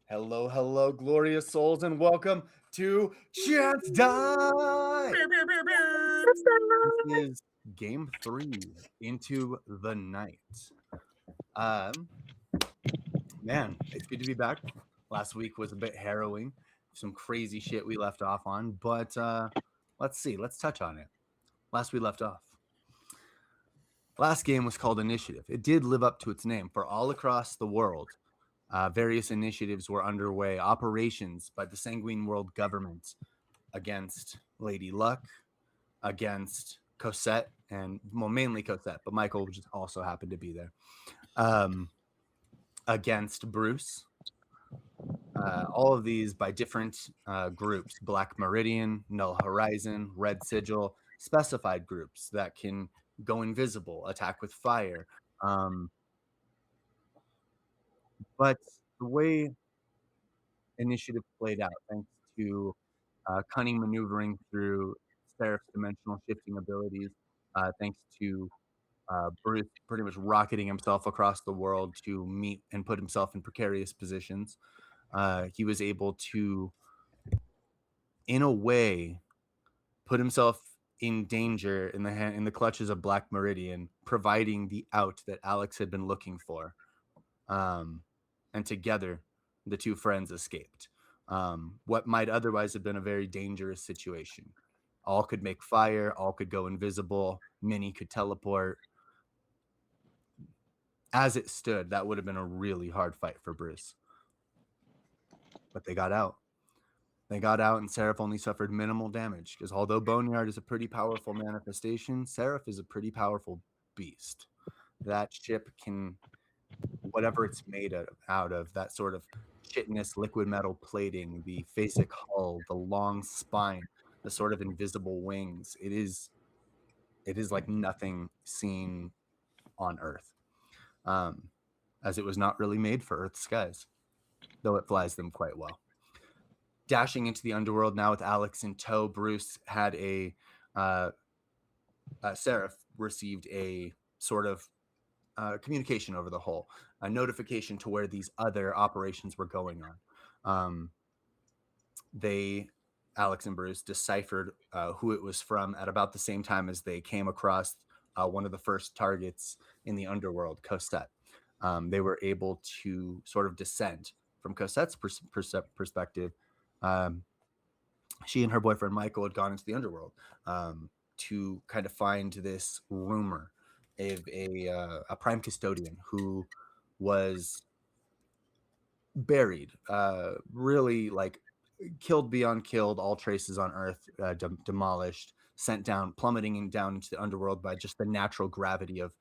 Hello, hello, glorious souls, and welcome to Chance Die. This is game 3 into the night. Um, Man, it's good to be back. Last week was a bit harrowing, some crazy shit we left off on, but let's see, let's touch on it. Last we left off. Last game was called Initiative. It did live up to its name. For all across the world, various initiatives were underway, operations by the Sanguine world government against Lady Luck, against Cosette, and mainly Cosette, but Michael just also happened to be there. Against Bruce. All of these by different groups: Black Meridian, Null Horizon, Red Sigil, specified groups that can go invisible, attack with fire. But the way initiative played out, thanks to cunning maneuvering through Seraph's dimensional shifting abilities, thanks to Bruce pretty much rocketing himself across the world to meet and put himself in precarious positions. He was able to, in a way, put himself in danger in the clutches of Black Meridian, providing the out that Alex had been looking for. And together, the two friends escaped. What might otherwise have been a very dangerous situation. All could make fire, all could go invisible, Minnie could teleport. As it stood, that would have been a really hard fight for Bruce. But they got out. They got out, and Seraph only suffered minimal damage, because although Boneyard is a pretty powerful manifestation, Seraph is a pretty powerful beast. That ship can, whatever it's made out of, that sort of chitinous liquid metal plating, the phasic hull, the long spine, the sort of invisible wings, it is like nothing seen on Earth, as it was not really made for Earth's skies, though it flies them quite well. Dashing into the underworld now with Alex in tow, Bruce had Seraph received a sort of communication over the hull, a notification to where these other operations were going on. Alex and Bruce deciphered who it was from at about the same time as they came across one of the first targets in the underworld, Cosette. They were able to sort of descend from Cosette's perspective. She and her boyfriend Michael had gone into the underworld to kind of find this rumor of a prime custodian who was buried, really like killed beyond killed, all traces on Earth demolished, sent down, plummeting down into the underworld by just the natural gravity of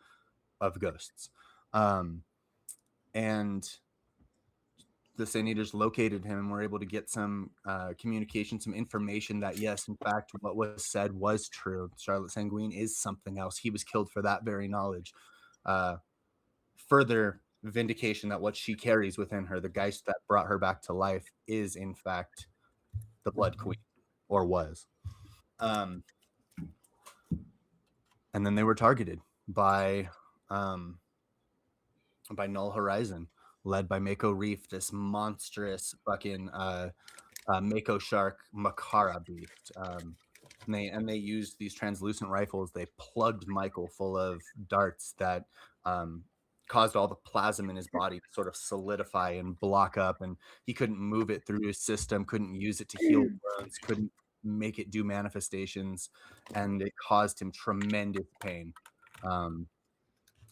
ghosts. And the Sin Eaters located him and were able to get some communication, some information that, yes, in fact, what was said was true. Charlotte Sanguine is something else. He was killed for that very knowledge. Further vindication that what she carries within her, the geist that brought her back to life, is, in fact, the Blood Queen, or was. And then they were targeted by Null Horizon, led by Mako Reef, this monstrous fucking Mako shark Makara beast. And they used these translucent rifles. They plugged Michael full of darts that caused all the plasm in his body to sort of solidify and block up, and he couldn't move it through his system, couldn't use it to heal wounds, couldn't make it do manifestations, and it caused him tremendous pain.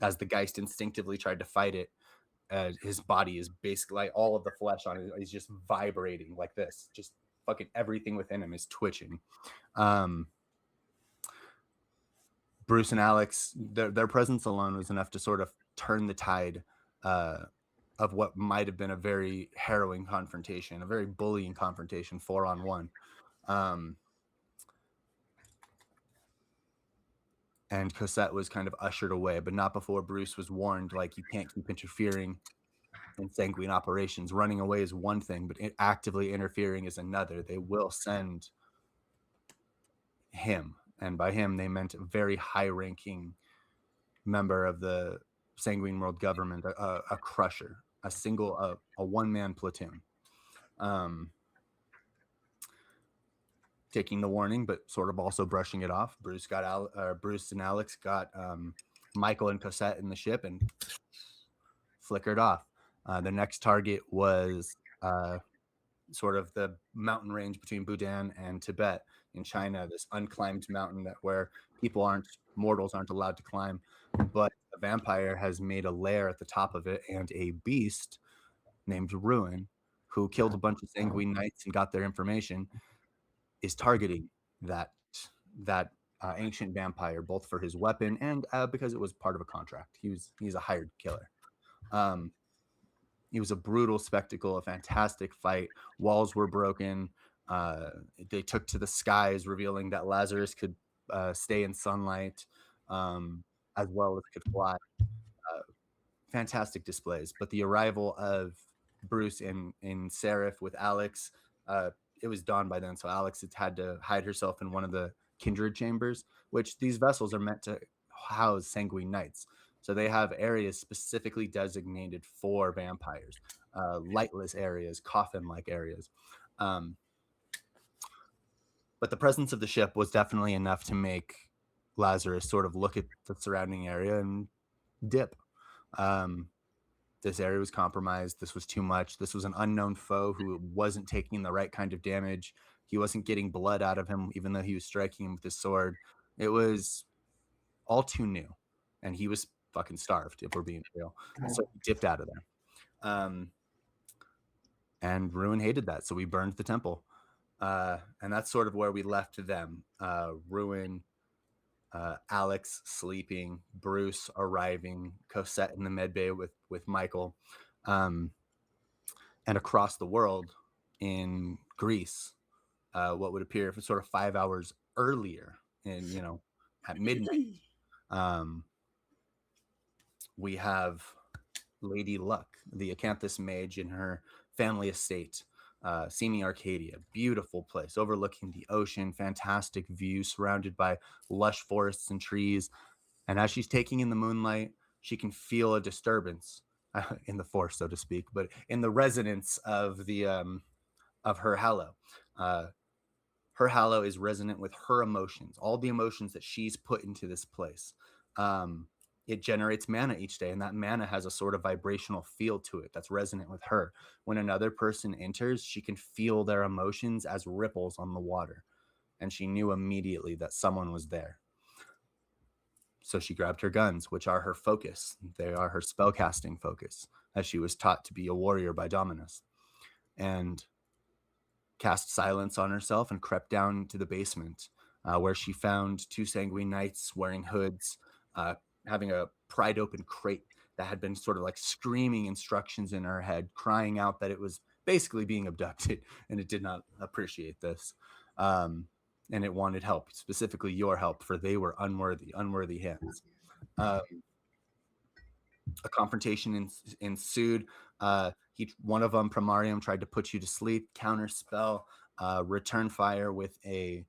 As the Geist instinctively tried to fight it, his body is basically like all of the flesh on it is just vibrating like this. Just fucking everything within him is twitching. Bruce and Alex, their presence alone was enough to sort of turn the tide of what might have been a very harrowing confrontation, a very bullying confrontation, 4-on-1. And Cosette was kind of ushered away, but not before Bruce was warned, like, you can't keep interfering in Sanguine operations. Running away is one thing, but actively interfering is another. They will send him, and by him they meant a very high-ranking member of the Sanguine world government, a crusher, a one-man platoon. Um, taking the warning, but sort of also brushing it off. Bruce and Alex got Michael and Cosette in the ship and flickered off. The next target was sort of the mountain range between Bhutan and Tibet in China, this unclimbed mountain that where mortals aren't allowed to climb, but a vampire has made a lair at the top of it, and a beast named Ruin, who killed a bunch of Sanguine knights and got their information, is targeting that ancient vampire, both for his weapon and because it was part of a contract. He's a hired killer. It was a brutal spectacle, a fantastic fight. Walls were broken. They took to the skies, revealing that Lazarus could stay in sunlight, as well as could fly. Fantastic displays. But the arrival of Bruce in Seraph with Alex, it was dawn by then. So Alex had to hide herself in one of the kindred chambers, which these vessels are meant to house sanguine knights. So they have areas specifically designated for vampires, lightless areas, coffin-like areas. But the presence of the ship was definitely enough to make Lazarus sort of look at the surrounding area and dip. This area was compromised. This was too much. This was an unknown foe who wasn't taking the right kind of damage. He wasn't getting blood out of him, even though he was striking him with his sword. It was all too new, and he was fucking starved, if we're being real. So he dipped out of there. And Ruin hated that, so we burned the temple. And that's sort of where we left them. Ruin, Alex sleeping, Bruce arriving, Cosette in the medbay with Michael, and across the world in Greece, what would appear for sort of 5 hours earlier, at midnight, we have Lady Luck, the Acanthus mage, in her family estate, Semi Arcadia, beautiful place overlooking the ocean, fantastic view, surrounded by lush forests and trees. And as she's taking in the moonlight, she can feel a disturbance in the force, so to speak, but in the resonance of the of her hallow. Her hallow is resonant with her emotions, all the emotions that she's put into this place. It generates mana each day, and that mana has a sort of vibrational feel to it that's resonant with her. When another person enters, she can feel their emotions as ripples on the water, and she knew immediately that someone was there. So she grabbed her guns, which are her focus. They are her spellcasting focus, as she was taught to be a warrior by Dominus, and cast silence on herself and crept down to the basement, where she found two sanguine knights wearing hoods, having a pried open crate that had been sort of like screaming instructions in her head, crying out that it was basically being abducted, and it did not appreciate this. And it wanted help, specifically your help, for they were unworthy hands. A confrontation ensued. One of them, Primarium, tried to put you to sleep, counter spell, return fire with an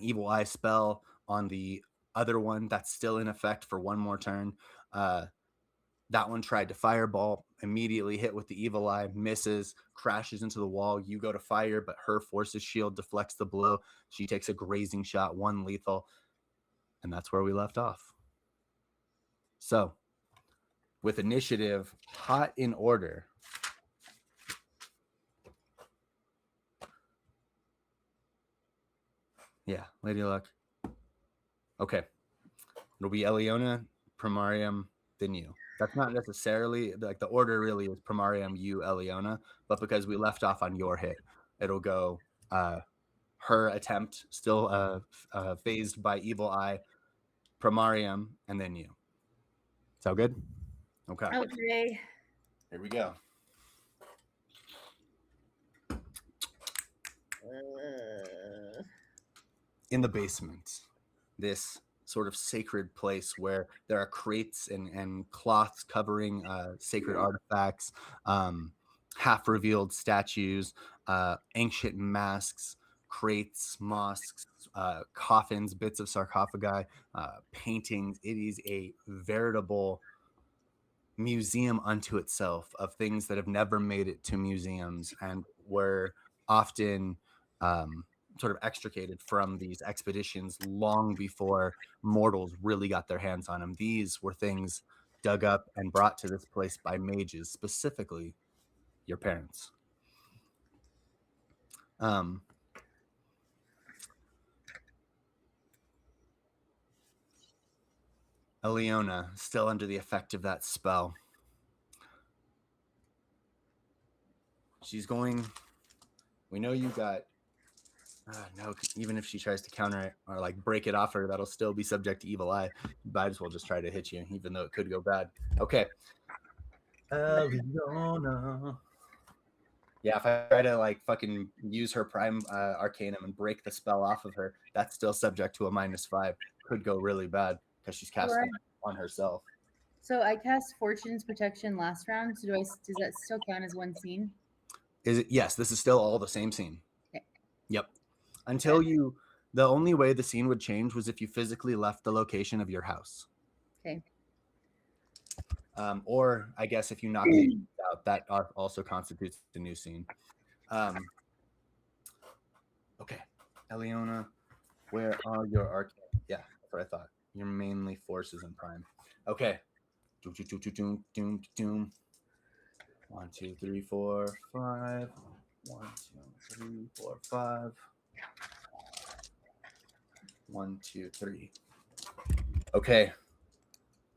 evil eye spell on the other one that's still in effect for one more turn. That one tried to fireball, immediately hit with the evil eye, misses, crashes into the wall. You go to fire, but her forces shield deflects the blow. She takes a grazing shot, one lethal, and that's where we left off. So, with initiative hot in order, yeah, Lady Luck. Okay, it'll be Eliona, Primarium, then you. That's not necessarily like the order. Really is Primarium, you, Eliona, but because we left off on your hit, it'll go her attempt, still phased by evil eye, Primarium, and then you. Sound good? Okay. Okay. Here we go. In the basement, this sort of sacred place where there are crates and cloths covering sacred artifacts, half-revealed statues, ancient masks, crates, mosques, coffins, bits of sarcophagi, paintings. It is a veritable museum unto itself of things that have never made it to museums and were often sort of extricated from these expeditions long before mortals really got their hands on them. These were things dug up and brought to this place by mages, specifically your parents. Um, Eliona, still under the effect of that spell. She's going. We know you got. No, even if she tries to counter it or like break it off her, that'll still be subject to evil eye. Might as well just try to hit you, even though it could go bad. Okay. Eliona. Yeah, if I try to like fucking use her prime arcanum and break the spell off of her, that's still subject to a -5. Could go really bad because she's casting on herself. So I cast Fortune's Protection last round. So does that still count as one scene? Is it? Yes, this is still all the same scene. Okay. Yep. Until you, the only way the scene would change was if you physically left the location of your house. Okay. Or I guess if you knock it out, that also constitutes the new scene. Okay, Eliona, where are your arcane? Yeah, that's what I thought. You're mainly forces in prime. Okay. Doom, doom, doom, doom, doom, doom. 1, 2, 3, 4, 5. 1, 2, 3, 4, 5. 1, 2, 3. Okay.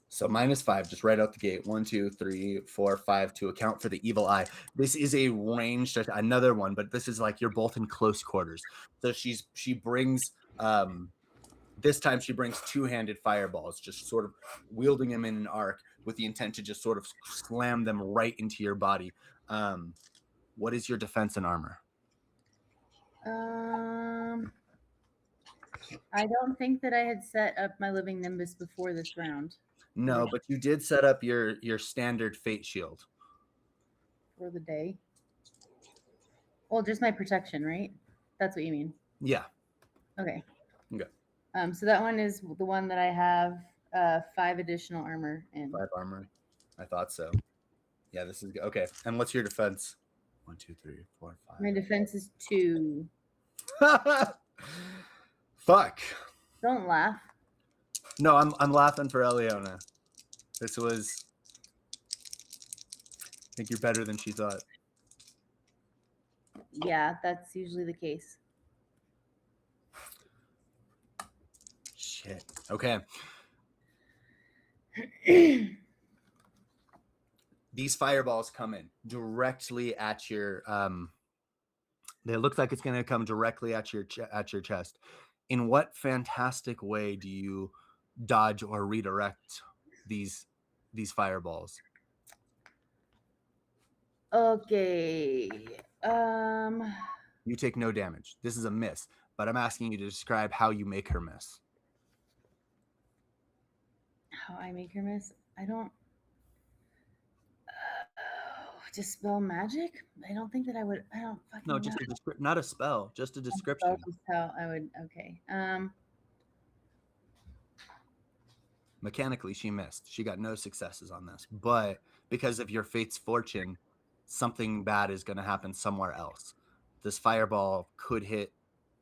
So -5, just right out the gate. 1, 2, 3, 4, 5 to account for the evil eye. This is a ranged, another one, but this is like you're both in close quarters. So she brings this time she brings two-handed fireballs, just sort of wielding them in an arc with the intent to just sort of slam them right into your body. What is your defense and armor? I don't think that I had set up my living nimbus before this round. No, but you did set up your standard fate shield for the day. Well, just my protection, right? That's what you mean. Yeah. Okay. Okay. So that one is the one that I have 5 additional armor in. 5 armor. I thought so. Yeah, this is good. Okay. And what's your defense? 1, 2, 3, 4, 5. My defense is 2. Fuck. Don't laugh. No, I'm laughing for Eliona. This was. I think you're better than she thought. Yeah, that's usually the case. Shit. Okay. These fireballs come in directly at your it looks like it's going to come directly at your chest. In what fantastic way do you dodge or redirect these fireballs? Okay. You take no damage. This is a miss, but I'm asking you to describe how you make her miss. How I make her miss? I don't dispel magic? I don't think that I would. I don't fucking No, just know. not a spell, just a description. That's how I would. Okay. Mechanically, she missed. She got no successes on this, but because of your fate's fortune, something bad is going to happen somewhere else. This fireball could hit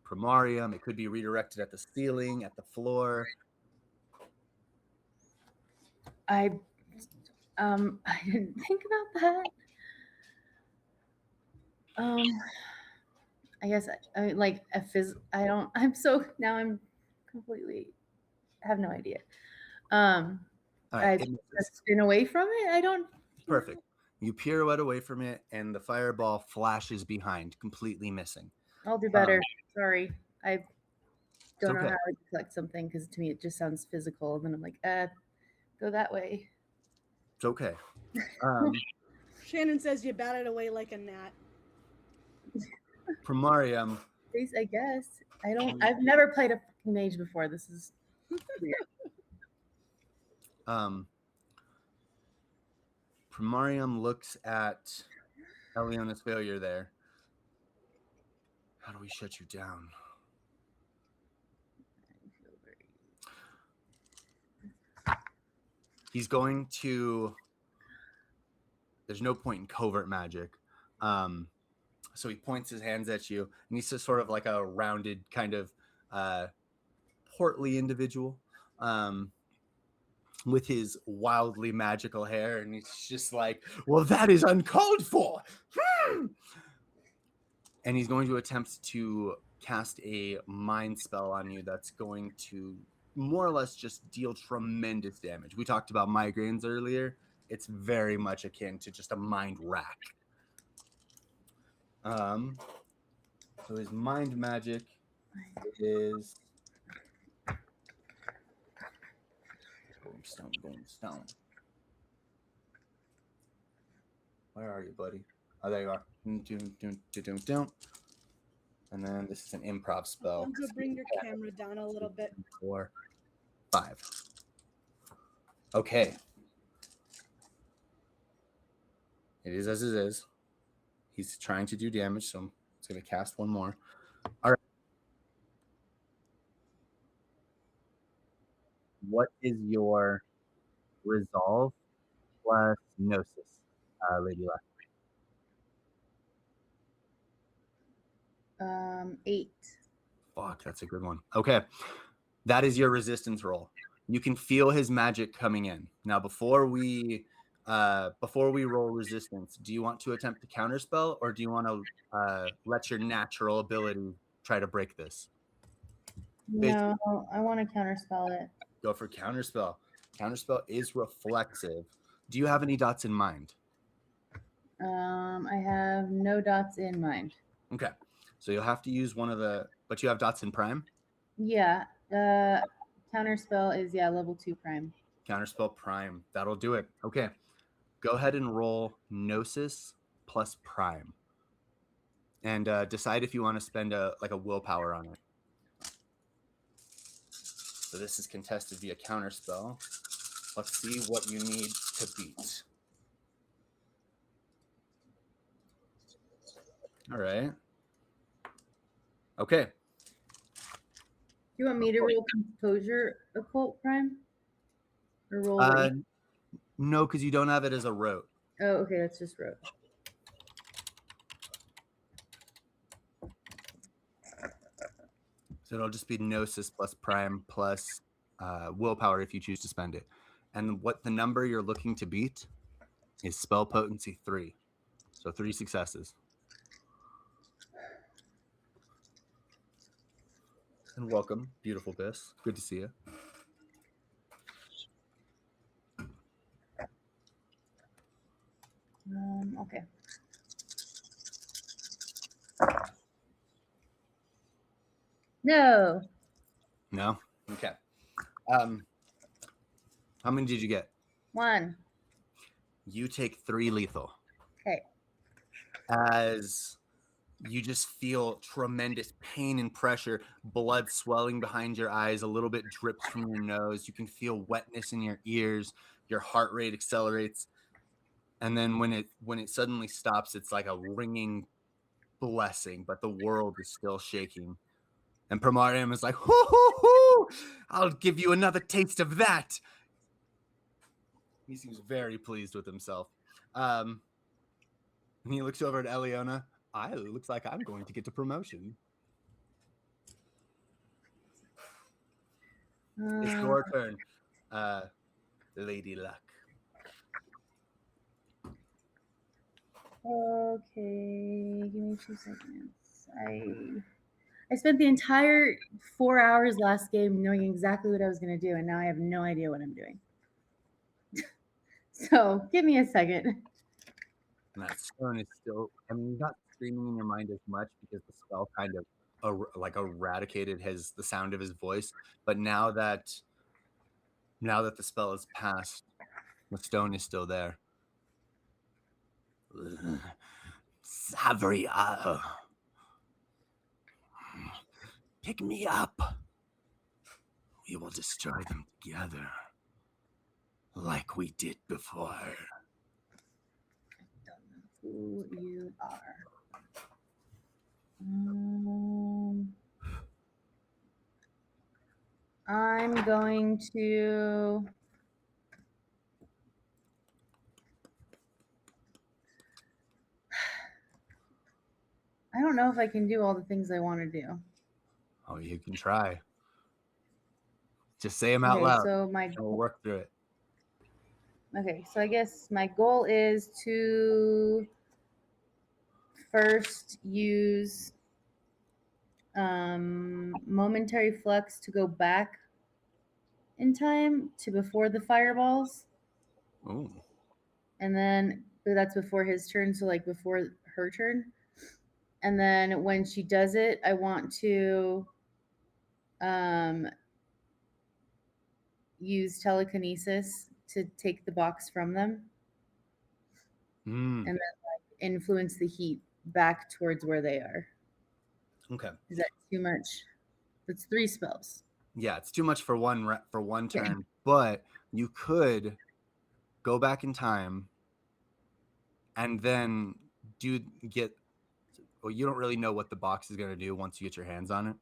Primarium. It could be redirected at the ceiling, at the floor. I didn't think about that. I guess I like a I don't. I'm so now. I'm completely have no idea. All right, I spin away from it. I don't. Perfect. You pirouette away from it, and the fireball flashes behind, completely missing. I'll do better. Sorry, I don't know okay. how to deflect something because to me it just sounds physical, and then I'm like, go that way. It's okay. Shannon says you bat it away like a gnat. Primarium. I guess I don't. I've never played a fucking mage before. This is weird. Primarium looks at Eliona's failure there. How do we shut you down? He's going to there's no point in covert magic. So he points his hands at you, and he's just sort of like a rounded, kind of portly individual with his wildly magical hair, and he's just like, well, that is uncalled for. And he's going to attempt to cast a mind spell on you that's going to more or less just deal tremendous damage. We talked about migraines earlier. It's very much akin to just a mind rack. So his mind magic is Boomstone. Where are you, buddy? Oh, there you are. And then this is an improv spell. Alfonso, bring your camera down a little bit. 4, 5. Okay. It is as it is. He's trying to do damage, so I'm just going to cast one more. All right. What is your resolve plus gnosis, Lady Luck? 8. Fuck, that's a good one. Okay. That is your resistance roll. You can feel his magic coming in. Now, before we roll resistance, do you want to attempt to counterspell, or do you want to let your natural ability try to break this? No, I want to counterspell it. Go for counterspell. Counterspell is reflexive. Do you have any dots in mind? I have no dots in mind. Okay. So you'll have to use one of the, but you have dots in prime? Yeah. Counterspell is, level 2 prime. Counterspell prime. That'll do it. Okay. Go ahead and roll Gnosis plus prime. And decide if you want to spend a willpower on it. So this is contested via counterspell. Let's see what you need to beat. All right. Okay. Do you want me to roll Composure Occult Prime? Or roll No, because you don't have it as a rote. Oh, okay, that's just rote. So it'll just be Gnosis plus prime plus willpower if you choose to spend it. And what the number you're looking to beat is spell potency 3. So 3 successes. And welcome, beautiful Biss. Good to see you. Okay. No. No? Okay. How many did you get? 1. You take 3 lethal. Okay. As you just feel tremendous pain and pressure, blood swelling behind your eyes, a little bit drips from your nose. You can feel wetness in your ears. Your heart rate accelerates. And then when it suddenly stops, it's like a ringing blessing, but the world is still shaking. And Primarium is like, hoo, hoo, hoo, I'll give you another taste of that. He seems very pleased with himself. And he looks over at Eliona. It looks like I'm going to get a promotion. It's your turn, Lady Luck. Okay, give me 2 seconds. I spent the entire 4 hours last game knowing exactly what I was going to do, and now I have no idea what I'm doing. So give me a second. And that stone is still, you're not screaming in your mind as much because the spell kind of eradicated the sound of his voice. But now that the spell is passed, the stone is still there. Savria, pick me up. We will destroy them together, like we did before. I don't know who you are. I'm going to don't know if I can do all the things I want to do. Oh, you can try. Just say them out Okay, loud. so We'll work through it. Okay, so I guess my goal is to first use momentary flux to go back in time to before the fireballs. Ooh. And then that's before his turn, so like before her turn. And then when she does it, I want to use telekinesis to take the box from them and then like influence the heat back towards where they are. Okay. Is that too much? That's 3 spells. Yeah, it's too much for one turn, but you could go back in time and then you don't really know what the box is going to do once you get your hands on it.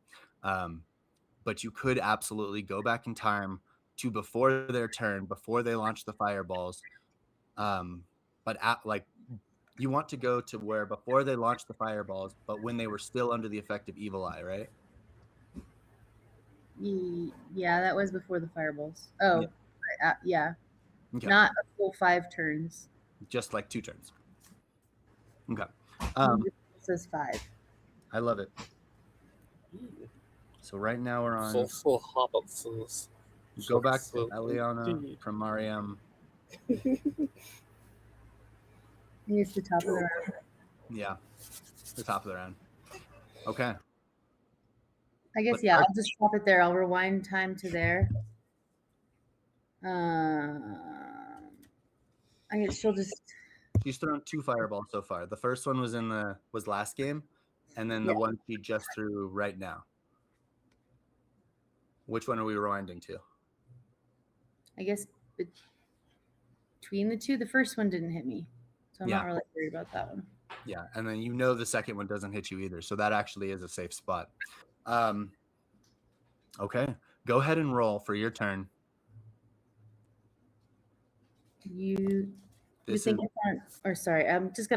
But you could absolutely go back in time to before their turn, before they launch the fireballs. But you want to go to where before they launched the fireballs, but when they were still under the effect of evil eye, right? Yeah, that was before the fireballs. Oh, yeah. Okay. Not a full 5 turns. Just like 2 turns. Okay. It says 5. I love it. So right now we're on. Full hobbits. Go back to Eliana from Mariam. It's the top of the round. Yeah, the top of the round. Okay. I guess, yeah, I'll just stop it there. I'll rewind time to there. I guess she'll just. She's thrown 2 fireballs so far. The first one was last game, and then the one she just threw right now. Which one are we rewinding to? I guess between the 2, the first one didn't hit me, so I'm not really worried about that one. Yeah, and then the second one doesn't hit you either, so that actually is a safe spot. Okay, go ahead and roll for your turn. Sorry,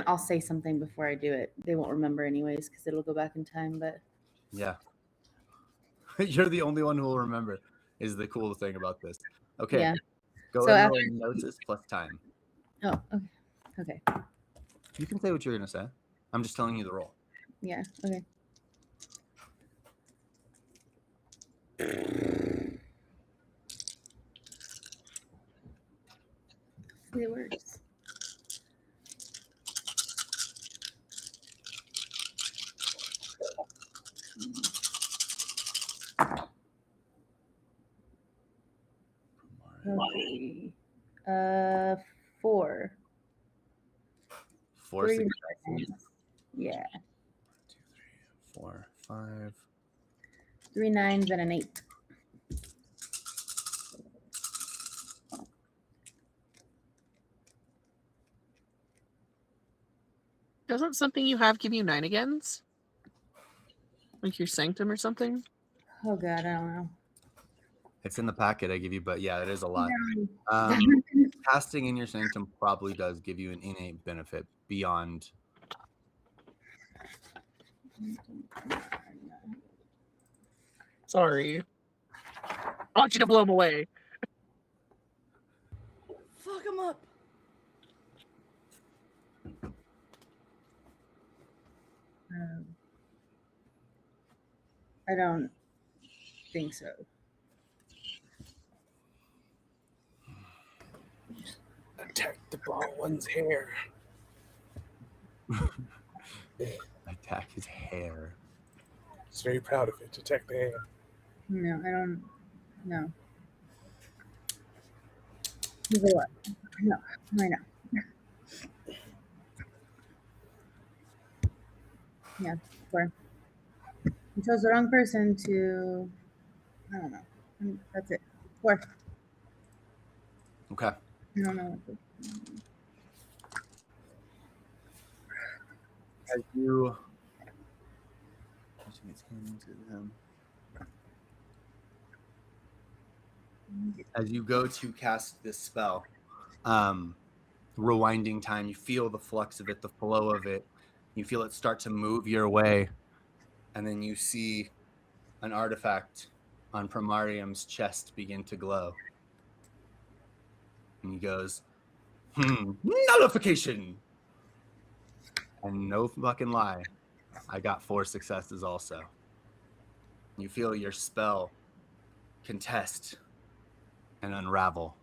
I'll say something before I do it. They won't remember anyways because it'll go back in time, but. Yeah. You're the only one who will remember is the cool thing about this. Okay. Yeah. Go ahead and roll Gnosis plus time. Oh, okay. You can say what you're going to say. I'm just telling you the roll. Yeah, okay. It works. Okay. 4. 4 successes. Yeah. 1, 2, 3, 4, 5. 3 9s and an 8. Doesn't something you have give you 9 agains? Like your sanctum or something? Oh god, I don't know. It's in the packet I give you, but yeah, it is a lot. Casting in your sanctum probably does give you an innate benefit beyond. Sorry. I want you to blow him away. Fuck him up. I don't think so. Attack the bald one's hair. Attack his hair. He's very proud of it. Attack the hair. No, I don't. No. What? No, I know. Yeah, 4. You chose the wrong person to. I don't know. That's it. 4. Okay. I don't know what to. As you go to cast this spell, rewinding time, you feel the flux of it, the flow of it, You feel it start to move your way, and then you see an artifact on Primarium's chest begin to glow. And he goes, nullification! And no fucking lie, I got 4 successes also. You feel your spell contest and unravel,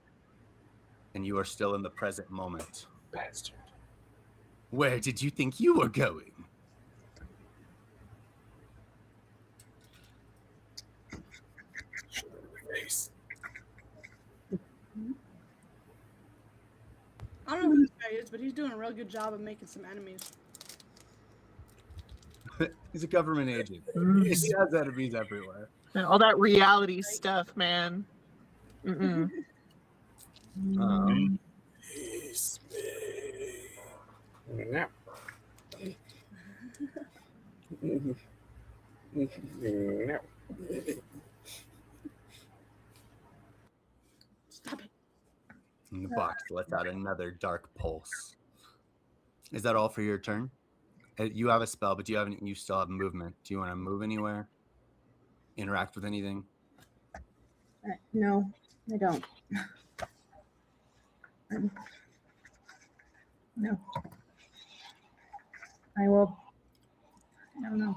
and you are still in the present moment. Bastard. Where did you think you were going? Shoot him in the face. I don't know who this guy is, but he's doing a real good job of making some enemies. He's a government agent. He has enemies everywhere. And all that reality stuff, man. Mm-mm. He's me. No. No. Stop it. And the box lets out another dark pulse. Is that all for your turn? You have a spell, but you still have movement. Do you want to move anywhere? Interact with anything? No, I don't. No. I will. I don't know.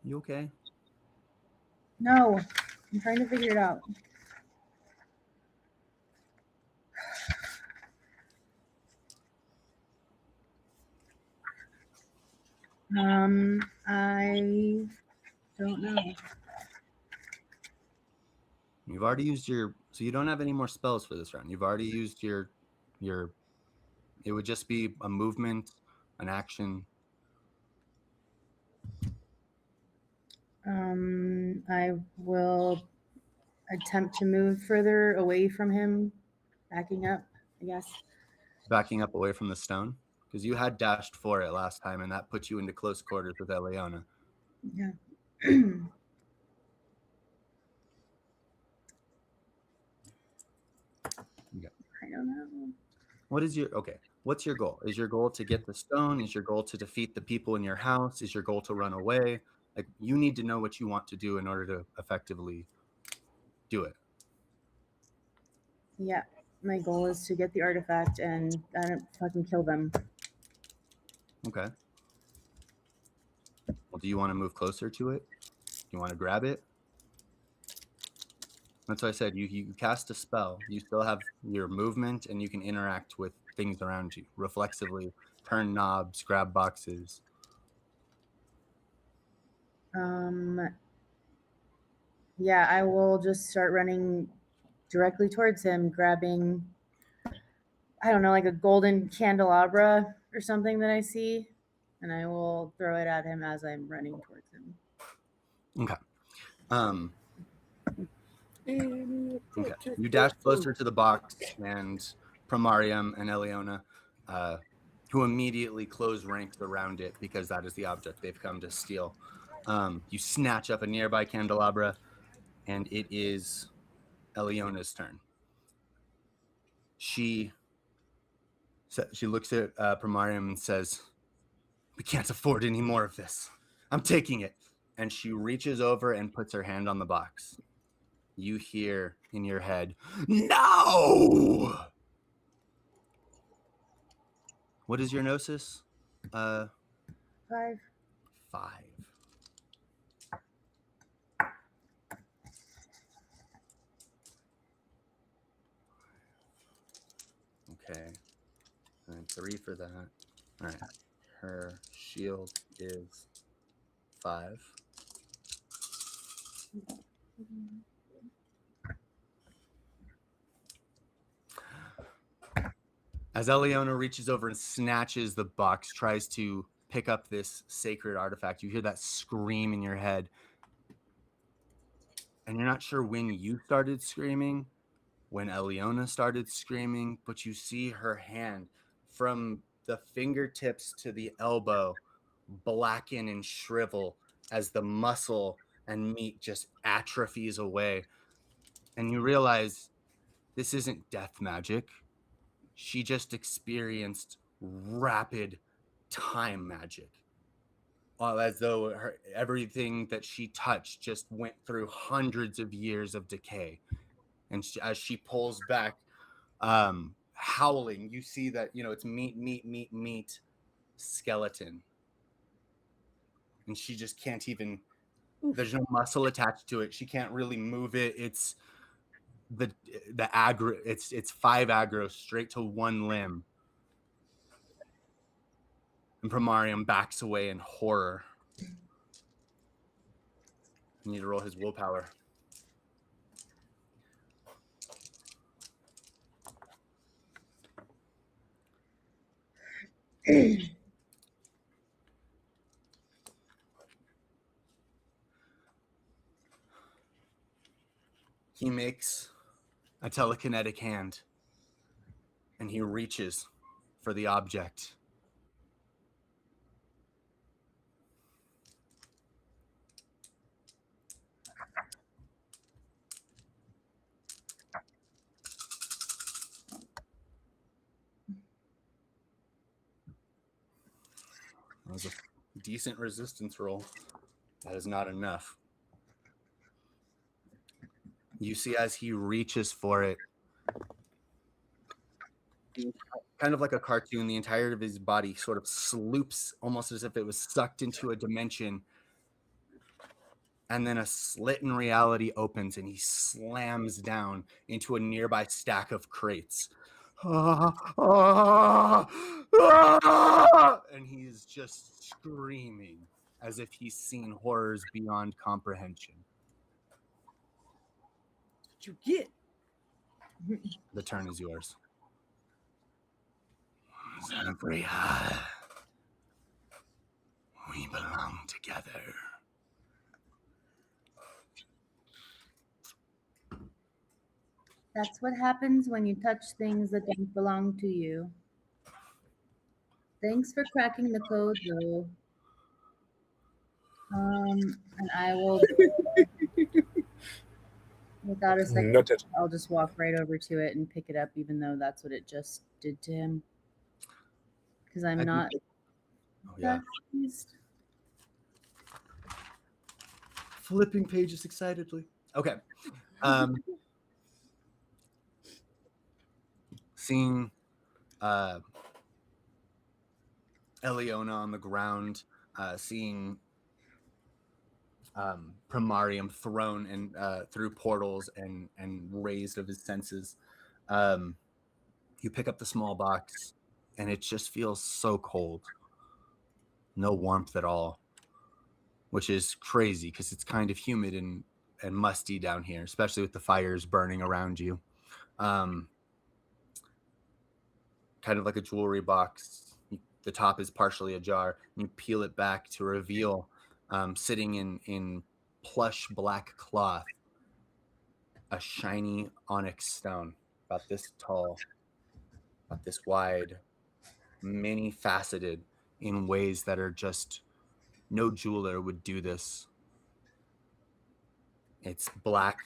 You okay? No, I'm trying to figure it out. I don't know. You've already used your, so you don't have any more spells for this round. You've already used your, it would just be a movement, an action. I will attempt to move further away from him, backing up, I guess. Backing up away from the stone? Because you had dashed for it last time, and that put you into close quarters with Eliana. Yeah. I don't know. What's your goal? Is your goal to get the stone? Is your goal to defeat the people in your house? Is your goal to run away? Like, you need to know what you want to do in order to effectively do it. Yeah, my goal is to get the artifact and fucking kill them. Okay. Well, do you want to move closer to it? Do you want to grab it? That's what I said. You cast a spell. You still have your movement, and you can interact with things around you reflexively, turn knobs, grab boxes. Yeah, I will just start running directly towards him, grabbing, I don't know, like a golden candelabra or something that I see, and I will throw it at him as I'm running towards him. Okay. Okay. You dash closer to the box, and Primarium and Eliona, who immediately close ranks around it because that is the object they've come to steal. You snatch up a nearby candelabra, and it is Eliona's turn. She looks at Primarium and says, "We can't afford any more of this. I'm taking it." And she reaches over and puts her hand on the box. You hear in your head, "No!" What is your gnosis? 5. 5. Okay. And 3 for that. All right. Her shield is 5. As Eliona reaches over and snatches the box, tries to pick up this sacred artifact, you hear that scream in your head. And you're not sure when you started screaming, when Eliona started screaming, but you see her hand from the fingertips to the elbow blacken and shrivel as the muscle and meat just atrophies away. And you realize this isn't death magic. She just experienced rapid time magic. As though everything that she touched just went through hundreds of years of decay. And as she pulls back, howling, you see that, it's meat, skeleton. And she just can't even, there's no muscle attached to it. She can't really move it. It's the aggro, it's 5 aggro straight to one limb. And Primarium backs away in horror. You need to roll his willpower. He makes a telekinetic hand, and he reaches for the object. That was a decent resistance roll. That is not enough. You see as he reaches for it, kind of like a cartoon, the entirety of his body sort of sloops, almost as if it was sucked into a dimension. And then a slit in reality opens and he slams down into a nearby stack of crates. And he's just screaming as if he's seen horrors beyond comprehension. What you get? The turn is yours. Zambria, we belong together. That's what happens when you touch things that don't belong to you. Thanks for cracking the code, though. And I will, without a second, Noted. I'll just walk right over to it and pick it up, even though that's what it just did to him. Because I'm not that pleased. Flipping pages excitedly. Okay. Seeing Eliona on the ground, seeing Primarium thrown and through portals and raised of his senses, you pick up the small box, and it just feels so cold. No warmth at all, which is crazy because it's kind of humid and musty down here, especially with the fires burning around you. Kind of like a jewelry box. The top is partially ajar. You peel it back to reveal, sitting in plush black cloth, a shiny onyx stone, about this tall, about this wide, many faceted in ways that are just, no jeweler would do this. It's black,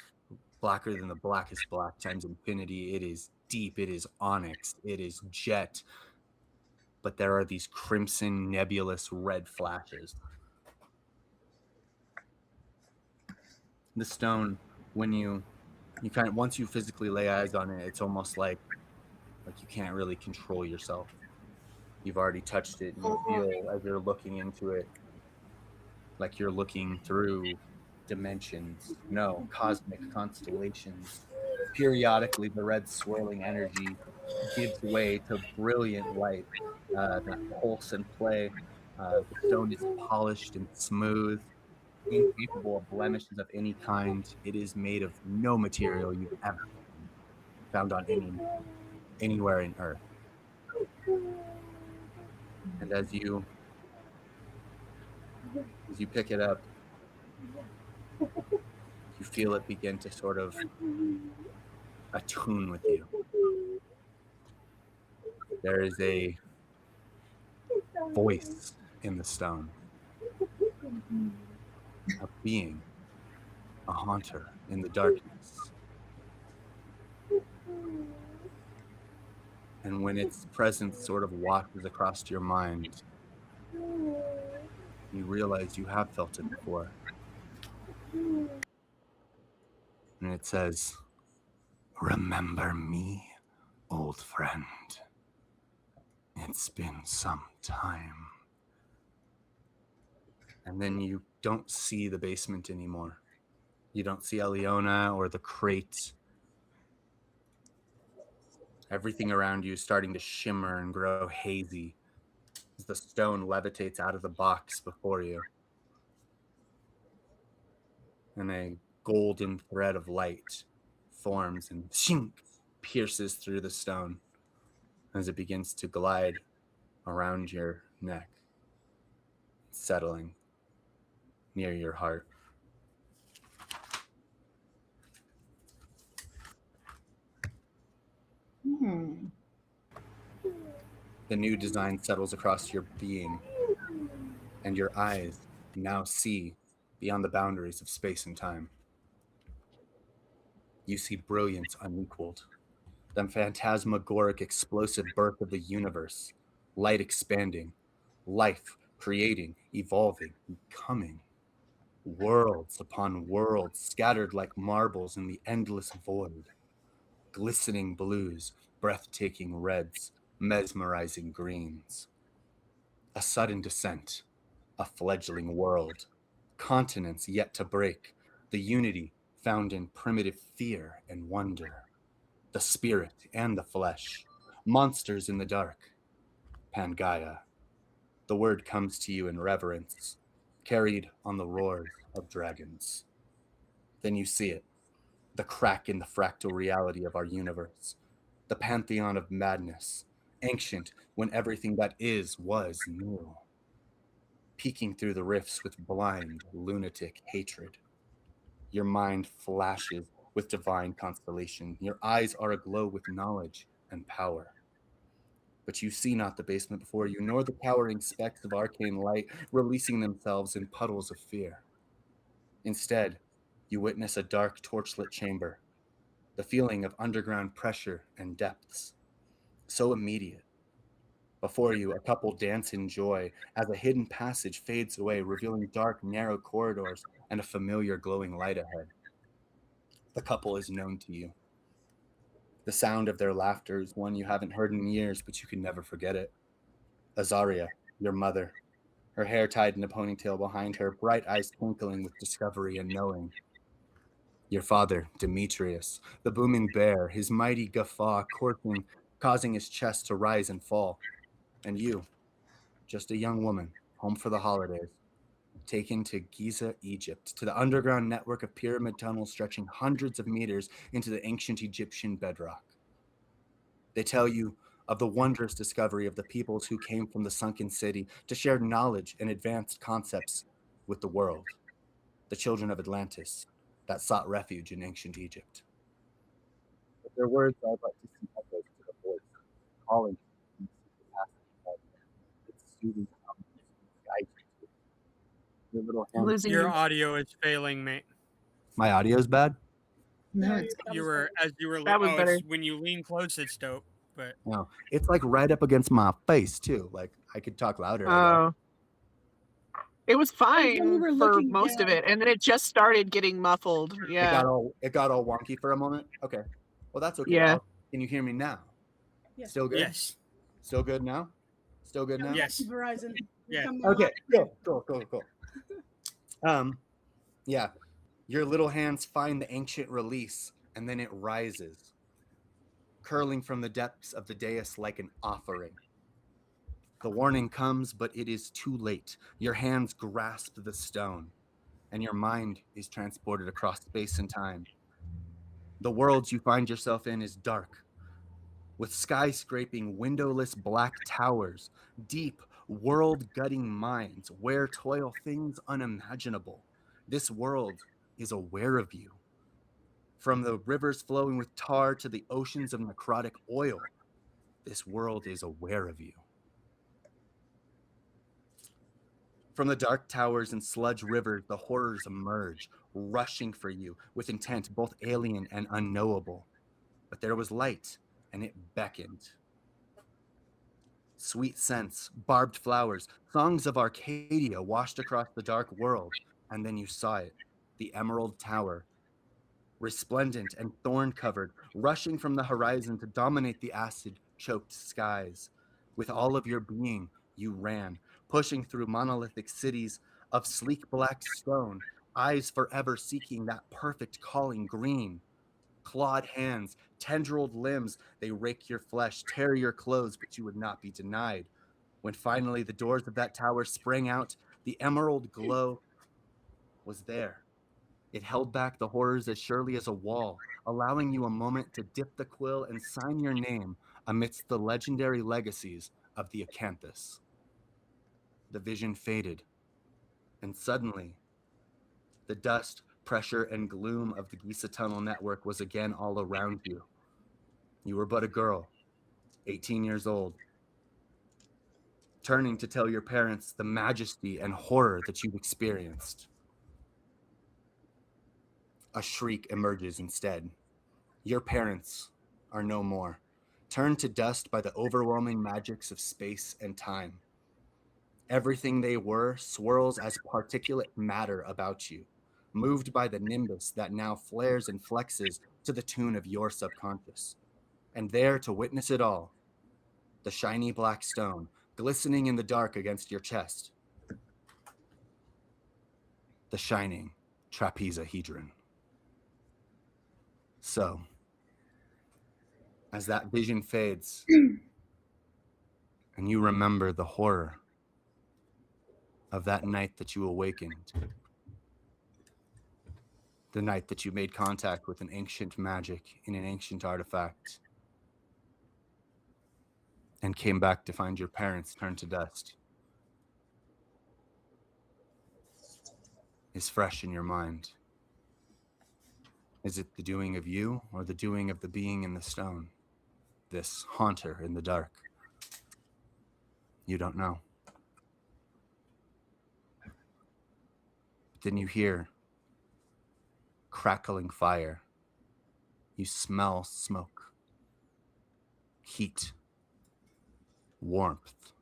blacker than the blackest black times infinity. It is deep, it is onyx, it is jet, but there are these crimson nebulous red flashes. The stone, when you kind of, once you physically lay eyes on it, it's almost like you can't really control yourself. You've already touched it, and you feel as you're looking into it like you're looking through dimensions, no, cosmic constellations. Periodically, the red swirling energy gives way to brilliant light that pulse and play. The stone is polished and smooth, incapable of blemishes of any kind. It is made of no material you've ever found on anywhere in Earth. And as you pick it up, you feel it begin to sort of attune with you. There is a voice in the stone, a being, a haunter in the darkness. And when its presence sort of washes across your mind, You realize you have felt it before. And it says, "Remember me, old friend. It's been some time." And then you don't see the basement anymore. You don't see Eliona or the crate. Everything around you is starting to shimmer and grow hazy as the stone levitates out of the box before you. And a golden thread of light forms and shink, pierces through the stone as it begins to glide around your neck, settling near your heart. Hmm. The new design settles across your being, and your eyes now see beyond the boundaries of space and time. You see brilliance unequaled, the phantasmagoric explosive birth of the universe, light expanding, life creating, evolving, becoming. Worlds upon worlds scattered like marbles in the endless void. Glistening blues, breathtaking reds, mesmerizing greens. A sudden descent, a fledgling world, continents yet to break, the unity found in primitive fear and wonder, the spirit and the flesh, monsters in the dark, Pangaea. The word comes to you in reverence, carried on the roars of dragons. Then you see it, the crack in the fractal reality of our universe, the pantheon of madness, ancient when everything that is was new, peeking through the rifts with blind, lunatic hatred. Your mind flashes with divine constellation. Your eyes are aglow with knowledge and power. But you see not the basement before you, nor the cowering specks of arcane light releasing themselves in puddles of fear. Instead, you witness a dark, torchlit chamber, the feeling of underground pressure and depths, so immediate. Before you, a couple dance in joy as a hidden passage fades away, revealing dark, narrow corridors and a familiar glowing light ahead. The couple is known to you. The sound of their laughter is one you haven't heard in years, but you can never forget it. Azaria, your mother, her hair tied in a ponytail behind her, bright eyes twinkling with discovery and knowing. Your father, Demetrius, the booming bear, his mighty guffaw coursing, causing his chest to rise and fall. And you, just a young woman, home for the holidays, taken to Giza, Egypt, to the underground network of pyramid tunnels stretching hundreds of meters into the ancient Egyptian bedrock. They tell you of the wondrous discovery of the peoples who came from the sunken city to share knowledge and advanced concepts with the world, the children of Atlantis that sought refuge in ancient Egypt. With their words are but distant echoes to the voice, calling from the secret passage above. It's soothing sound, guides you to your little I'm hand. losing Your you. audio is failing, mate. My audio's bad? No, Yeah, it's that You was were better. as you were. That was Oh, better. it's when you lean close. It's dope. But No. It's like right up against my face too. Like I could talk louder, I guess. Oh. It was when we fine were for looking most of down. it, and then it just started getting muffled. Yeah. It got all wonky for a moment. Okay. Well, that's okay. Yeah. Can you hear me now? Yes. Still good? yes, Still good now? Still good Yeah, now? yes, Verizon. yeah. Come Okay. on. Cool. Yeah. Your little hands find the ancient release, and then it rises, curling from the depths of the dais like an offering. The warning comes, but it is too late. Your hands grasp the stone, and your mind is transported across space and time. The world you find yourself in is dark, with skyscraping, windowless black towers, deep, world-gutting mines where toil things unimaginable. This world is aware of you. From the rivers flowing with tar to the oceans of necrotic oil, this world is aware of you. From the dark towers and sludge rivers, the horrors emerge, rushing for you with intent both alien and unknowable. But there was light, and it beckoned. Sweet scents, barbed flowers, songs of Arcadia washed across the dark world, and then you saw it, the Emerald Tower, resplendent and thorn-covered, rushing from the horizon to dominate the acid-choked skies. With all of your being, you ran, pushing through monolithic cities of sleek black stone, eyes forever seeking that perfect calling green. Clawed hands, tendrilled limbs, they rake your flesh, tear your clothes, but you would not be denied. When finally the doors of that tower sprang out, the emerald glow was there. It held back the horrors as surely as a wall, allowing you a moment to dip the quill and sign your name amidst the legendary legacies of the Acanthus. The vision faded, and suddenly, the dust, pressure, and gloom of the Giza Tunnel network was again all around you. You were but a girl, 18 years old, turning to tell your parents the majesty and horror that you've experienced. A shriek emerges instead. Your parents are no more, turned to dust by the overwhelming magics of space and time. Everything they were swirls as particulate matter about you, moved by the nimbus that now flares and flexes to the tune of your subconscious. And there to witness it all, the shiny black stone, glistening in the dark against your chest. The shining trapezohedron. So, as that vision fades, and you remember the horror of that night that you awakened, the night that you made contact with an ancient magic in an ancient artifact, and came back to find your parents turned to dust, is fresh in your mind. Is it the doing of you or the doing of the being in the stone? This haunter in the dark? You don't know. But then you hear crackling fire. You smell smoke, heat, warmth.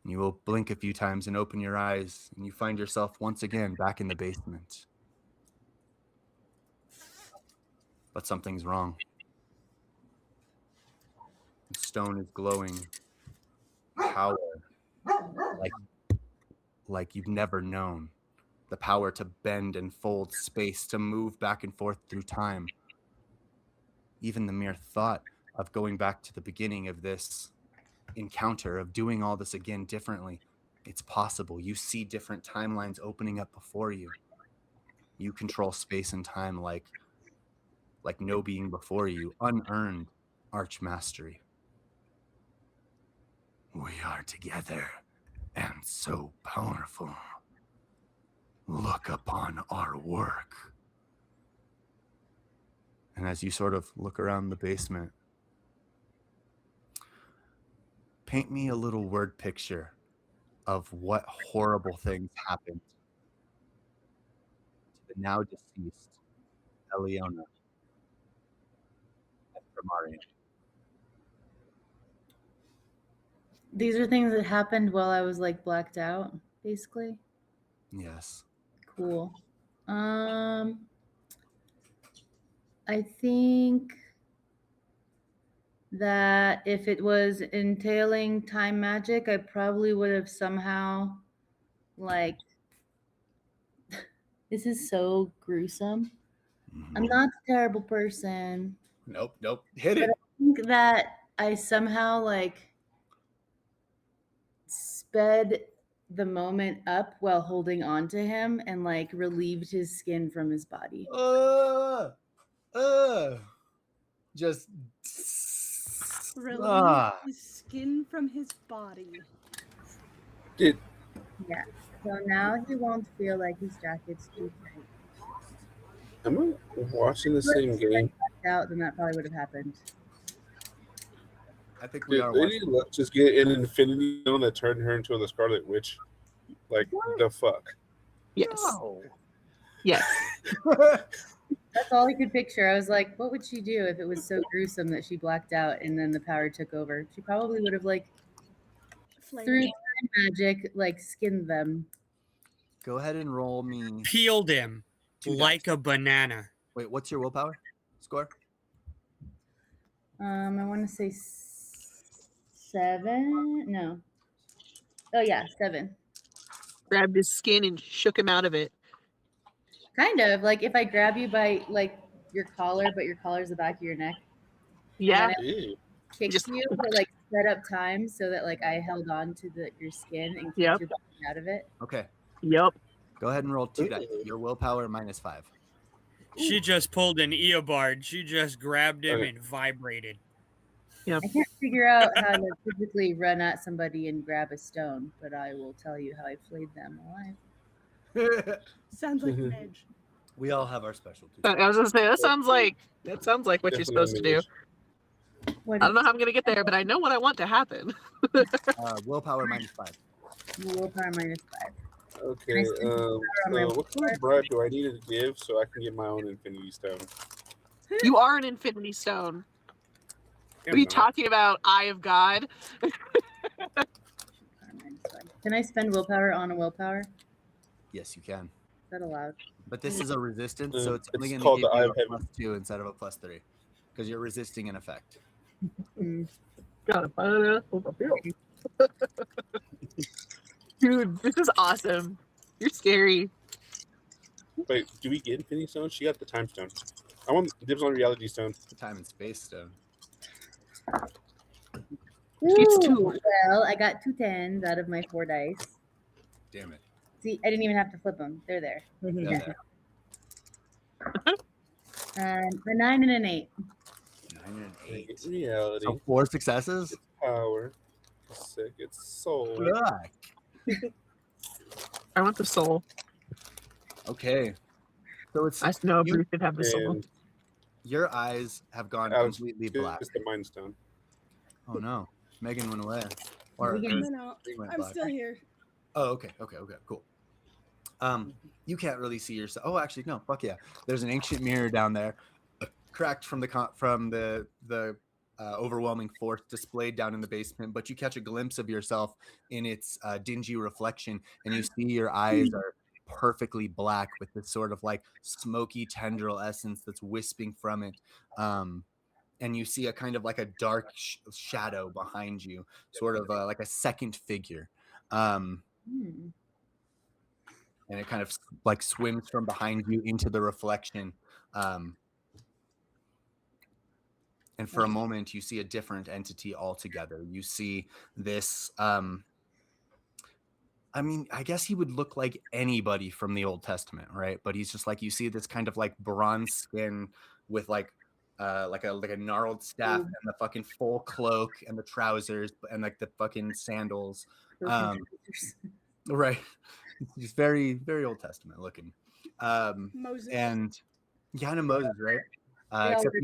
You will blink a few times and open your eyes, and you find yourself once again back in the basement. But something's wrong. The stone is glowing power like you've never known. The power to bend and fold space, to move back and forth through time. Even the mere thought of going back to the beginning of this encounter, of doing all this again differently, it's possible. You see different timelines opening up before you. You control space and time like no being before you. Unearned archmastery. We are together and so powerful. Look upon our work. And as you sort of look around the basement, paint me a little word picture of what horrible things happened to the now deceased Eliona and Primarium. These are things that happened while I was like blacked out, basically. Yes. Cool. I think that if it was entailing time magic, I probably would have somehow like this is so gruesome. I'm not a terrible person. Nope. Hit it. I think that I somehow like sped the moment up while holding on to him and like relieved his skin from his body. Just Relieve his skin from his body. Did Yeah. So now he won't feel like his jacket's too tight. am I watching the same game? Out, then that probably would have happened. I think we Did are Lady watching. Luck just get an Infinity Stone that turned her into the Scarlet Witch? Like the fuck? Yes. No. Yes. That's all I could picture. I was like, what would she do if it was so gruesome that she blacked out and then the power took over? She probably would have like Flame through them. time magic, like skin them. Go ahead and roll me Peeled him 2 like dice. a banana. Wait, what's your willpower score? I want to say 7. No. Oh yeah, 7. Grabbed his skin and shook him out of it. Kind of like if I grab you by like your collar, but your collar's the back of your neck, and Yeah. then I Ew. kicked Just- you, but like set up time so that like I held on to your skin and kicked Yep. your body out of it. Okay, Yep. go ahead and roll 2 dice. Your willpower -5. She just pulled an Eobard. She just grabbed him Okay. and vibrated. I can't figure out how to physically run at somebody and grab a stone, but I will tell you how I flayed them alive. Sounds like an edge. We all have our specialties. I was gonna say that sounds like what you're supposed to do. What I don't know how I'm gonna get there, but I know what I want to happen. Willpower -5. willpower -5. Okay. So what kind of bribe do I need to give so I can get my own Infinity Stone? You are an Infinity Stone. What are you talking about? Eye of God? Willpower -5. Can I spend willpower on a willpower? Yes, you can. Is that allowed? But this is a resistance, so it's only It's going to called give the Eye you of a Heaven. +2 instead of a +3 because you're resisting an effect. Dude, this is awesome. You're scary. Wait, do we get Infinity Stone? She got the Time Stone. I want dibs on Reality Stone. The time and space stone. It's Ooh, 2. well, I got 2 10s out of my 4 dice. Damn it. See, I didn't even have to flip them. They're there. They're there. A 9 and an 8. 9 and an 8. Reality. So 4 successes? Power. Sick. It's soul. Fuck. I want the soul. Okay. So it's I know you- Bruce should have the soul. And your eyes have gone Alex, completely black. it's the Mind Stone. Oh no. Megan went away. Or Megan- No, no, Green went I'm black. still here. Oh, okay, cool. You can't really see yourself. Oh, actually, no. Fuck yeah. There's an ancient mirror down there, cracked from the overwhelming force displayed down in the basement. But you catch a glimpse of yourself in its dingy reflection, and you see your eyes are perfectly black with this sort of like smoky tendril essence that's wisping from it. And you see a kind of like a dark shadow behind you, sort of like a second figure. Hmm. And it kind of like swims from behind you into the reflection. And for a moment, you see a different entity altogether. You see this. I mean, I guess he would look like anybody from the Old Testament, right? But he's just like, you see this kind of like bronze skin with like a gnarled staff and the fucking full cloak and the trousers and like the fucking sandals. Right. He's very, very Old Testament looking. Moses. And kind of Moses, right? Except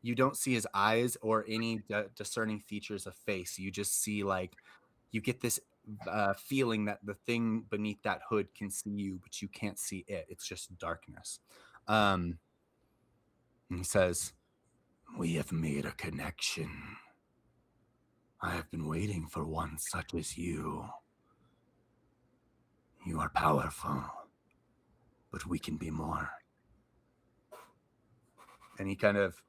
you don't see his eyes or any discerning features of face. You just see like, you get this feeling that the thing beneath that hood can see you, but you can't see it. It's just darkness. And he says, "We have made a connection. I have been waiting for one such as you. You are powerful, but we can be more." And he kind of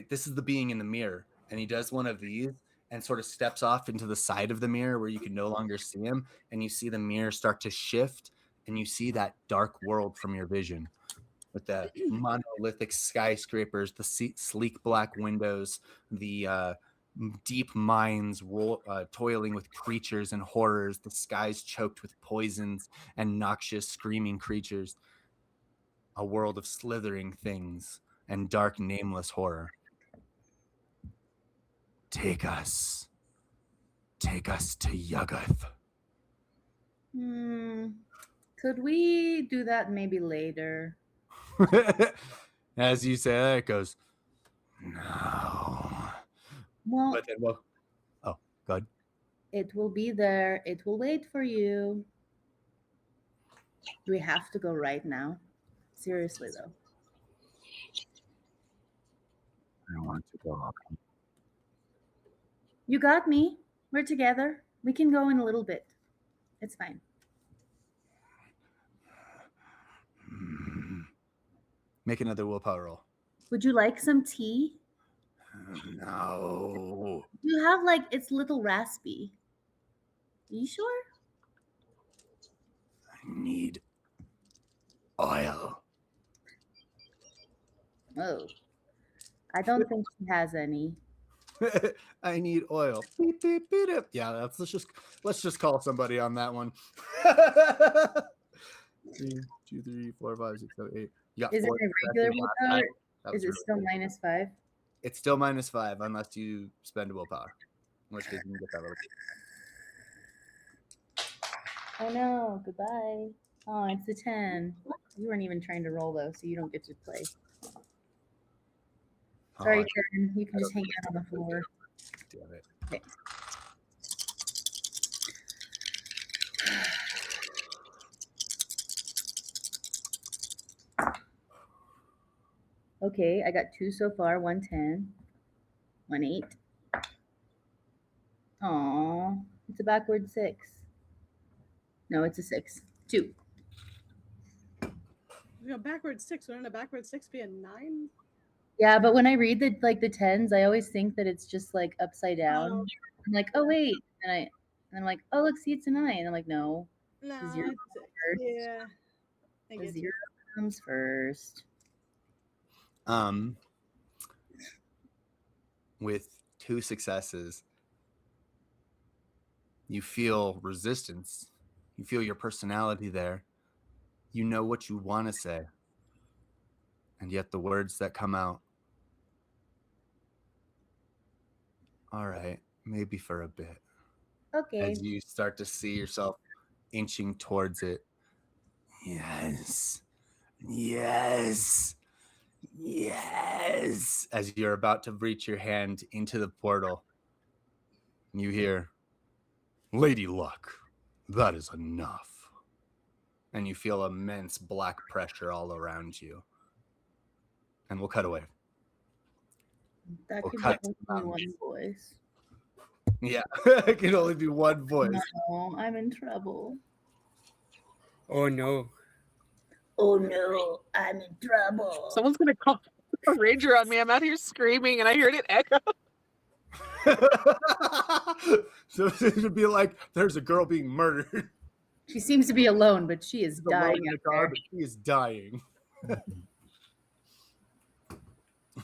this is the being in the mirror, and he does one of these and sort of steps off into the side of the mirror where you can no longer see him, and you see the mirror start to shift, and you see that dark world from your vision with the monolithic skyscrapers, the sleek black windows, the deep mines toiling with creatures and horrors, the skies choked with poisons and noxious screaming creatures, a world of slithering things and dark nameless horror. Take us to Yuggoth. Could we do that maybe later? As you say that, it goes, no. Well, But then, oh, go ahead. it will be there. It will wait for you. Do we have to go right now? Seriously, though. I want to go up. You got me. We're together. We can go in a little bit. It's fine. Make another willpower roll. Would you like some tea? No. You have like it's little raspy. Are you sure? I need oil. Oh. I don't think she has any. I need oil. Beep, beep, beep, beep. Yeah, let's just call somebody on that one. 3, 2, 3, 4, 5, 6, 7, 8. You got Is it 4 a regular successes last willpower? time. That Is was it really still good. -5? It's still -5 unless you spend a willpower. In which case you can get that little. Oh no, goodbye. Oh, it's a 10. You weren't even trying to roll though, so you don't get to play. Sorry, Oh, 10. You can I just don't hang out on the floor. damn it. Okay. Okay, I got 2 so far, 1 10, 1 8. Aw, it's a backward 6. No, it's a 6. 2. You know, backwards 6. Wouldn't a backwards 6 be a 9? Yeah, but when I read the 10s, I always think that it's just like upside down. Oh. I'm like, oh wait, and I'm like, oh look, see, it's a 9. And I'm like, no, No, Zero it's 6. first. Yeah. I the get 0 you. comes first. With 2 successes, you feel resistance. You feel your personality there. You know what you want to say. And yet the words that come out, all right, maybe for a bit. Okay. As you start to see yourself inching towards it. Yes. Yes. Yes. As you're about to reach your hand into the portal, you hear, Lady Luck, that is enough. And you feel immense black pressure all around you. And we'll cut away. That We'll could cut be to only one voice. Yeah, it can only be one voice. No, I'm in trouble. Oh no. Oh no, I'm in trouble. Someone's gonna call a ranger on me. I'm out here screaming, and I heard it echo. So it would be like there's a girl being murdered. She seems to be alone, but she is She's alone dying in the out car, there. but she is dying.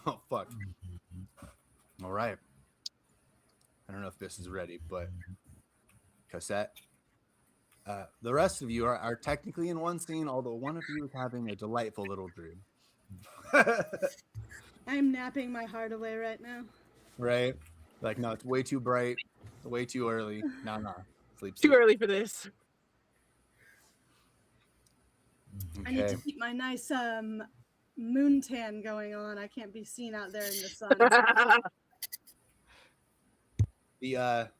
Oh fuck. All right. I don't know if this is ready, but Cassette. The rest of you are technically in one scene, although one of you is having a delightful little dream. I'm napping my heart away right now. Right? Like, no, it's way too bright, way too early. No. Sleep. Too early for this. I need Okay. to keep my nice moon tan going on. I can't be seen out there in the sun.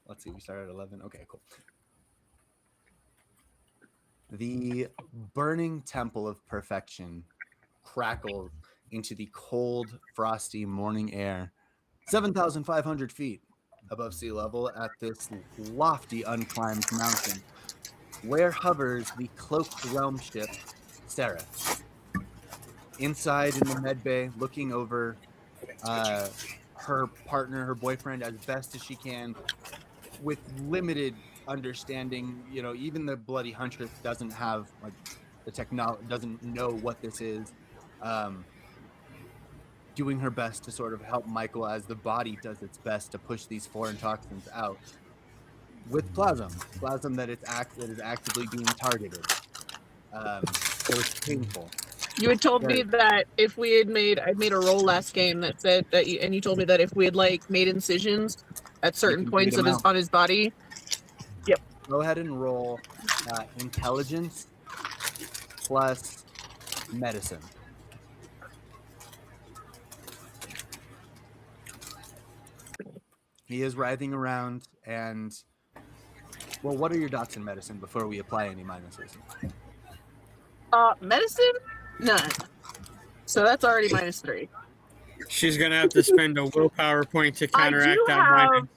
Let's see, we started at 11. Okay, cool. The burning temple of perfection crackled into the cold, frosty morning air, 7,500 feet above sea level at this lofty, unclimbed mountain, where hovers the cloaked realm ship, Seraph. Inside in the med bay, looking over her partner, her boyfriend, as best as she can, with limited understanding. You know, even the bloody huntress doesn't have like the technology, doesn't know what this is. Doing her best to sort of help Michael as the body does its best to push these foreign toxins out with plasm that is actively being targeted. So it's painful. You had told me that if we had I'd made a roll last game that said that, and you told me that if we had like made incisions at certain can points bleed of him on his body. Yep. Go ahead and roll intelligence plus medicine. He is writhing around, and well, what are your dots in medicine before we apply any minuses? Medicine? None. So that's already -3. She's gonna have to spend a willpower point to I counteract do that have minus.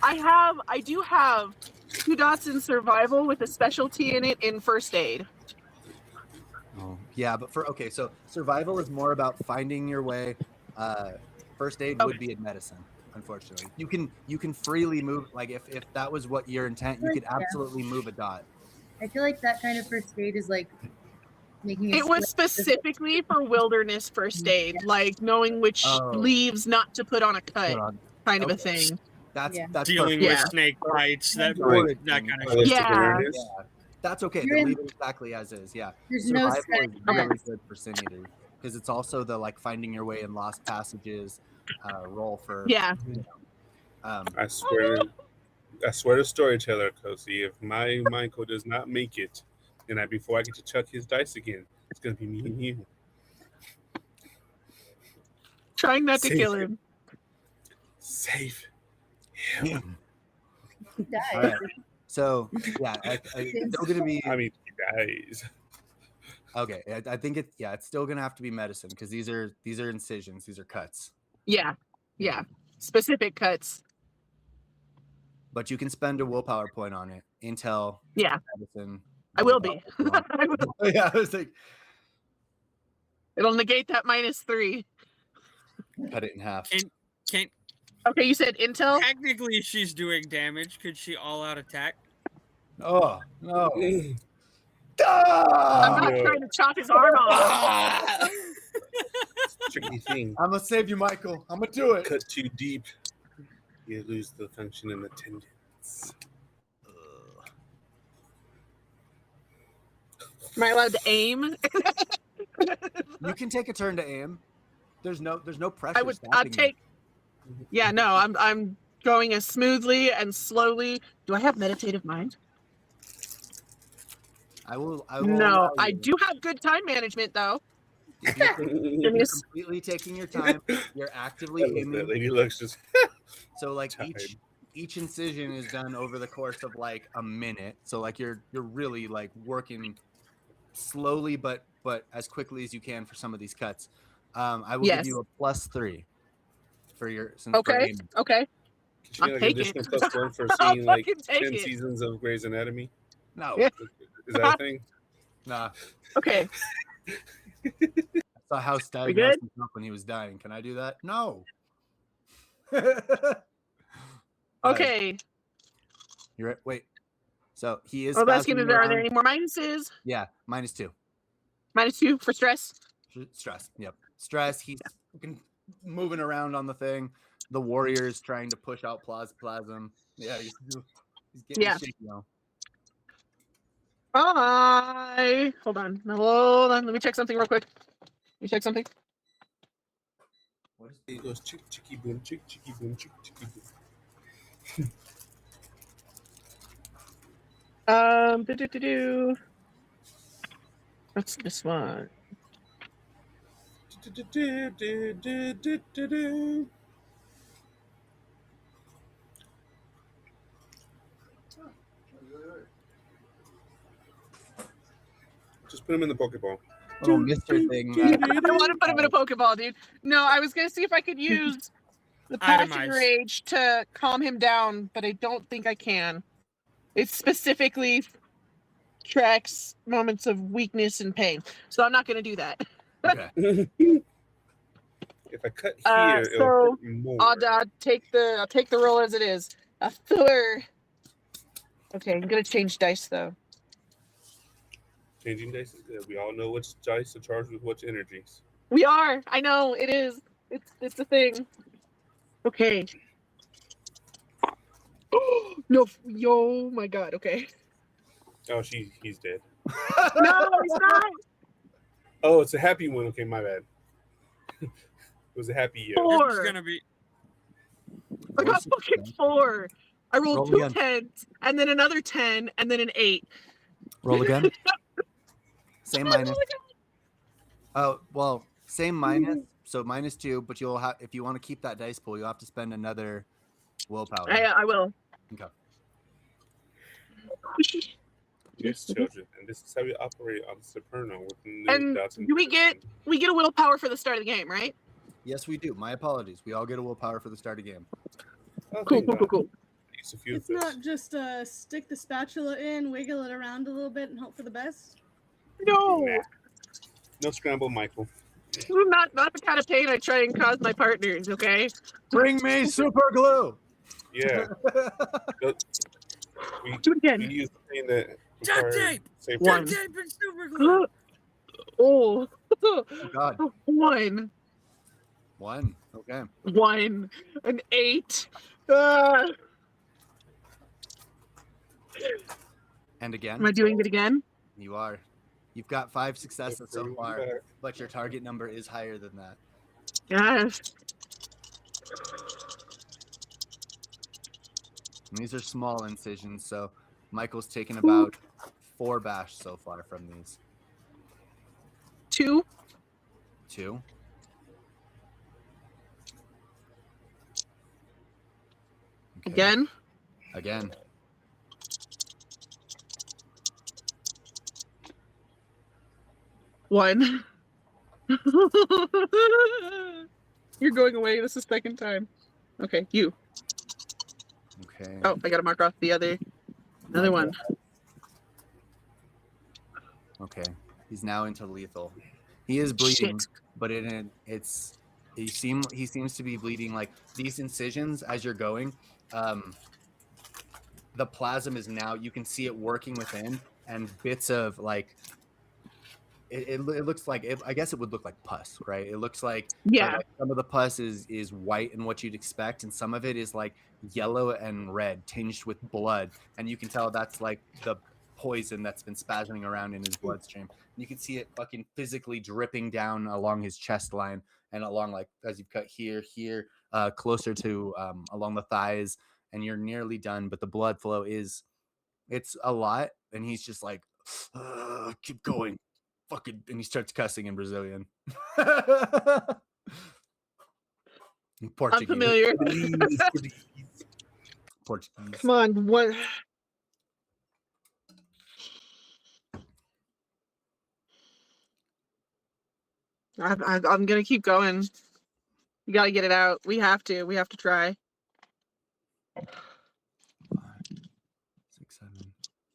I do have 2 dots in survival with a specialty in it in first aid. Oh, yeah, but so survival is more about finding your way. First aid would Okay. be in medicine, unfortunately. You can freely move, like if that was what your intent, you could Yeah. absolutely move a dot. I feel like that kind of first aid is like making It was specifically for wilderness first aid, like knowing which Oh. leaves not to put on a cut, Hold on. kind of a Okay. thing. That's Yeah. Dealing perfect. with Yeah. snake bites, that Right. kind of shit. Holistic Yeah. awareness. Yeah, that's okay. You're Then in- leave it exactly as is. Yeah, There's no survival is static really mess. good for sin eaters because it's also the like finding your way in lost passages role for. Yeah. I swear to storyteller, Kosi, if my Michael does not make it, and before I get to chuck his dice again, it's gonna be me and you. Trying not to Save kill him. him. Save him. He dies. All right. So yeah, it's still gonna be I mean, guys. okay. I think it's still gonna have to be medicine because these are incisions. These are cuts. Yeah. Yeah. Specific cuts. But you can spend a willpower point on it. Intel, Yeah. medicine. I will be. willpower. I will. Yeah, I was like, It'll negate that -3. cut it in half. Can't Okay, you said intel? technically she's doing damage. Could she all out attack? Oh no! I'm Ah! not Yeah. trying to chop his arm off. Tricky thing. I'm gonna save you, Michael. I'm gonna do it. Cut too deep, you lose the function in the tendons. Am I allowed to aim? You can take a turn to aim. There's no pressure. I'll stopping you. take. Yeah, no, I'm going as smoothly and slowly. Do I have meditative mind? I will. No, allow I you. do have good time management though. You're Give me a s- completely taking your time. You're actively That aiming. lady looks just So like time. each incision is done over the course of like a minute. So like you're really like working slowly, but as quickly as you can for some of these cuts. I will Yes. give you a +3 for your for Okay, aiming. okay. Can she I'll get like take additional it. +1 for I'll seeing like fucking take 10 it. seasons of Grey's Anatomy? No, Yeah. Is that a thing? nah. Okay. I saw House We diagnosed good? himself when he was dying. Can I do that? No. Okay. You're right. Wait. So he is. I was asking, spasming are there around. any more minuses? Yeah, -2. -2 for stress. Stress. Yep. Stress. He's fucking moving around on the thing. The warrior is trying to push out plasm. Yeah, he's getting Yeah. shaky now. Bye. Hold on. Let me check something real quick. Let me check something. What is He goes chick chicky boom, chick chicky boom, chick chicky boom. Do. What's this one? Just put him in the Pokeball. little Mister thing? I want to put him in a Pokeball, dude. No, I was gonna see if I could use the Passion Itemize. Rage to calm him down, but I don't think I can. It specifically tracks moments of weakness and pain, so I'm not gonna do that. Okay. If I cut here, So, it'll hurt more. I'll take the roll as it is. A filler. Okay, I'm gonna change dice though. Changing dice is good. We all know which dice are charged with which energies. We are. I know it is. It's a thing. Okay. No. Yo, my God. Okay. Oh, he's dead. No, he's not. Oh, it's a happy one. Okay, my bad. It was a happy year. Four. This is gonna be. I got fucking 4. I rolled Roll 2 again. 10s and then another 10 and then an 8. Roll again. Same minus. Oh well, same minus. So -2, but you'll have if you want to keep that dice pool, you'll have to spend another willpower. I will. Okay. Yes, children, and this is how we operate on Supernal with the new And dots and do we get a willpower for the start of the game, right? Yes, we do. My apologies. We all get a willpower for the start of game. Oh, Cool, thank cool, God. cool, cool. least a few It's of those. not just stick the spatula in, wiggle it around a little bit, and hope for the best. No, Nah. No scramble, Michael. not the kind of pain I try and cause my partners. Okay. Bring me super glue. Yeah. We Do it again. use the thing that Duct requires tape! safety. One. Duct tape and super glue! Oh. Oh God. One. Okay. One. An 8. And again. Am I doing it again? You are. You've got 5 successes so Everyone far, back. but your target number is higher than that. Yes. And these are small incisions, so Michael's taken about 4 bash so far from these. 2. 2. Okay. Again. One. You're going away. This is the second time. Okay, you. Okay. Oh, I gotta mark off the other. Another one. Okay. He's now into lethal. He is bleeding, Shit. but he seems to be bleeding like these incisions as you're going. The plasm is now, you can see it working within, and bits of like it looks like I guess it would look like pus, right? It looks like, Yeah. like some of the pus is white and what you'd expect, and some of it is like yellow and red tinged with blood, and you can tell that's like the poison that's been spasming around in his bloodstream. And you can see it fucking physically dripping down along his chest line and along, like, as you've cut here, closer to along the thighs, and you're nearly done, but the blood flow it's a lot, and he's just like, keep going. Fucking, and he starts cussing in Brazilian. Portuguese. I'm familiar. Portuguese. Come on, what? I'm gonna keep going. You gotta get it out. We have to. We have to try. 5, 6, 7,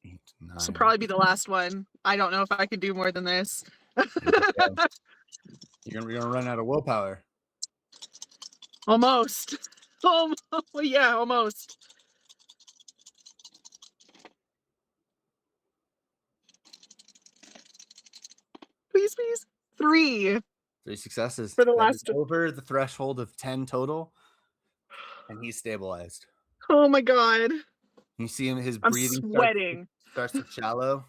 8, 9. This will probably be the last one. I don't know if I can do more than this. You're gonna run out of willpower. Almost. Yeah, almost. Please, please. 3. 3 successes. For the That last is over the threshold of 10 total, and he's stabilized. Oh my god. You see him, his I'm breathing sweating. starts to shallow,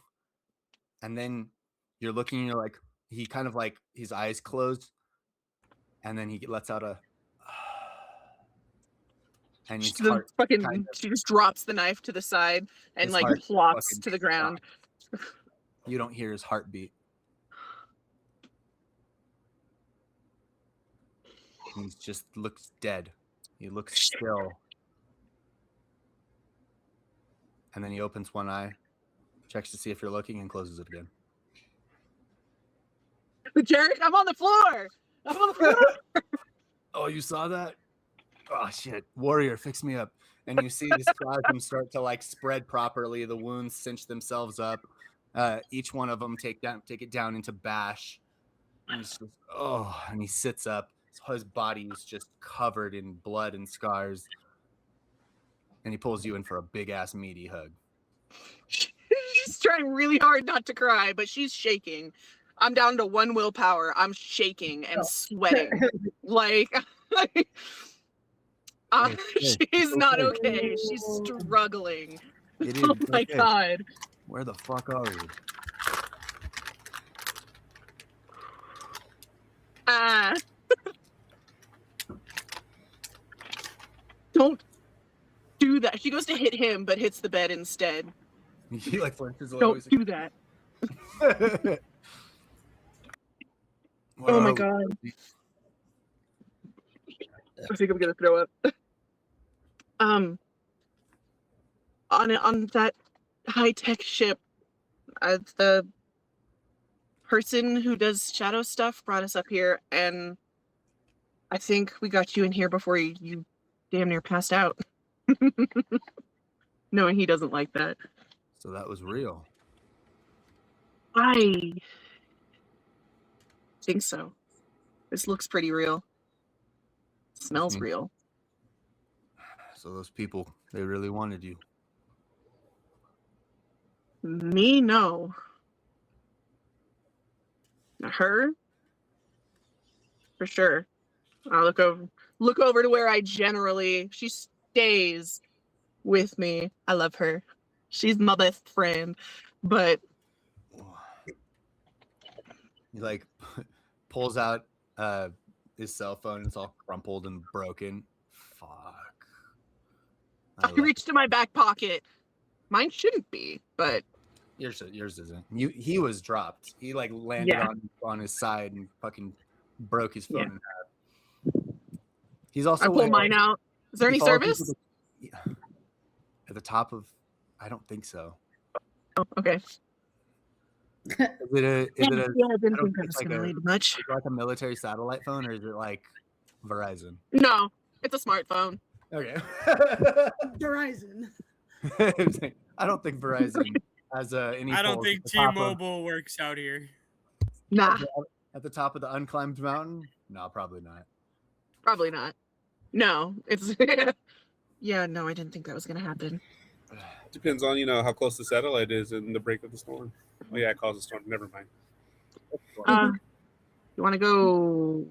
and then you're looking, and you're like, he kind of like his eyes closed, and then he lets out a, and his heart Fucking, kind of, she just drops the knife to the side and his like heart plops fucking to the ground. stops. You don't hear his heartbeat. He just looks dead. He looks still. And then he opens one eye, checks to see if you're looking, and closes it again. Jarek, I'm on the floor. I'm on the floor. Oh, you saw that? Oh, shit. Warrior, fix me up. And you see this plasm start to like spread properly. The wounds cinch themselves up. Each one of them take it down into bash. And he's just, and he sits up. His body is just covered in blood and scars. And he pulls you in for a big ass meaty hug. She's trying really hard not to cry, but she's shaking. I'm down to 1 willpower. I'm shaking and sweating. Like, she's not okay. She's struggling. It is. Oh my okay. god. Where the fuck are you? Don't do that. She goes to hit him, but hits the bed instead. He like flinches a Don't do that. Oh my god. I think I'm gonna throw up. On that high-tech ship, the person who does shadow stuff brought us up here, and I think we got you in here before you damn near passed out. knowing he doesn't like that. So that was real. I think so. This looks pretty real. Smells Mhm. real. So those people, they really wanted you. Me, no. Her, for sure. I'll look over to where I generally. She stays with me. I love her. She's my best friend. But He like pulls out his cell phone. It's all crumpled and broken. Fuck. I reached to my back pocket. Mine shouldn't be, but yours isn't. He was dropped. He like landed on his side and fucking broke his phone in half. He's also I pull mine out. Is there any service? At the top of, I don't think so. Oh, okay. Is it a? I didn't think that was like going to lead much. Is it like a military satellite phone, or is it like Verizon? No, it's a smartphone. Okay. Verizon. I don't think Verizon has any. I don't think T-Mobile works out here. Nah. At the top of the unclimbed mountain? No, probably not. Probably not. No, it's yeah. No, I didn't think that was going to happen. Depends on how close the satellite is in the break of the storm. Oh yeah, it caused a storm. Never mind. You want to go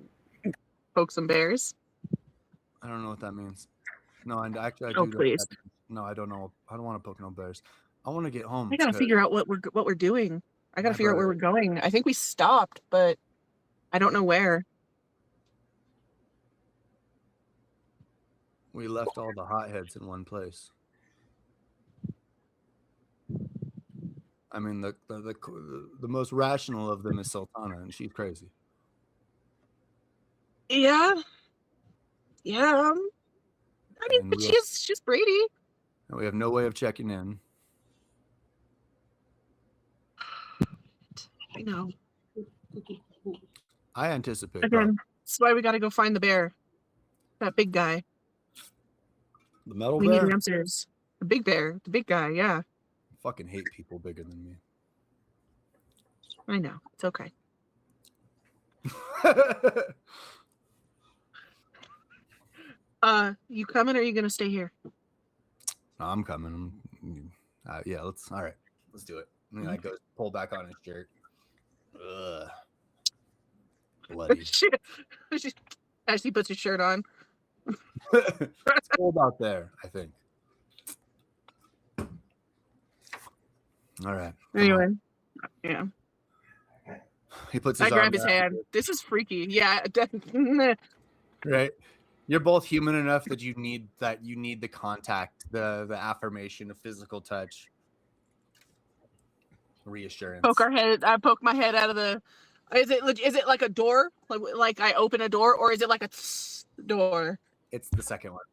poke some bears? I don't know what that means. No, and actually, I do. Oh, please. No, I don't know. I don't want to poke no bears. I want to get home. I gotta figure out what we're doing. I gotta figure out where we're going. I think we stopped, but I don't know where. We left all the hotheads in one place. I mean, the most rational of them is Sultana, and she's crazy. Yeah. I mean, but she's Brady. And we have no way of checking in. I know. I anticipate. Again, that's why we got to go find the bear. That big guy. The metal we bear? need answers. The big bear. The big guy, yeah. I fucking hate people bigger than me. I know. It's okay. You coming or are you gonna stay here? No, I'm coming. Yeah, let's do it. And he like goes pull back on his shirt. Ugh. Bloody. As he puts his shirt on. It's cold out there, I think. All right. Anyway, yeah. He puts his I grab his hand. This is freaky. Yeah, definitely. Right. You're both human enough that you need the contact, the affirmation of physical touch, reassurance. I poke my head out of the. Is it like a door? Like I open a door, or is it like a door? It's the second one.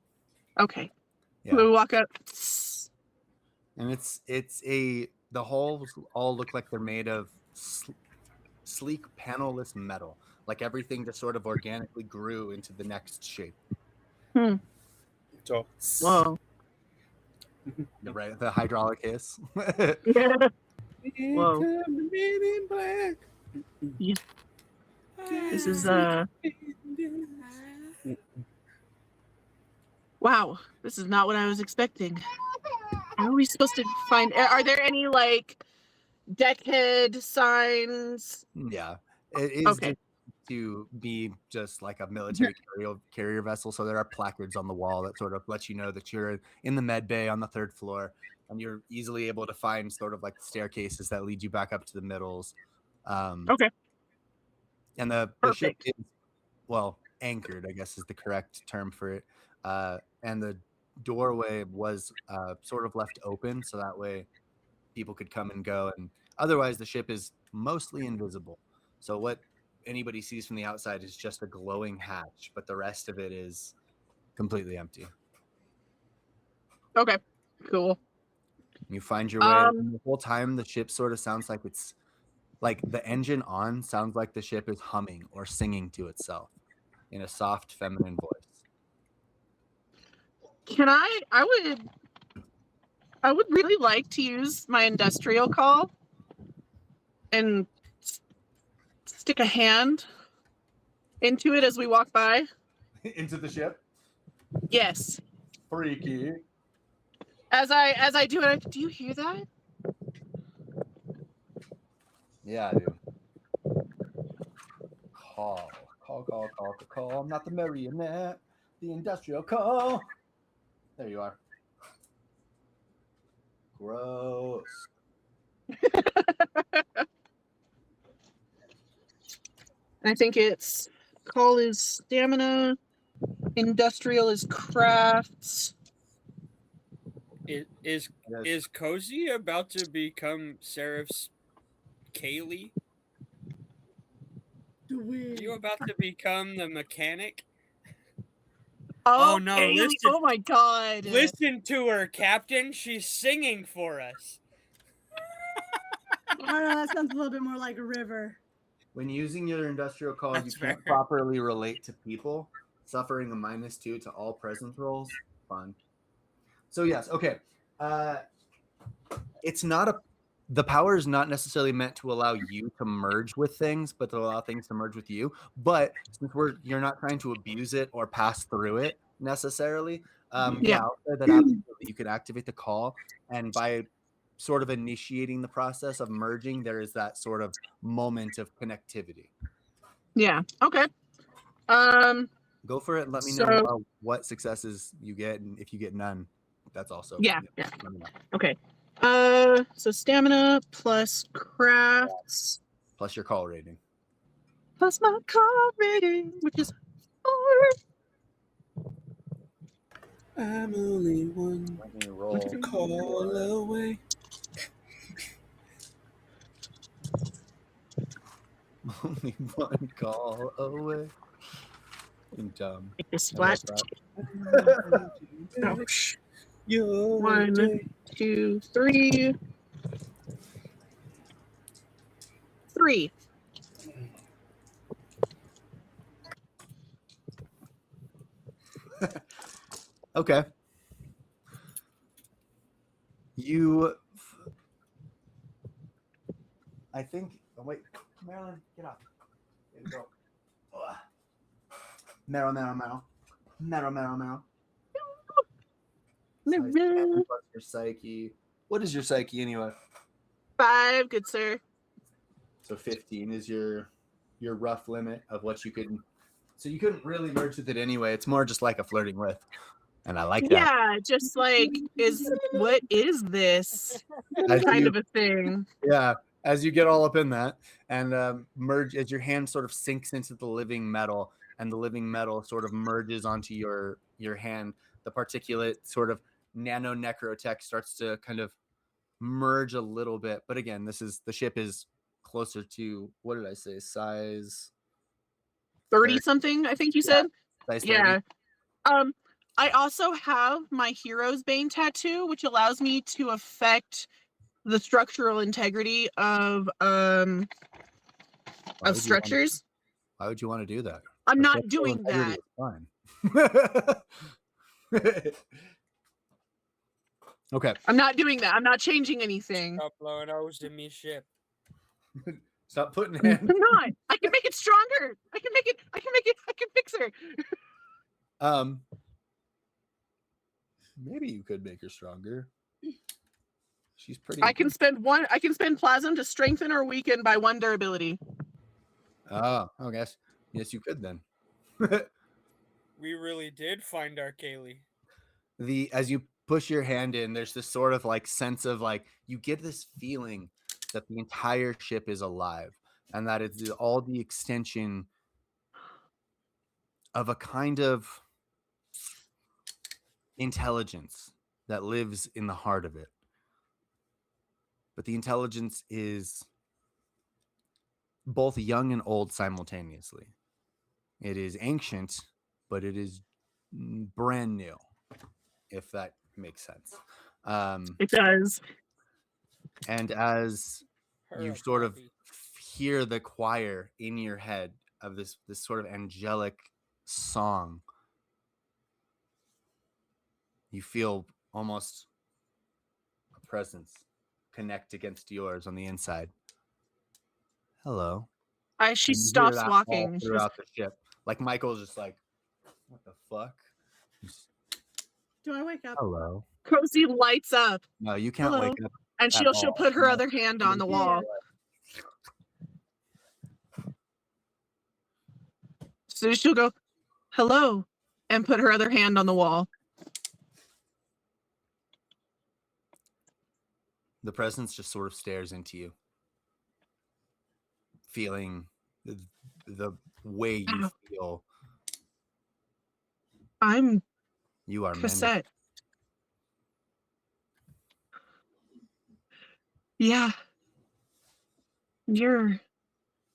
Okay. Yeah. We walk up. And the holes all look like they're made of sleek panelless metal. Like everything just sort of organically grew into the next shape. So, whoa. Right, the hydraulic hiss. Yeah. Whoa. Yeah. This is wow. This is not what I was expecting. How are we supposed to find? Are there any like deckhead signs? Yeah, it is okay. To be just like a military carrier vessel. So there are placards on the wall that sort of let you know that you're in the med bay on the 3rd floor, and you're easily able to find sort of like staircases that lead you back up to the middles. Okay. And the ship is, well, anchored, I guess is the correct term for it. And the doorway was sort of left open, so that way people could come and go. And otherwise, the ship is mostly invisible. So what anybody sees from the outside is just a glowing hatch, but the rest of it is completely empty. Okay, cool. You find your way. And the whole time, the ship sort of sounds like it's like the engine on sounds like the ship is humming or singing to itself in a soft feminine voice. Can I would I would really like to use my industrial call and stick a hand into it as we walk by. Into the ship. Yes. Freaky. As I do it, do you hear that? Yeah, I do. Call. I'm not the marionette. The industrial call. There you are. Gross. I think it's call is stamina, industrial is crafts. Is Cozy about to become Seraph's Kaylee? Are you about to become the mechanic? Oh, no, Kaylee, listen. oh my god. Listen to her, Captain. She's singing for us. I don't know, that sounds a little bit more like a river. When using your industrial call, you That's can't fair. properly relate to people, suffering a -2 to all presence rolls. Fun. So yes, okay. It's not the power is not necessarily meant to allow you to merge with things, but to allow things to merge with you. But since you're not trying to abuse it or pass through it necessarily, Yeah. I'll say that absolutely you could activate the call, and by sort of initiating the process of merging, there is that sort of moment of connectivity. Yeah. Okay. Go for it and let me So- know what successes you get, and if you get none, that's also Yeah. let me know. Okay. So stamina plus crafts Plus your call rating. plus my call rating, which is 4. I'm only one Let me roll. call away. Only one call away. Dumb. It's flat. Ouch. Your 1, day. 2, 3. 3. Okay. I think. Oh wait, Marilyn, get up. There you go. Ugh. Marrow. Size 10 plus your psyche. What is your psyche anyway? 5, good sir. So 15 is your rough limit of what you could. So you couldn't really merge with it anyway. It's more just like a flirting with, and I like that. Yeah, just like what is this As kind you- of a thing? Yeah, as you get all up in that and merge, as your hand sort of sinks into the living metal, and the living metal sort of merges onto your hand, the particulate sort of nano necrotech starts to kind of merge a little bit. But again, the ship is closer to, what did I say, size 30 something, I think you said. size 30? Yeah. I also have my Hero's Bane tattoo, which allows me to affect the structural integrity of Why would you structures. why would you want to do that? I'm The not structural doing integrity that. is fine. Okay. I'm not doing that. I'm not changing anything. Stop blowing O's in me ship. Stop putting I'm hands. not. I can make it stronger. I can fix her. Maybe you could make her stronger. She's pretty. I can spend plasm to strengthen or weaken by 1 durability. Oh, yes, you could then. We really did find our Kaylee. As you push your hand in, there's this sort of like sense of like you get this feeling that the entire ship is alive, and that it's all the extension of a kind of intelligence that lives in the heart of it. But the intelligence is both young and old simultaneously. It is ancient, but it is brand new, if that makes sense. It does. And as Her you a sort of puppy. hear the choir in your head of this sort of angelic song, you feel almost presence connect against yours on the inside. Hello. She And you hear stops that all walking. She's, throughout the ship. Like Michael's just like, what the fuck? Do I wake up? Hello. Cozy lights up. No, you can't Hello. wake up. And at she'll all. put her No. other hand on the Yeah. wall. So she'll go, hello, and put her other hand on the wall. The presence just sort of stares into you, feeling the way you feel. I'm You are mended. Cassette. Yeah. You're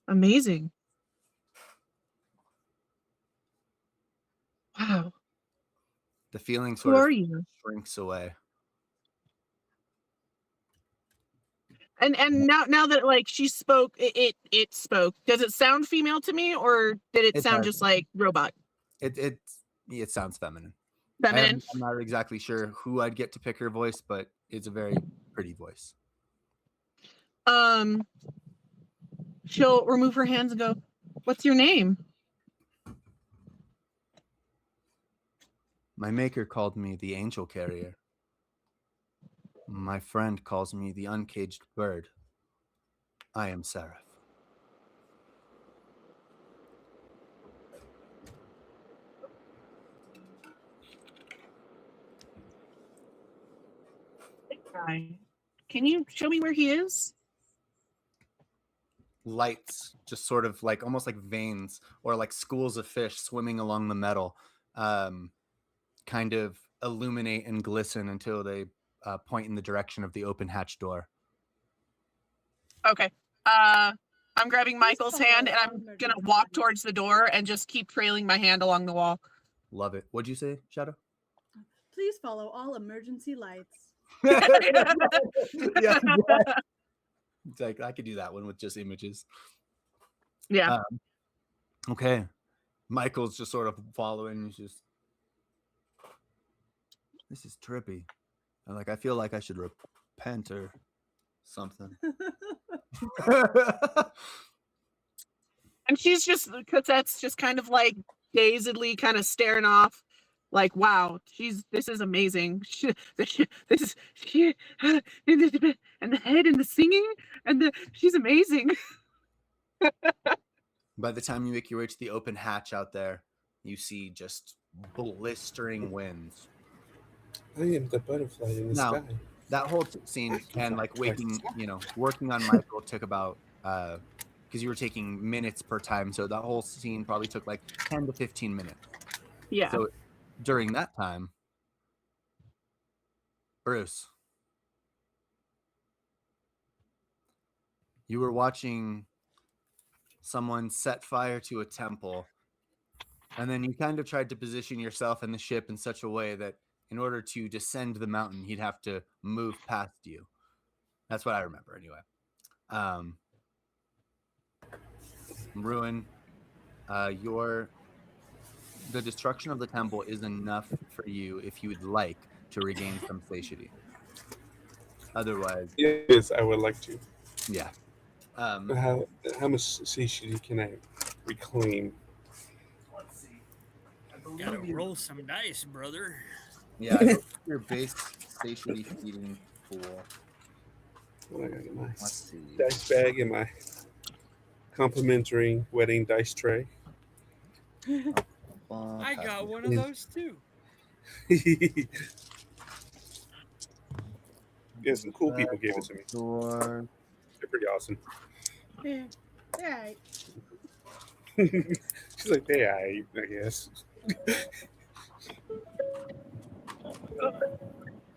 amazing. Wow. The feeling Who sort of are you? shrinks away. And now that like she spoke, it spoke. Does it sound female to me, or did it sound does. just like robot? It sounds feminine. Feminine. I'm not exactly sure who I'd get to pick her voice, but it's a very pretty voice. She'll remove her hands and go, "What's your name?" My maker called me the angel carrier. My friend calls me the uncaged bird. I am Seraph. Can you show me where he is? Lights just sort of like almost like veins or like schools of fish swimming along the metal kind of illuminate and glisten until they point in the direction of the open hatch door. Okay. I'm grabbing Michael's hand and I'm gonna walk towards the door and just keep trailing my hand along the wall. Love it. What'd you say, Shadow? Please follow all emergency lights. Yeah, it's like I could do that one with just images. Yeah. Okay. Michael's just sort of following. He's just, this is trippy. And like, I feel like I should repent or something. And she's just, Cassette's just kind of like dazedly kind of staring off, like, wow, this is amazing. This is, and the head and the singing, and she's amazing. By the time you make your way to the open hatch out there, you see just blistering winds. I am the butterfly in the sky. That whole scene and like working on Michael took about, because you were taking minutes per time. So that whole scene probably took like 10 to 15 minutes. Yeah. So during that time, Bruce, you were watching someone set fire to a temple, and then you kind of tried to position yourself in the ship in such a way that in order to descend the mountain, he'd have to move past you. That's what I remember anyway. Ruin, the destruction of the temple is enough for you if you would like to regain some satiety. Otherwise, yes, I would like to. Yeah. How much satiety can I reclaim? Let's see. Gotta roll some dice, brother. Yeah, your base satiety feeding pool. What I got in my Let's see. dice bag and my complimentary wedding dice tray. I got one of those too. Yeah, some cool people gave it to me. Door. They're pretty awesome. Yeah. All right. She's like, hey, I guess.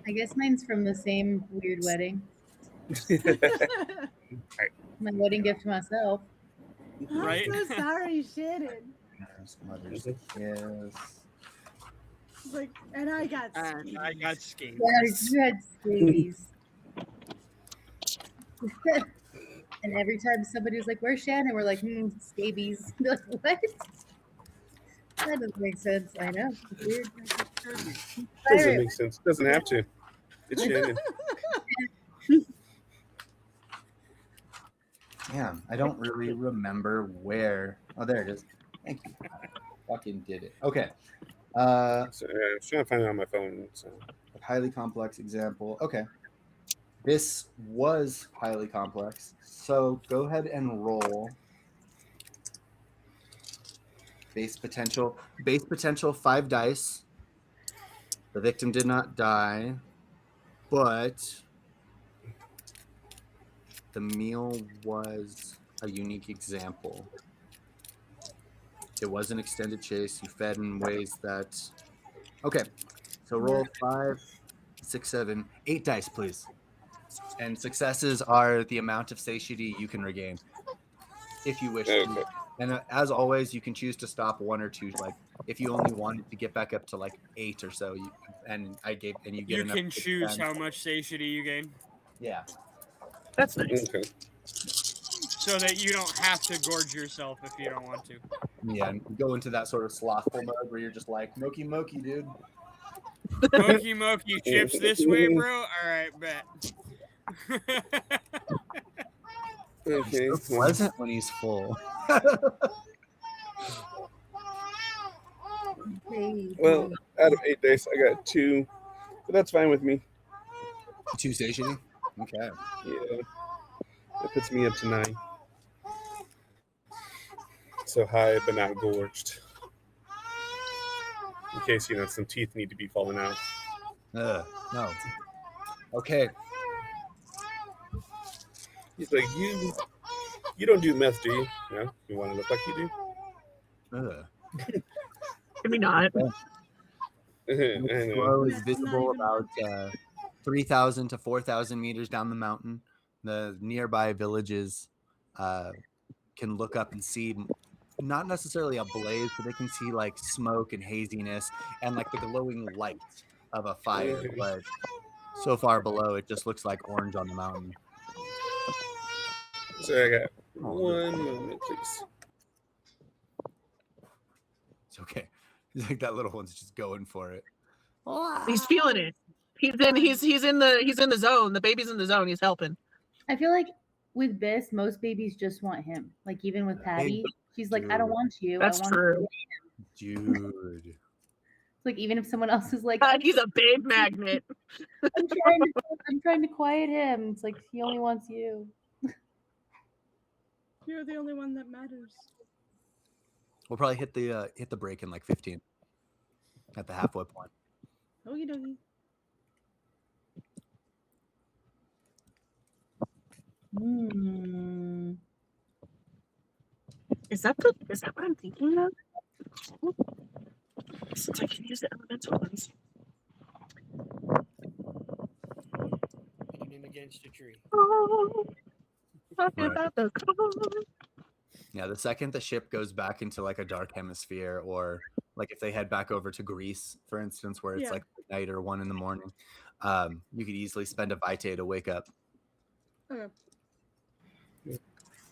I guess mine's from the same weird wedding. My wedding gift to myself. Right? I'm so sorry, Shannon. Mother's kiss. Like, and I got And I got scabies. Yeah, you had scabies. And every time somebody was like, "Where's Shannon?" We're like, scabies. They're like, what? That doesn't make sense. I know. It's weird. Doesn't make sense. Doesn't have to. It's Shannon. Damn, I don't really remember where. Oh, there it is. Thank you. Fucking did it. Okay. So, I was trying to find it on my phone. So. Highly complex example. Okay. This was highly complex. So go ahead and roll base potential. Base potential 5 dice. The victim did not die, but the meal was a unique example. It was an extended chase. You fed in ways that. Okay. So roll 5, 6, 7, 8 dice, please. And successes are the amount of satiety you can regain, if you wish to. And as always, you can choose to stop 1 or 2. Like if you only wanted to get back up to like 8 or so, you get You enough. can choose how much satiety you gain. Yeah. That's nice. Okay. So that you don't have to gorge yourself if you don't want to. Yeah, and you go into that sort of slothful mode where you're just like, Moki Moki, dude. Moki Moki chips this way, bro? Alright, bet. Okay. So pleasant when he's full. Well, out of 8 dice, I got 2, but that's fine with me. 2 satiety? Okay. Yeah, that puts me up to 9. So high, but not gorged. In case, some teeth need to be falling out. No. Okay. He's like, you don't do meth, do you? No? You want to look like you do? Maybe not. The glow is visible about 3,000 to 4,000 meters down the mountain. The nearby villages can look up and see not necessarily a blaze, but they can see like smoke and haziness and like the glowing light of a fire. But so far below, it just looks like orange on the mountain. So I got 1 moment, please. It's okay. He's like that little one's just going for it. He's feeling it. He's in the zone. The baby's in the zone. He's helping. I feel like with this, most babies just want him. Like even with Patty, she's like, I don't want you. That's I want true. Dude. It's like even if someone else is like, He's a babe magnet. I'm trying to quiet him. It's like he only wants you. You're the only one that matters. We'll probably hit the break in like 15 at the halfway point. Okie dokie. Is that what I'm thinking of? Since I can use the elemental ones. Lean him against a tree. Oh, talking Right. about the color. Yeah, the second the ship goes back into like a dark hemisphere, or like if they head back over to Greece, for instance, where it's like night or 1 in the morning, you could easily spend a vitae to wake up. Okay.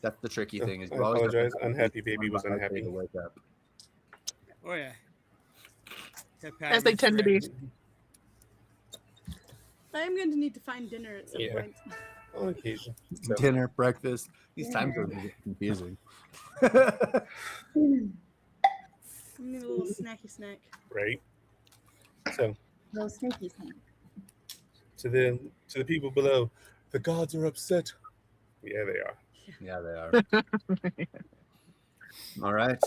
That's the tricky thing. Is I you always have to apologize. have Unhappy at least baby one was vitae unhappy. to wake up. Oh yeah. As they tend to be. I'm going to need to find dinner at some point. On occasion. So, Dinner, breakfast. These time zones are confusing. I need a little snacky snack. right. So Little snaky snake. to the people below, the gods are upset. Yeah, they are. Yeah, they are. All right.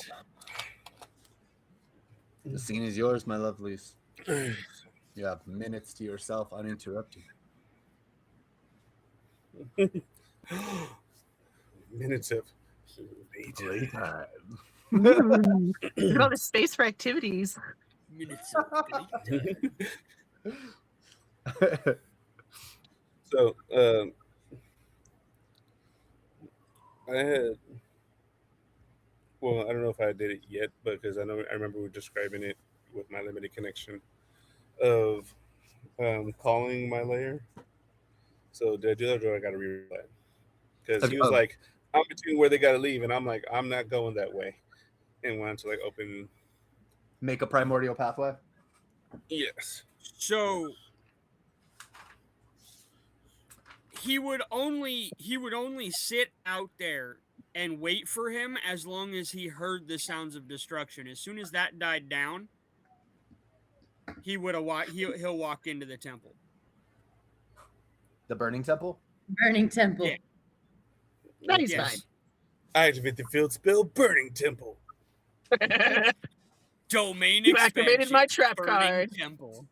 The scene is yours, my lovelies. You have minutes to yourself uninterrupted. Minutes of Playtime. Look at all this space for activities. Minutes of playtime. So, I had. Well, I don't know if I did it yet, because I remember we were describing it with my limited connection of calling my layer. So did I do that, or do I got to reroll that? Because he was like, I'm between where they got to leave, and I'm like, I'm not going that way, and wanted to like open. Make a primordial pathway. Yes. So he would only sit out there and wait for him as long as he heard the sounds of destruction. As soon as that died down, he would he'll walk into the temple. The Burning Temple? Burning temple. Yeah. No, he's Yes. Activate the field spell, Burning Temple. fine. Domain You activated expansion, my trap Burning card. Temple.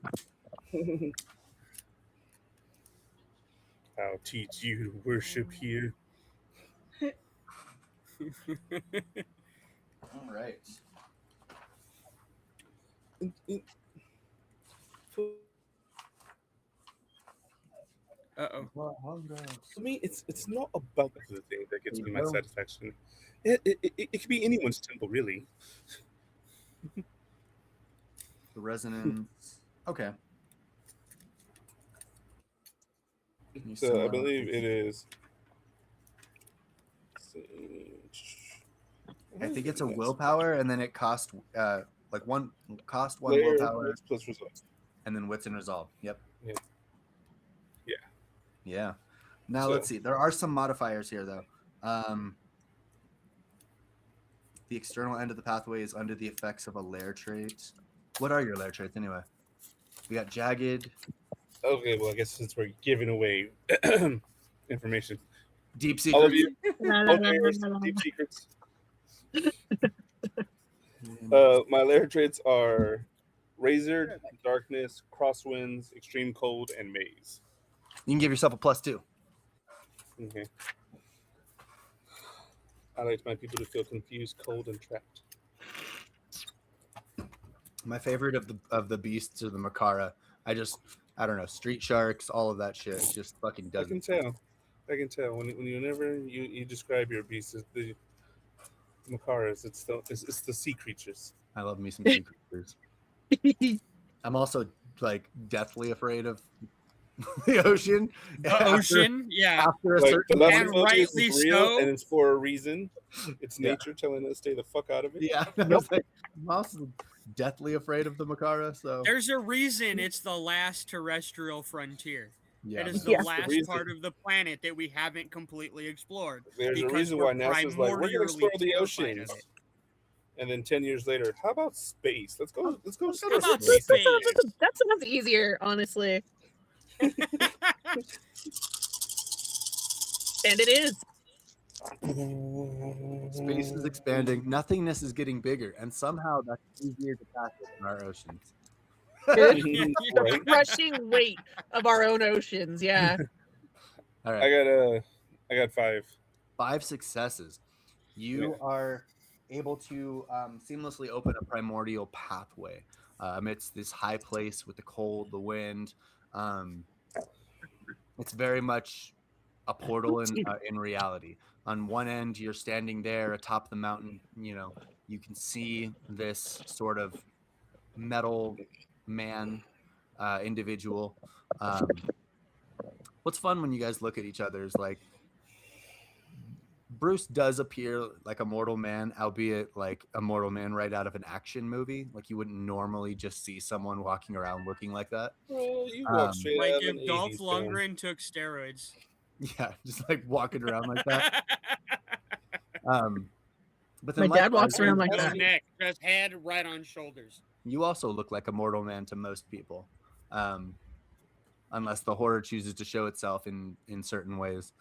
I'll teach you to worship here. All right. Uh-oh. For me, it's not about the thing that gives me my satisfaction. It could be anyone's temple, really. The resonance. Okay. Give me So I some, believe it is. I think it's a willpower, and then it cost like one Layer willpower, plus result. and then wits and resolve. Yep. Yeah. Yeah. Now So- let's see. There are some modifiers here, though. The external end of the pathway is under the effects of a lair trait. What are your lair traits anyway? We got jagged, Okay, well, I guess since we're giving away information, deep all of secrets. you, layers, deep secrets. Mm, My lair traits are Razored, Darkness, Crosswinds, Extreme Cold, and Maze. you can give yourself a +2. Okay. I like my people to feel confused, cold, and trapped. My favorite of the beasts are the Makara. I don't know, street sharks, all of that shit. It just fucking I doesn't. can tell. Whenever you describe your beasts as the Makaras, it's the sea creatures. I love me some sea creatures. I'm also like deathly afraid of the ocean. The ocean, yeah. After a Like the certain love And emoji rightly is real, so. and it's for a reason. It's Yeah. nature telling us to stay the fuck out of it. yeah, I was like, I'm also deathly afraid of the Makara. So There's a reason it's the last terrestrial frontier. yeah, It is the Yeah. last reason- part of the planet that we haven't completely explored. There's a because reason we're why NASA's like, we're gonna explore the primordially oceans. terrified of it. And then 10 years later, how about space? Let's go. How about space. space? That sounds easier, honestly. And it is. space is expanding. Nothingness is getting bigger, and somehow that's easier to tackle than our oceans. The crushing weight of our own oceans. Yeah. All right. I got 5. 5 successes. You are able to seamlessly open a primordial pathway amidst this high place with the cold, the wind. It's very much a portal in reality. On one end, you're standing there atop the mountain. You can see this sort of metal man individual. What's fun when you guys look at each other is like, Bruce does appear like a mortal man, albeit like a mortal man right out of an action movie. Like you wouldn't normally just see someone walking around looking like that. Well, you walk straight Like out of if an Dolph 80s film. Lundgren took steroids. Yeah, just like walking around like that. But then My dad walks likewise, around like Just that. neck, just head, right on shoulders. You also look like a mortal man to most people, unless the horror chooses to show itself in certain ways.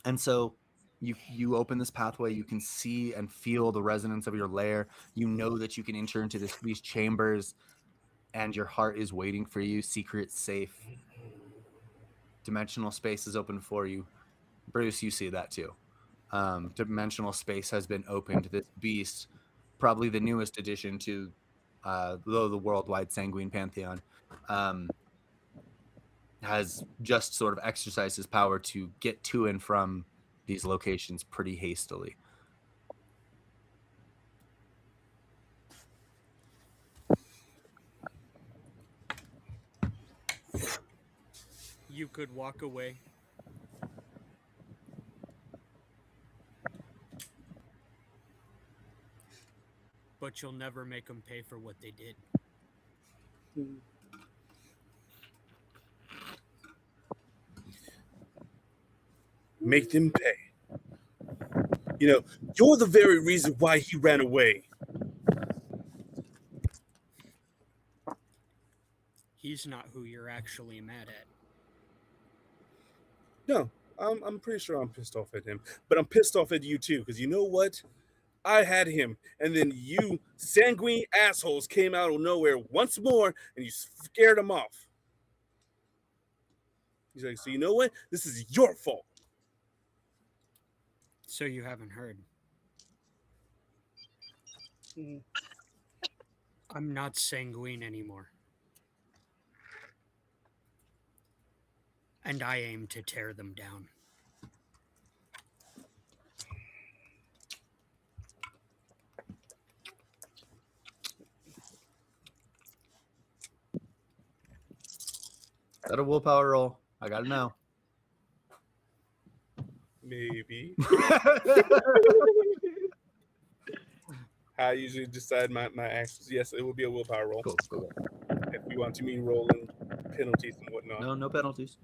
And so you open this pathway, you can see and feel the resonance of your lair. You know that you can enter into these chambers, and your heart is waiting for you. Secret, safe, dimensional space is open for you. Bruce, you see that too. Dimensional space has been opened. This beast, probably the newest addition to the worldwide Sanguine pantheon, has just sort of exercised his power to get to and from these locations pretty hastily. You could walk away. But you'll never make them pay for what they did. make them pay. You know, you're the very reason why he ran away. He's not who you're actually mad at. No, I'm pretty sure I'm pissed off at him, but I'm pissed off at you too, because you know what? I had him, and then you sanguine assholes came out of nowhere once more, and you scared him off. He's like, so you know what? This is your fault. So you haven't heard. Mhm. I'm not sanguine anymore. And I aim to tear them down. Is that a willpower roll? I gotta know. Maybe. I usually decide my actions. Yes, it will be a willpower roll. Cool. If you want to mean rolling penalties and whatnot. No penalties.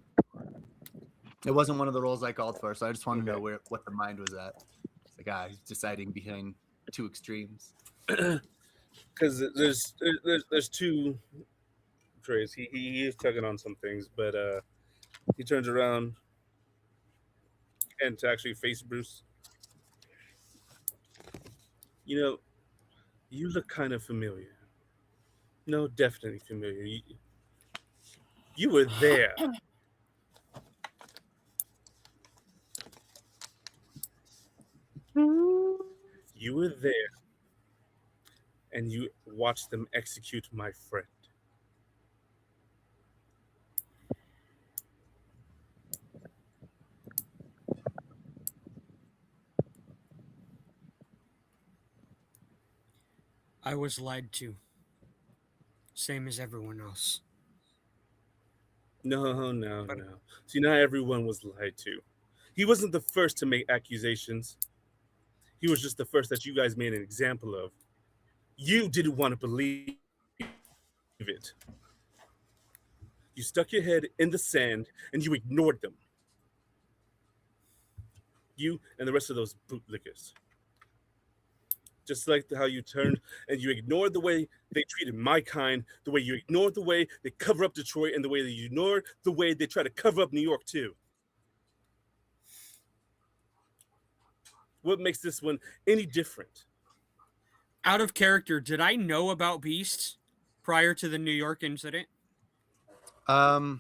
It wasn't one of the rolls I called for, so I just wanted to Okay. know what the mind was at. It's like, he's deciding between two extremes. Because there's two trays. He is tugging on some things, but he turns around and to actually face Bruce. You know, you look kind of familiar. No, definitely familiar. You were there. You were there. And you watched them execute my friend. I was lied to. Same as everyone else. No. See, not everyone was lied to. He wasn't the first to make accusations. He was just the first that you guys made an example of. You didn't want to believe it. You stuck your head in the sand and you ignored them. You and the rest of those bootlickers. Just like how you turned and you ignored the way they treated my kind, the way you ignored the way they cover up Detroit, and the way that you ignored the way they try to cover up New York too. What makes this one any different? Out of character, did I know about beasts prior to the New York incident? Or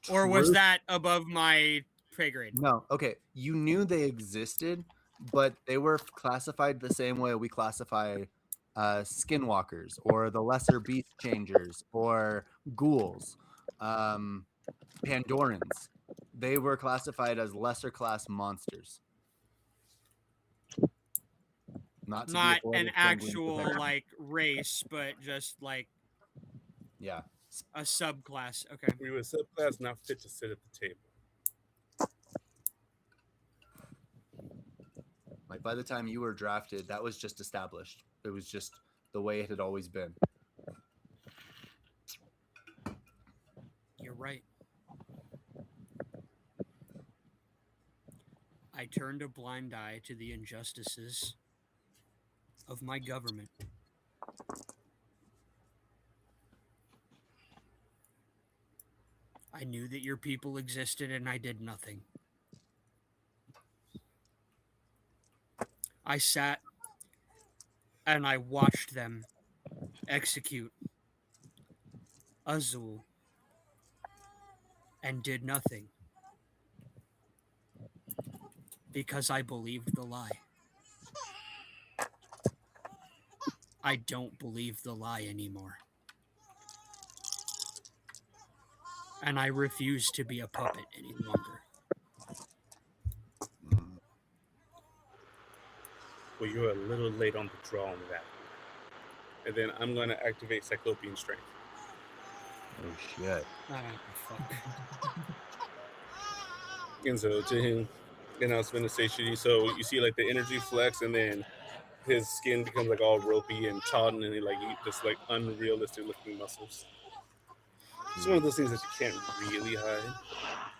was that above my pay grade? No. Okay. You knew they existed, but they were classified the same way we classify skinwalkers or the lesser beast changers or ghouls, Pandorans. They were classified as lesser class monsters. Not an actual like race, but just like yeah, a subclass. Okay. We were a subclass not fit to sit at the table. Like by the time you were drafted, that was just established. It was just the way it had always been. You're right. I turned a blind eye to the injustices of my government. I knew that your people existed and I did nothing. I sat and I watched them execute Azul and did nothing because I believed the lie. I don't believe the lie anymore. And I refuse to be a puppet any longer. Well, you're a little late on the draw on that. And then I'm going to activate Cyclopean Strength. Oh, shit. Fuck. And so to him, and I was going to say shitty. So you see like the energy flex, and then his skin becomes like all ropey and taut, and then like just like unrealistic looking muscles. It's one of those things that you can't really hide.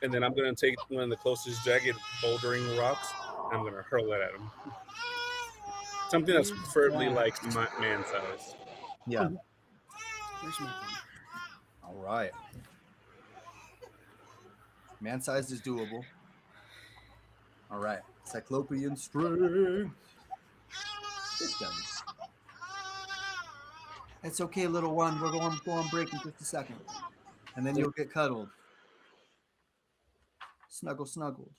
And then I'm gonna take one of the closest jagged bouldering rocks, and I'm gonna hurl it at him. Something that's preferably like man size. Yeah. Where's my thing? All right. Man-sized is doable. All right. Cyclopean strength. Systems. It's okay, little one. We're going to go on break in just a second. And then you'll get cuddled. Snuggled.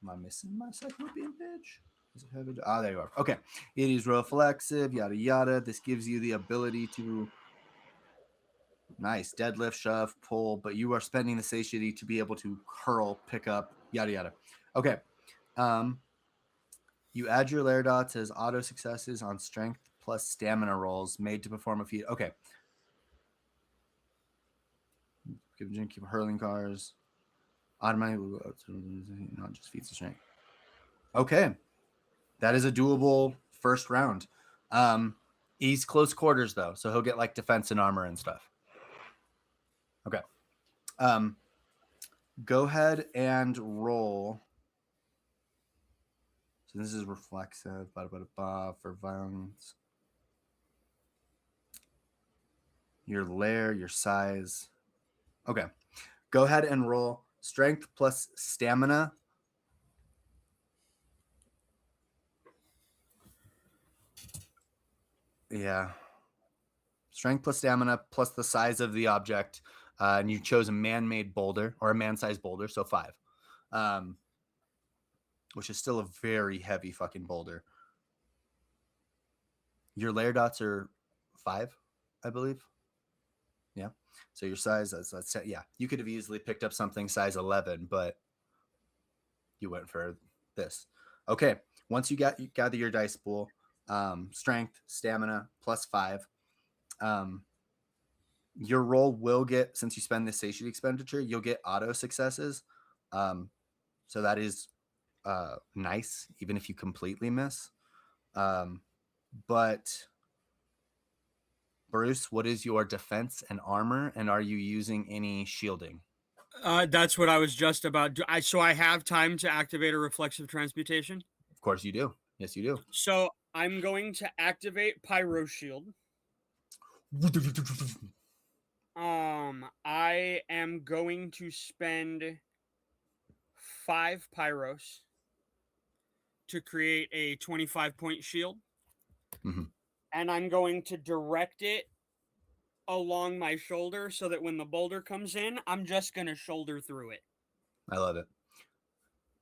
Am I missing my cyclopean page? Does it have it? Ah, there you are. Okay. It is reflexive, yada, yada. This gives you the ability to nice deadlift, shove, pull, but you are spending the satiety to be able to curl, pick up, yada, yada. Okay. You add your layer dots as auto successes on strength plus stamina rolls made to perform a feat. Okay. Keep hurling cars. Automatically, not just feats of strength. Okay. That is a doable first round. He's close quarters though, so he'll get like defense and armor and stuff. Okay. Go ahead and roll. So this is reflexive, for violence. Your layer, your size. Okay. Go ahead and roll strength plus stamina. Yeah. Strength plus stamina plus the size of the object. And you chose a man-made boulder or a man-sized boulder, so 5. Which is still a very heavy fucking boulder. Your layer dots are 5, I believe. Yeah. So your size, that's yeah. You could have easily picked up something size 11, but you went for this. Okay. Once you gather your dice pool, strength, stamina plus 5. Your roll will get, since you spend the satiety expenditure, you'll get auto successes. So that is nice, even if you completely miss. But Bruce, what is your defense and armor, and are you using any shielding? That's what I was just about. So I have time to activate a reflexive transmutation. Of course you do. Yes, you do. So I'm going to activate Pyro Shield. I am going to spend 5 Pyros to create a 25-point shield. Mhm. And I'm going to direct it along my shoulder so that when the boulder comes in, I'm just going to shoulder through it. I love it.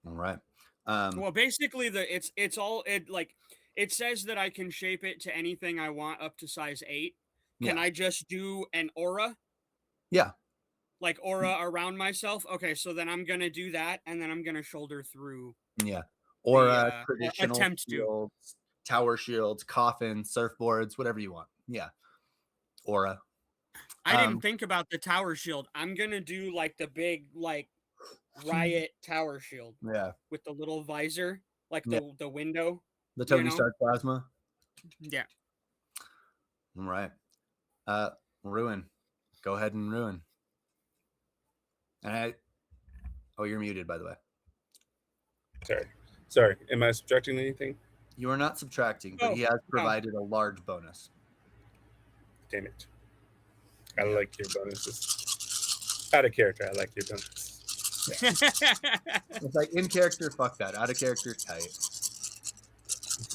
All right. Well, basically, it says that I can shape it to anything I want up to size 8. Can I just do an aura? Yeah. Like aura around myself? Okay, so then I'm gonna do that, and then I'm gonna shoulder through. Yeah. Or or traditional attempt to. shields, tower shields, coffins, surfboards, whatever you want. Yeah. Aura. I didn't think about the tower shield. I'm gonna do like the big riot tower shield. Yeah. With the little visor, like Yeah. the window. The Tony Stark plasma. Yeah. All right. Ruin. Go ahead and ruin. And you're muted, by the way. Sorry. Am I subtracting anything? You are not subtracting, but he has provided a large bonus. Damn it. I like your bonuses. Out of character, I like your bonuses. It's like in character, fuck that. Out of character, tight.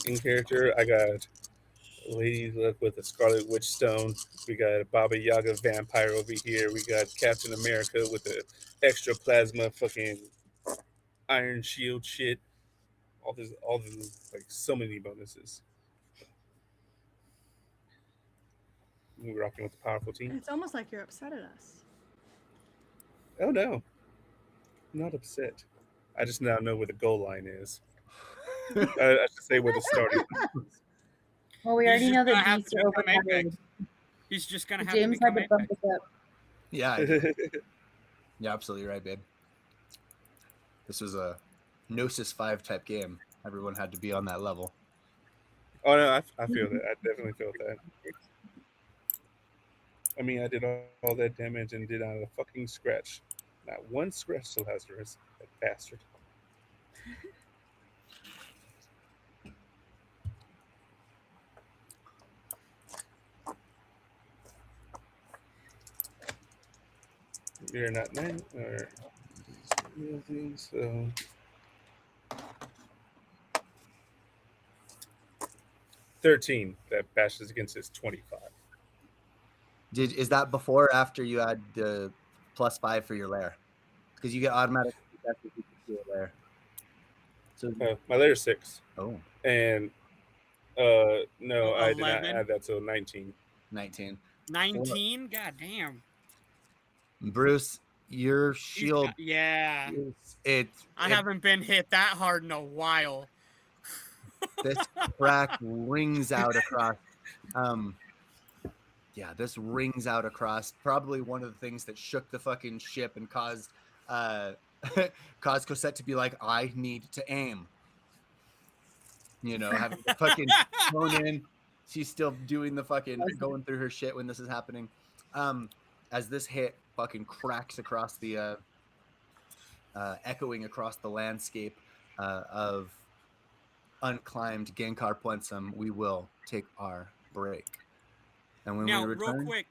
In character, I got Lady Luck with a Scarlet Witch Stone. We got Baba Yaga Vampire over here. We got Captain America with the extra plasma fucking Iron Shield shit. All this, like so many bonuses. We're rocking with a powerful team. It's almost like you're upset at us. Oh no, I'm not upset. I just now know where the goal line is. I should say where the starting line is. Well, we already know that beasts are overpowered. He's just gonna have James to had become to bump us up. Yeah. You're absolutely right, babe. This was a Gnosis 5 type game. Everyone had to be on that level. Oh no, I feel that. I definitely felt that. I mean, I did all that damage and did not a fucking scratch. Not one scratch to Lazarus. That bastard. You're not nine or so. 13. That bashes against his 25. Is that before or after you had the +5 for your lair? Because you get automatic success if you can do it there. So My layer's 6. oh, And no, I did not 11? add that, so 19. 19. 19? God damn. Bruce, your He's shield yeah. I it haven't been hit that hard in a while. this crack rings out across yeah, this rings out across probably one of the things that shook the fucking ship and caused caused Cosette to be like, I need to aim. You know, having the fucking phone in. She's still doing the fucking going through her shit when this is happening. As this hit fucking cracks across the echoing across the landscape of unclimbed Gengar Puensum, we will take our break. And when Now, we return, real quick,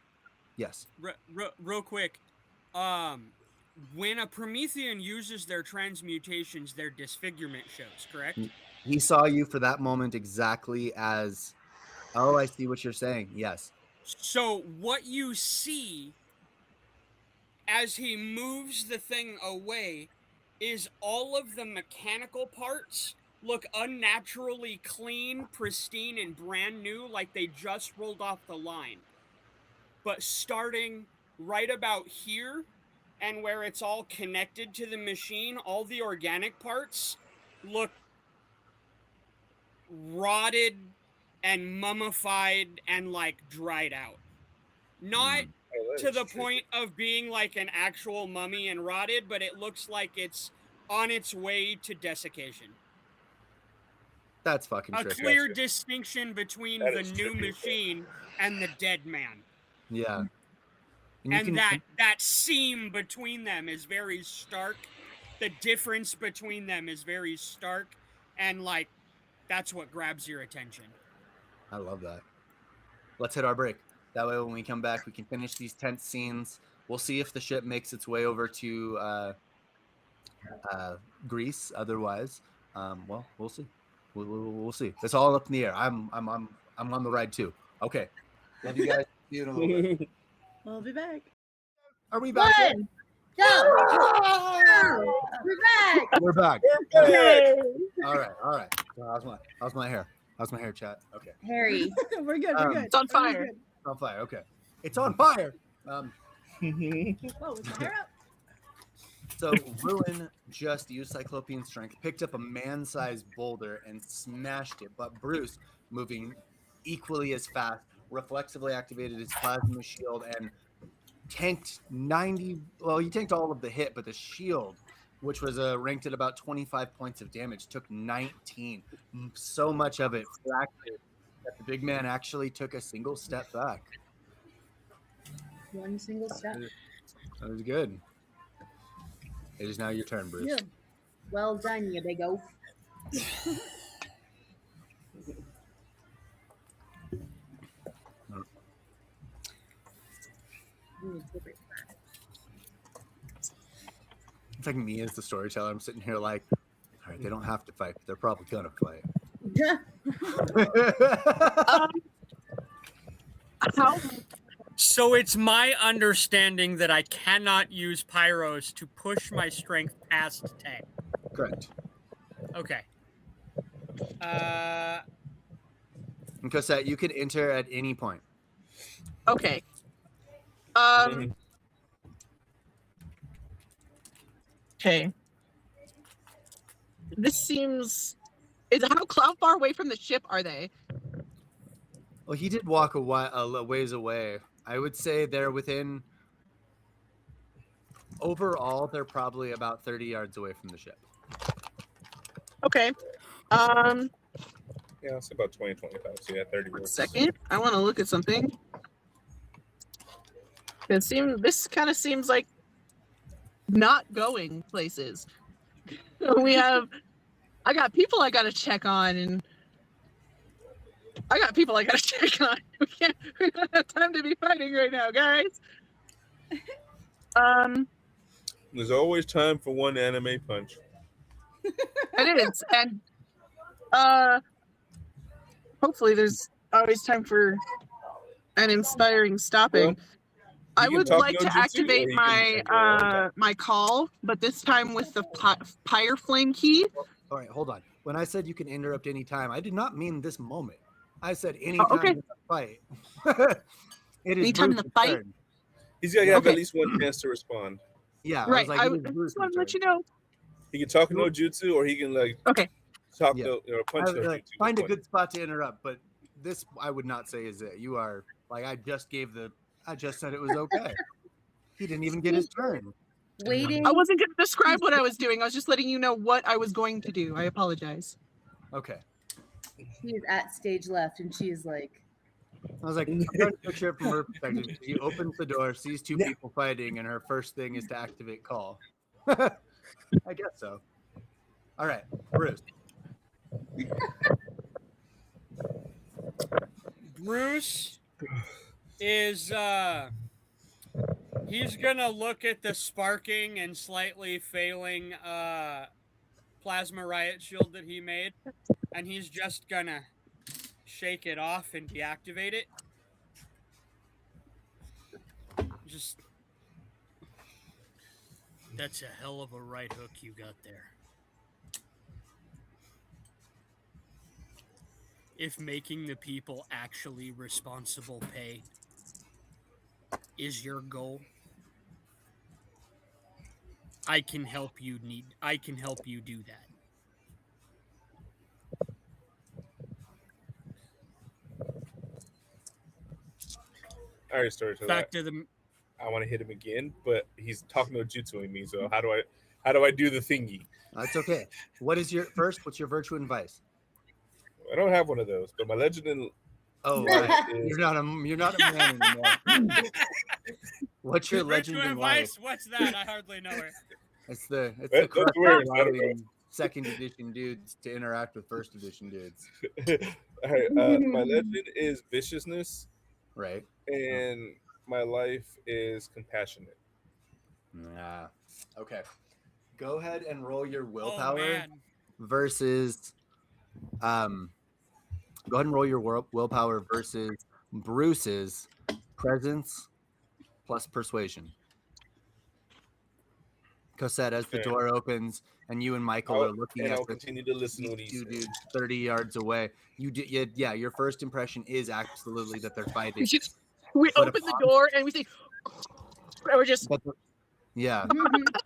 yes, real quick, when a Promethean uses their transmutations, their disfigurement shows, correct? he saw you for that moment exactly as, oh, I see what you're saying. Yes. So what you see as he moves the thing away is all of the mechanical parts look unnaturally clean, pristine, and brand new, like they just rolled off the line. But starting right about here and where it's all connected to the machine, all the organic parts look rotted and mummified and like dried out. Not to the point of being like an actual mummy and rotted, but it looks like it's on its way to desiccation. That's fucking A trippy. clear distinction between That the is new trippy. machine and the dead man. Yeah. And that seam between them is very stark. The difference between them is very stark, and like that's what grabs your attention. I love that. Let's hit our break. That way, when we come back, we can finish these tense scenes. We'll see if the ship makes its way over to Greece. Otherwise, well, we'll see. We'll see. It's all up in the air. I'm on the ride too. Okay. Love you guys. See you in a little bit. We'll be back. Are we back? yet? One, go, we're back. We're back. Yay! All right. How's my hair? How's my hair, chat? Okay. Harry, We're good. We're good. It's on fire. We're good. It's on fire. Okay. It's on fire. Whoa, is my hair up? So Ruin just used Cyclopean Strength, picked up a man-sized boulder and smashed it. But Bruce, moving equally as fast, reflexively activated his plasma shield and tanked 90. Well, he tanked all of the hit, but the shield, which was ranked at about 25 points of damage, took 19. So much of it fractured that the big man actually took a single step back. one single step. That was good. It is now your turn, Bruce. Yeah. Well done, you big oaf. It's like me as the storyteller. I'm sitting here like, all right, they don't have to fight, but they're probably gonna fight. How? So it's my understanding that I cannot use pyros to push my strength past 10. Correct. Okay. And Cosette, you could enter at any point. Okay. Okay. This seems. How far away from the ship are they? Well, he did walk a ways away. I would say they're within. Overall, they're probably about 30 yards away from the ship. Okay. Yeah, it's about 20, 25. So yeah, 30 One works. second. I want to look at something. This kind of seems like not going places. I got people I gotta check on, and I got people I gotta check on. We don't have time to be fighting right now, guys. There's always time for one anime punch. It is, and hopefully there's always time for an inspiring stopping. Well, I can would talk like no to jutsu, or activate he can, like, my call, but this time with the pyre flame key. All right, hold on. When I said you can interrupt any time, I did not mean this moment. I said any time okay. in the fight. It is Anytime in the Bruce's fight? turn. He's got to have Okay. at least one chance to respond. Yeah, I Right. was like, I it is just Bruce's want to let turn. you know. He can talk no jutsu, or he can like Okay. talk Yeah. no or punch no Like, jutsu. find a One. good spot to interrupt, but this I would not say is it. You are like I just said it was okay. He didn't even get his turn. Waiting. I wasn't going to describe what I was doing. I was just letting you know what I was going to do. I apologize. Okay. She is at stage left, and she is like, I was like, I'm trying to picture it from her perspective. She opens the door, sees two people fighting, and her first thing is to activate call. I guess so. All right, Bruce. Bruce is he's gonna look at the sparking and slightly failing plasma riot shield that he made, and he's just gonna shake it off and deactivate it. Just that's a hell of a right hook you got there. If making the people actually responsible pay is your goal, I can help you do that. I already started to Back that. to the I want to hit him again, but he's talking no jutsuing me. So how do I do the thingy? That's okay. What's your virtue and vice? I don't have one of those, but my legend in Oh, life right. is You're not a man anymore. What's your legend virtue in life? advice? What's that? I hardly know it. It's the That's correct weird. way of allowing second edition dudes to interact with first edition dudes. All right, my legend is viciousness, Right. and my life is compassionate. Yeah. Okay. Go ahead and roll your Oh willpower man. versus go ahead and roll your willpower versus Bruce's presence plus persuasion. Cosette, as the Okay. door opens and you and Michael are looking and at I'll the continue to listen to what he two says. dudes 30 yards away, yeah, your first impression is absolutely that they're fighting. We But open the door and we say, we're just. But yeah,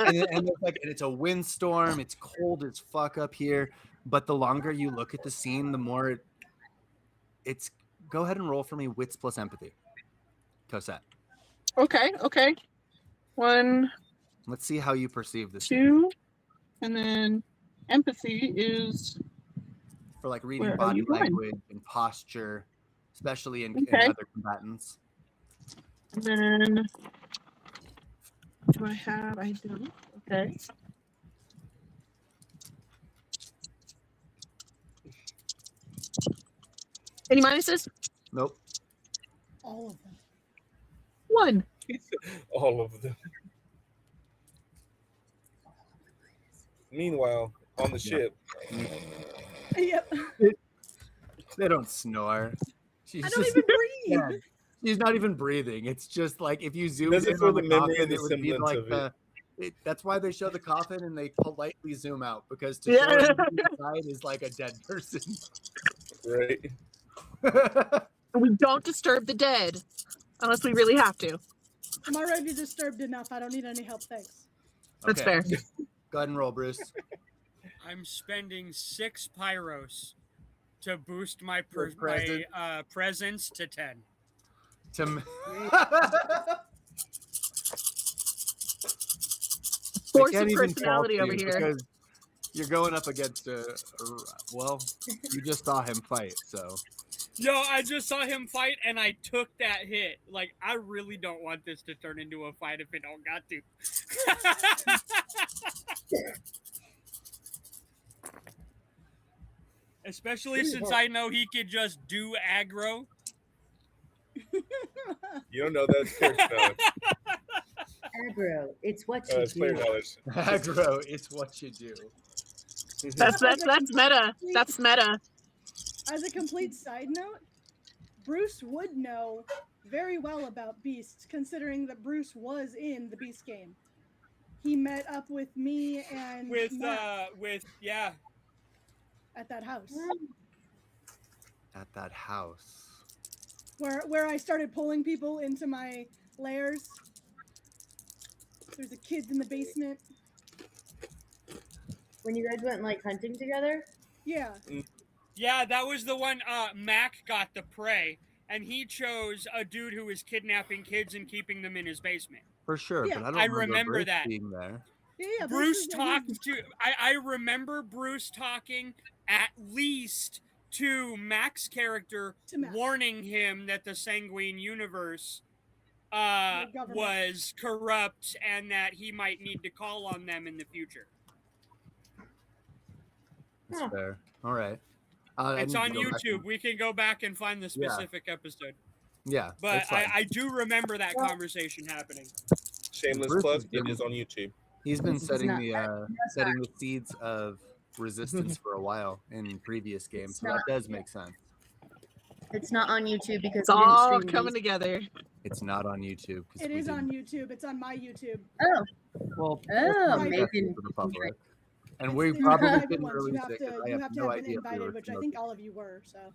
and it's a windstorm. It's cold as fuck up here. But the longer you look at the scene, the more it's. Go ahead and roll for me wits plus empathy. Cosette. Okay. 1, Let's see how you perceive this 2, and then empathy is. for like reading Where are body you going? language and posture, especially in Okay. other combatants. And then. Do I have? I do. Okay. Any minuses? Nope. All of them. 1. All of them. Meanwhile, on the ship, Yep. They don't snore. She's I don't just even breathe. yeah, she's not even breathing. It's just like if you zoom Doesn't in feel on the the memory coffin, and the it would be semblance like of it. that's why they show the coffin and they politely zoom out because to Yeah. show it on the side is like a dead person. right? We don't disturb the dead unless we really have to. I'm already disturbed enough. I don't need any help. Thanks. That's Okay, fair. Go ahead and roll, Bruce. I'm spending 6 pyros to boost my Your presence? presence to 10. To Force can't of even personality fault over you here. because you're going up against well, you just saw him fight, so Yo, I just saw him fight and I took that hit. Like, I really don't want this to turn into a fight if it don't got to. Especially since I know he could just do aggro. You don't know that's character knowledge. Aggro, it's what you It's player do. knowledge. Aggro, it's what you do. That's meta. That's meta. As a complete side note, Bruce would know very well about beasts, considering that Bruce was in the Beast game. He met up with me and Matt yeah. at that house. At that house. Where I started pulling people into my lairs. There's the kids in the basement. When you guys went like hunting together? Yeah. Yeah, that was the one Mac got the prey, and he chose a dude who was kidnapping kids and keeping them in his basement. For sure, Yeah. but I don't I remember remember Bruce that. being there. Yeah, Bruce talked to I remember Bruce talking at least to Mac's character, To Mac. warning him that the Sanguine universe The government. was corrupt and that he might need to call on them in the future. That's Huh. fair. All right. I It's need to on go back YouTube. and- We can go back and find the specific episode. Yeah, But that's fine. I do remember that conversation happening. Shameless Bruce plug. has been- It is on YouTube. He's been It's setting not- the seeds of resistance for a while in previous games, so that does make sense. It's not on YouTube because It's we didn't all stream coming these. together. It's not on YouTube. 'Cause It we is on didn't- YouTube. It's on my YouTube. Oh, Well, Oh, that's maybe- for the public. And It's we the probably private didn't ones. release You have it 'cause to, I you have have to no have been idea if we invited, were which I smoking. think all of you were. So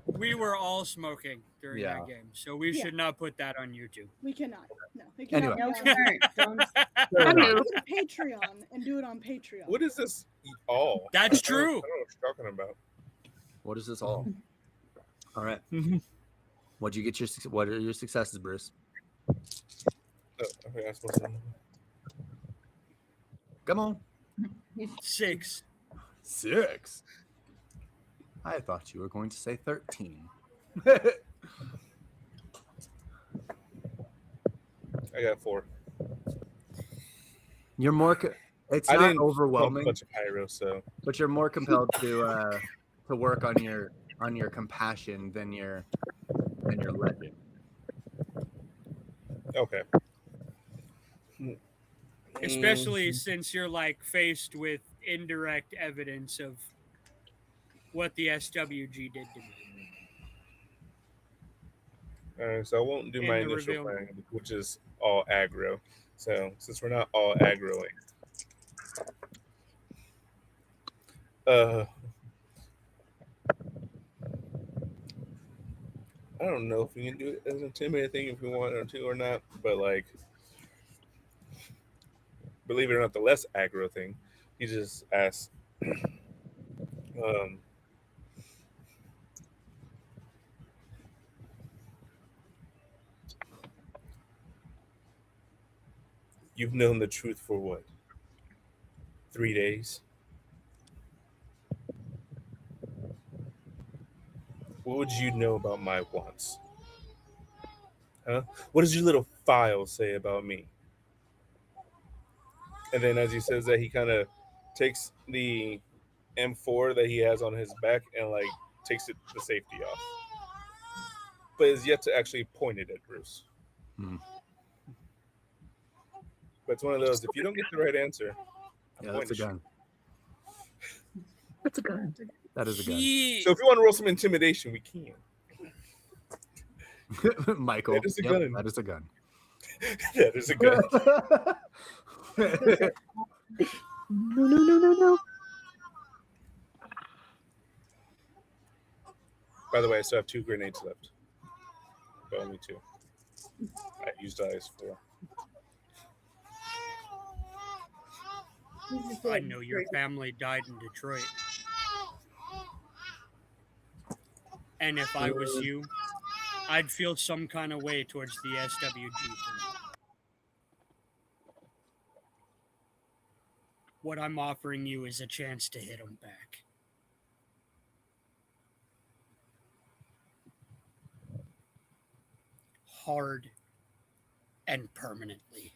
We were all smoking during Yeah. that game, so we Yeah. should not put that on YouTube. we cannot. No, it cannot no, be we on. weren't. Don't. Fair I enough. knew. Go to Patreon and do it on Patreon. What is this all? That's I don't know true. what you're talking about. What is this all? All right. What'd you get your? What are your successes, Bruce? Oh, okay, that's what's on. Come on. 6. 6. I thought you were going to say 13. I got 4. You're more. It's I not didn't bump a overwhelming, bunch of pyro, so but you're more compelled to work on your compassion than your legend. okay. Especially since you're like faced with indirect evidence of what the SWG did to me. So I won't do In my the initial reveal. plan, which is all aggro. So since we're not all aggroing, I don't know if we can do it as an intimidating thing if we want to or not, but like, believe it or not, the less aggro thing, he just asked, you've known the truth for what? 3 days? What would you know about my wants? Huh? What does your little file say about me? And then as he says that, he kind of takes the M4 that he has on his back and like takes the safety off. But is yet to actually point it at Bruce. Hmm. But it's one of those, if you don't get the right answer, Yeah, that's a gun. That's a gun. That is a gun. So if you want to roll some intimidation, we can. Michael, That is a yep, gun. that is a gun. Yeah, there's a gun. No. By the way, I still have 2 grenades left. But only 2. I used eyes 4. I know your family died in Detroit. And if I was you, I'd feel some kind of way towards the SWG for me. What I'm offering you is a chance to hit them back. hard and permanently.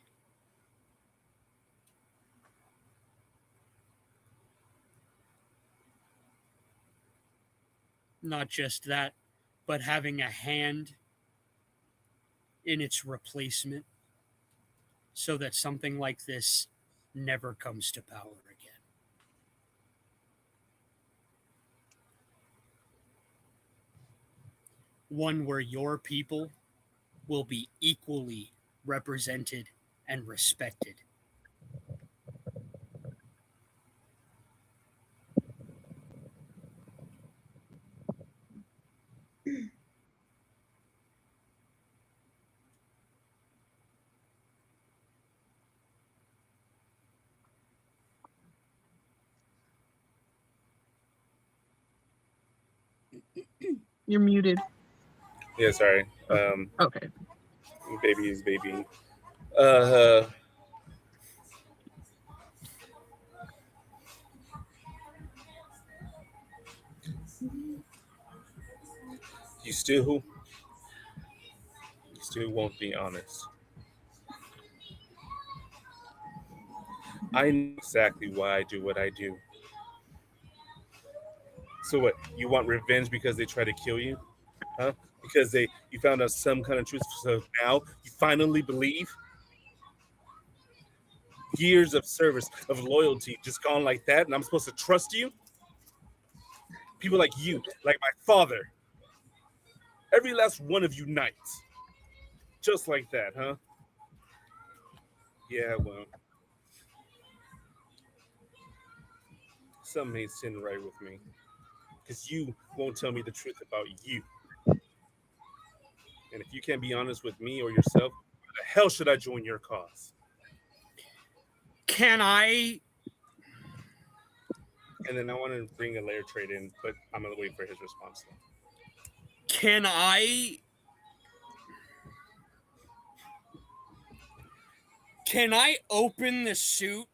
Not just that, but having a hand in its replacement so that something like this never comes to power again. One where your people will be equally represented and respected. You're muted. Yeah, sorry. Okay. Baby is babying. Uh, you still won't be honest. I know exactly why I do what I do. So what? You want revenge because they try to kill you? Huh? Because you found out some kind of truth. So now you finally believe? Years of service, of loyalty, just gone like that, and I'm supposed to trust you? People like you, like my father, every last one of you knights, just like that, huh? Yeah, well, something ain't sitting right with me, because you won't tell me the truth about you. And if you can't be honest with me or yourself, why the hell should I join your cause? Can I? And then I want to bring a layer trade in, but I'm gonna wait for his response. Though. Can I? Can I open the suit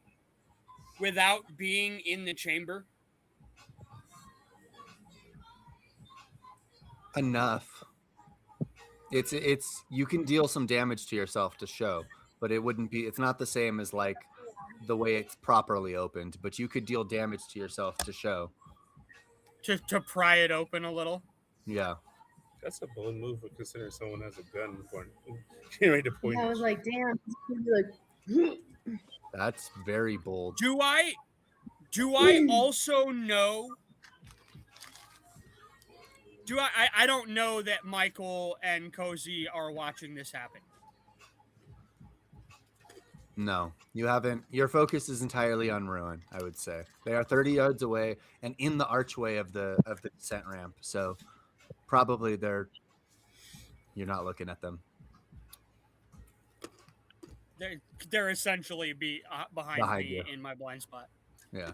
without being in the chamber? Enough. It's you can deal some damage to yourself to show, but it's not the same as like the way it's properly opened, but you could deal damage to yourself to show. To pry it open a little? Yeah. That's a bold move, considering someone has a gun getting ready to point. I was like, damn. Like, That's very bold. Do I also know? I don't know that Michael and Cozy are watching this happen. No, you haven't. Your focus is entirely on Ruin, I would say. They are 30 yards away and in the archway of the descent ramp. So probably you're not looking at them. They're essentially behind me you. in my blind spot. Yeah.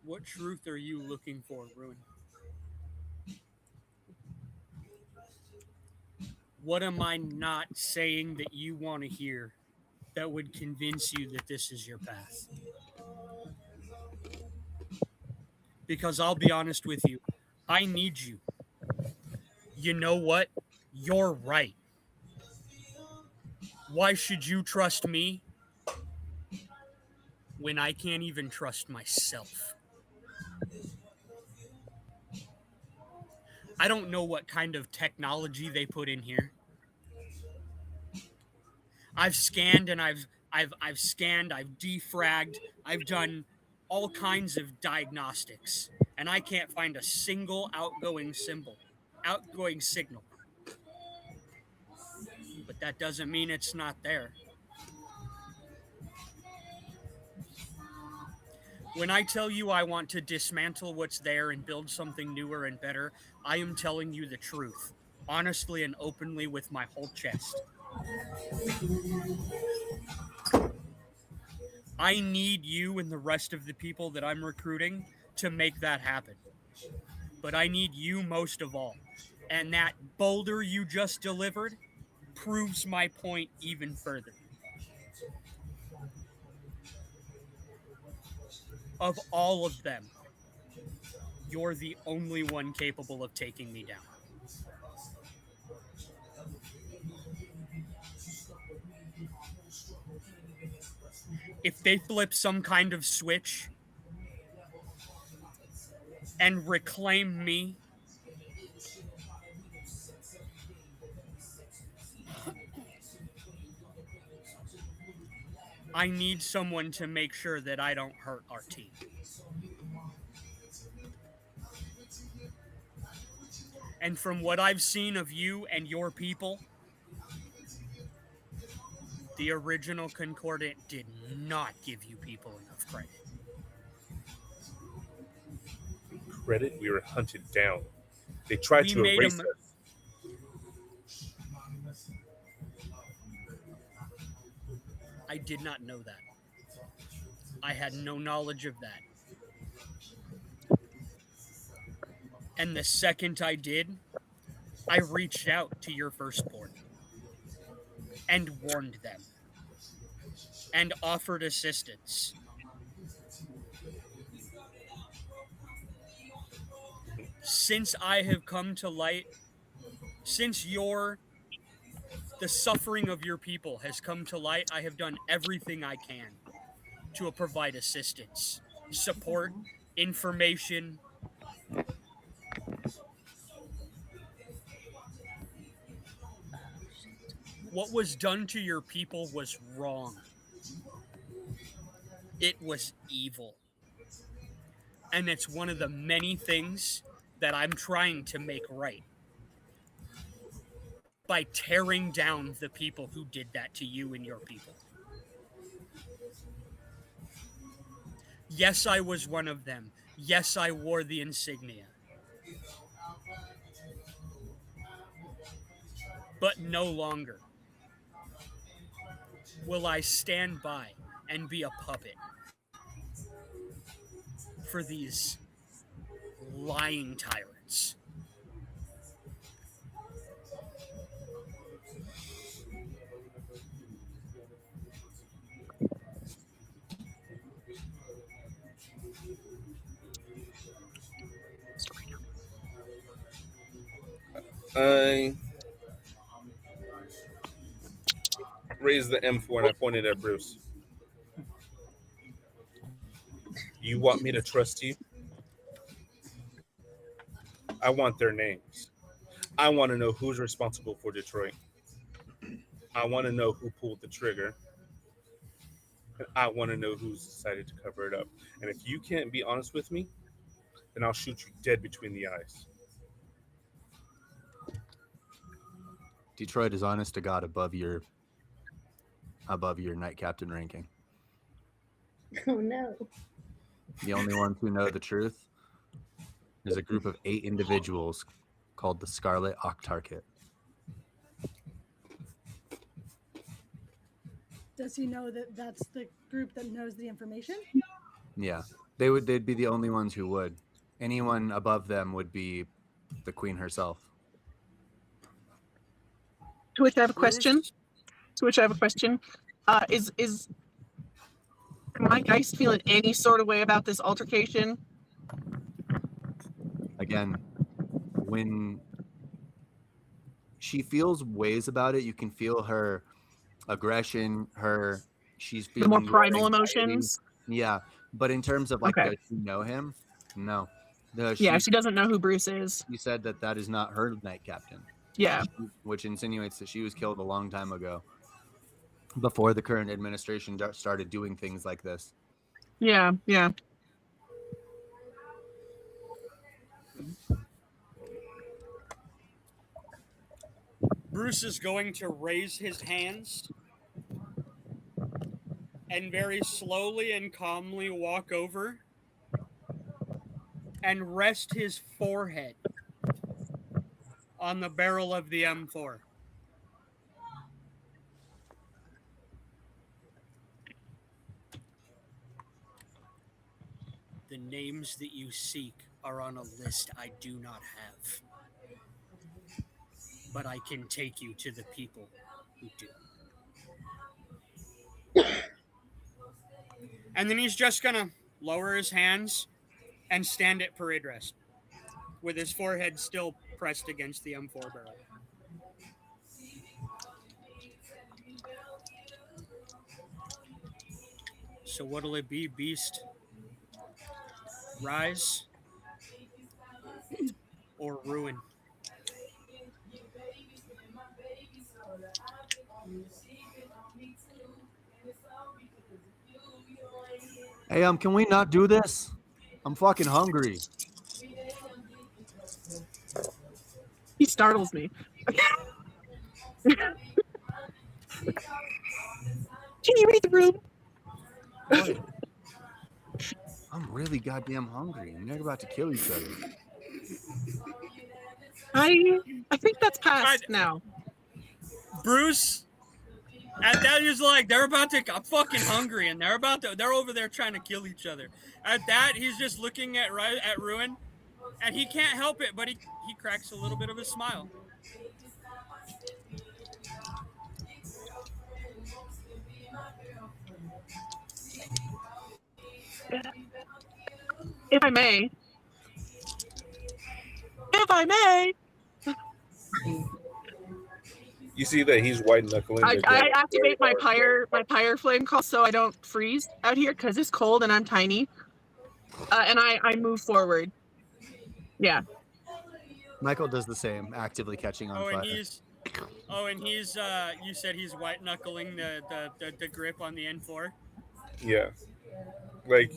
What truth are you looking for, Ruin? What am I not saying that you want to hear that would convince you that this is your path? Because I'll be honest with you, I need you. You know what? You're right. Why should you trust me when I can't even trust myself? I don't know what kind of technology they put in here. I've scanned and I've scanned, I've defragged, I've done all kinds of diagnostics, and I can't find a single outgoing signal. But that doesn't mean it's not there. When I tell you I want to dismantle what's there and build something newer and better, I am telling you the truth, honestly and openly with my whole chest. I need you and the rest of the people that I'm recruiting to make that happen. But I need you most of all. And that boulder you just delivered, proves my point even further. Of all of them, you're the only one capable of taking me down. If they flip some kind of switch and reclaim me, I need someone to make sure that I don't hurt our team. And from what I've seen of you and your people, the original Concordant did not give you people enough credit. Credit, we were hunted down. They tried We to made erase them. us. I did not know that. I had no knowledge of that. And the second I did, I reached out to your firstborn and warned them and offered assistance. Since I have come to light, since the suffering of your people has come to light, I have done everything I can to provide assistance, support, information. What was done to your people was wrong. It was evil. And it's one of the many things that I'm trying to make right by tearing down the people who did that to you and your people. Yes, I was one of them. Yes, I wore the insignia. But no longer will I stand by and be a puppet for these lying tyrants. I raised the M4 and I pointed at Bruce. You want me to trust you? I want their names. I want to know who's responsible for Detroit. I want to know who pulled the trigger. And I want to know who's decided to cover it up. And if you can't be honest with me, then I'll shoot you dead between the eyes. Detroit is honest to God above your night captain ranking. Oh no. The only ones who know the truth is a group of 8 individuals called the Scarlet Octarchate. Does he know that that's the group that knows the information? Yeah, they'd be the only ones who would. Anyone above them would be the queen herself. To which I have a question. Bruce, To which I have a question. Is my Geist feeling any sort of way about this altercation? Again, when she feels ways about it, you can feel her aggression, she's The more feeling your primal anxiety. emotions? Yeah, but in terms of like, Okay. does she know him? No. Yeah, she doesn't know who Bruce is. She said that is not her night captain. Yeah. Which insinuates that she was killed a long time ago, before the current administration started doing things like this. Yeah, yeah. Bruce is going to raise his hands and very slowly and calmly walk over and rest his forehead on the barrel of the M4. The names that you seek are on a list I do not have. but I can take you to the people who do. And then he's just gonna lower his hands and stand at parade rest with his forehead still pressed against the M4 barrel. So what'll it be, Beast? Rise or ruin? Hey, can we not do this? I'm fucking hungry. He startles me. Can you read the room? What? I'm really goddamn hungry, and you're about to kill each other. I think that's past God. now. Bruce, at that he's like, they're about to. I'm fucking hungry, and they're over there trying to kill each other. At that, he's just looking at Ruin, and he can't help it, but he cracks a little bit of a smile. If I may. If I may. You see that he's white knuckling. I activate my pyre flame call so I don't freeze out here because it's cold and I'm tiny. And I move forward. Yeah. Michael does the same, actively catching on fire. And he's you said he's white knuckling the grip on the N4. Yeah, like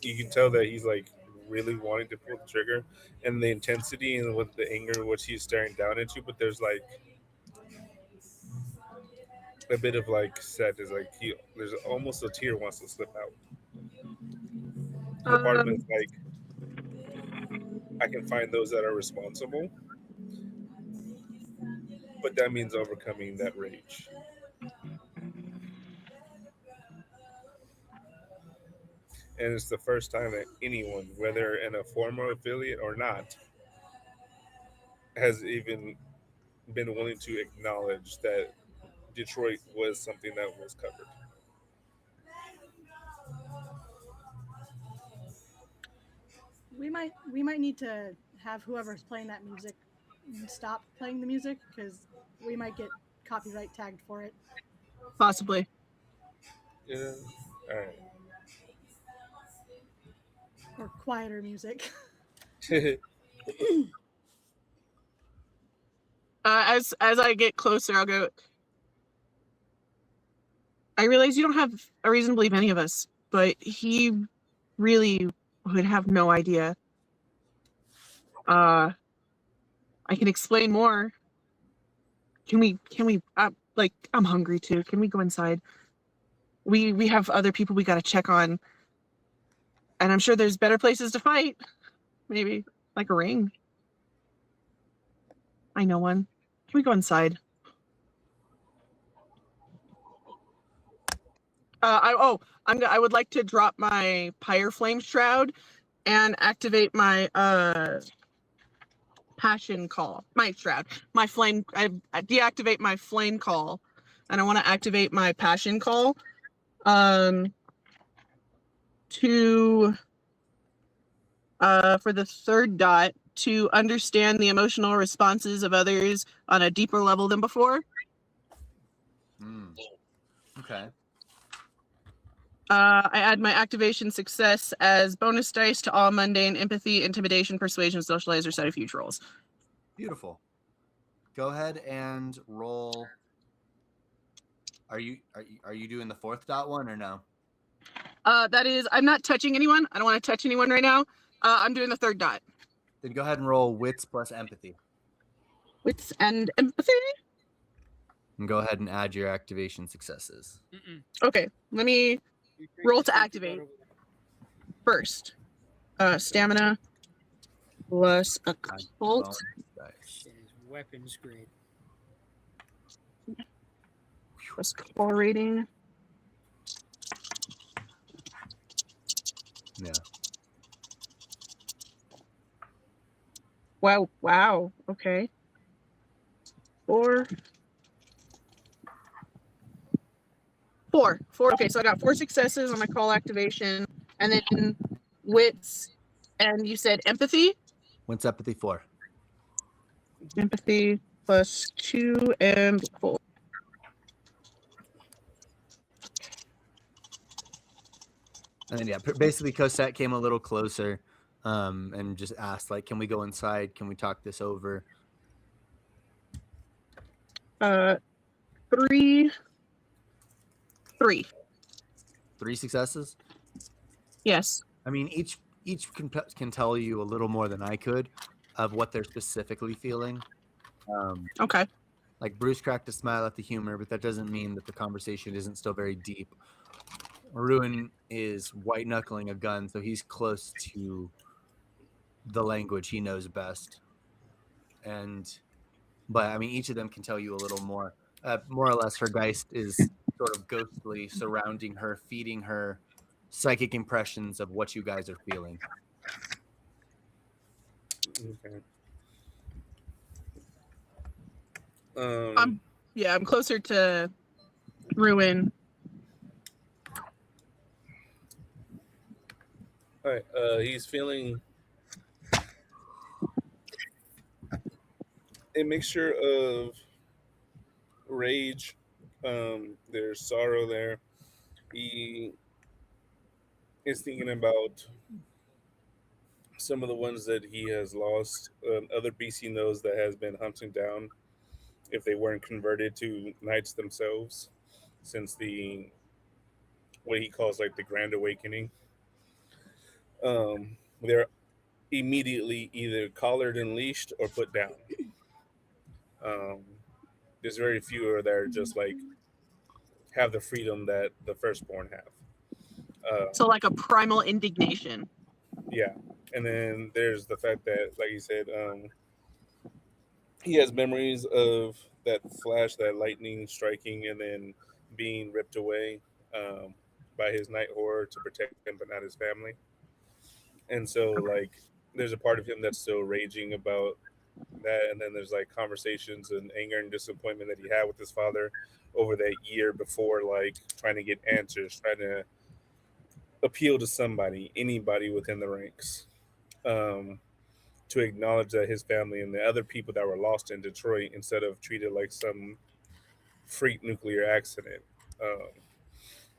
you can tell that he's like really wanting to pull the trigger, and the intensity and with the anger which he's staring down into, but there's like a bit of like sadness, like there's almost a tear wants to slip out. And part of it is like, I can find those that are responsible, but that means overcoming that rage. And it's the first time that anyone, whether in a former affiliate or not, has even been willing to acknowledge that Detroit was something that was covered. We might need to have whoever's playing that music stop playing the music because we might get copyright tagged for it. Possibly. Yeah. All right. Or quieter music. As I get closer, I'll go. I realize you don't have a reason to believe any of us, but he really would have no idea. I can explain more. Can we like, I'm hungry too. Can we go inside? We have other people we gotta check on. And I'm sure there's better places to fight. Maybe like a ring. I know one. Can we go inside? I would like to drop my Pyre Flame Shroud and activate my Passion Call. My Shroud. My Flame. I deactivate my Flame Call, and I want to activate my Passion Call. To for the third dot, to understand the emotional responses of others on a deeper level than before. Okay. I add my activation success as bonus dice to all mundane empathy, intimidation, persuasion, socialize, or subterfuge rolls. Beautiful. Go ahead and roll. Are you doing the fourth dot one or no? That is, I'm not touching anyone. I don't want to touch anyone right now. I'm doing the third dot. Then go ahead and roll wits plus empathy. Wits and empathy. And go ahead and add your activation successes. Okay, let me roll to activate first. Stamina plus a cult. Weapons grade. Plus call rating. Yeah. Wow. Okay. 4. 4. 4. Okay, so I got 4 successes on my call activation, and then wits, and you said empathy? What's empathy for? Empathy plus 2 and 4. And then, yeah, basically Cosette came a little closer and just asked, like, can we go inside? Can we talk this over? 3. 3. 3 successes? Yes. I mean, each can tell you a little more than I could of what they're specifically feeling. Okay. Like Bruce cracked a smile at the humor, but that doesn't mean that the conversation isn't still very deep. Ruin is white knuckling a gun, so he's close to the language he knows best. But I mean, each of them can tell you a little more. More or less, her geist is sort of ghostly, surrounding her, feeding her psychic impressions of what you guys are feeling. Okay. I'm closer to Ruin. All right. He's feeling a mixture of rage. There's sorrow there. He is thinking about some of the ones that he has lost, other beasts he knows that has been hunting down if they weren't converted to knights themselves since the what he calls like the Grand Awakening. They're immediately either collared and leashed or put down. Um, there's very few that are just like have the freedom that the firstborn have. So like a primal indignation. Yeah, and then there's the fact that, like you said, he has memories of that flash, that lightning striking, and then being ripped away by his night horror to protect him, but not his family. And so, like, there's a part of him that's still raging about that, and then there's like conversations and anger and disappointment that he had with his father over that year before, like trying to get answers, trying to appeal to somebody, anybody within the ranks. To acknowledge that his family and the other people that were lost in Detroit, instead of treated like some freak nuclear accident. Um,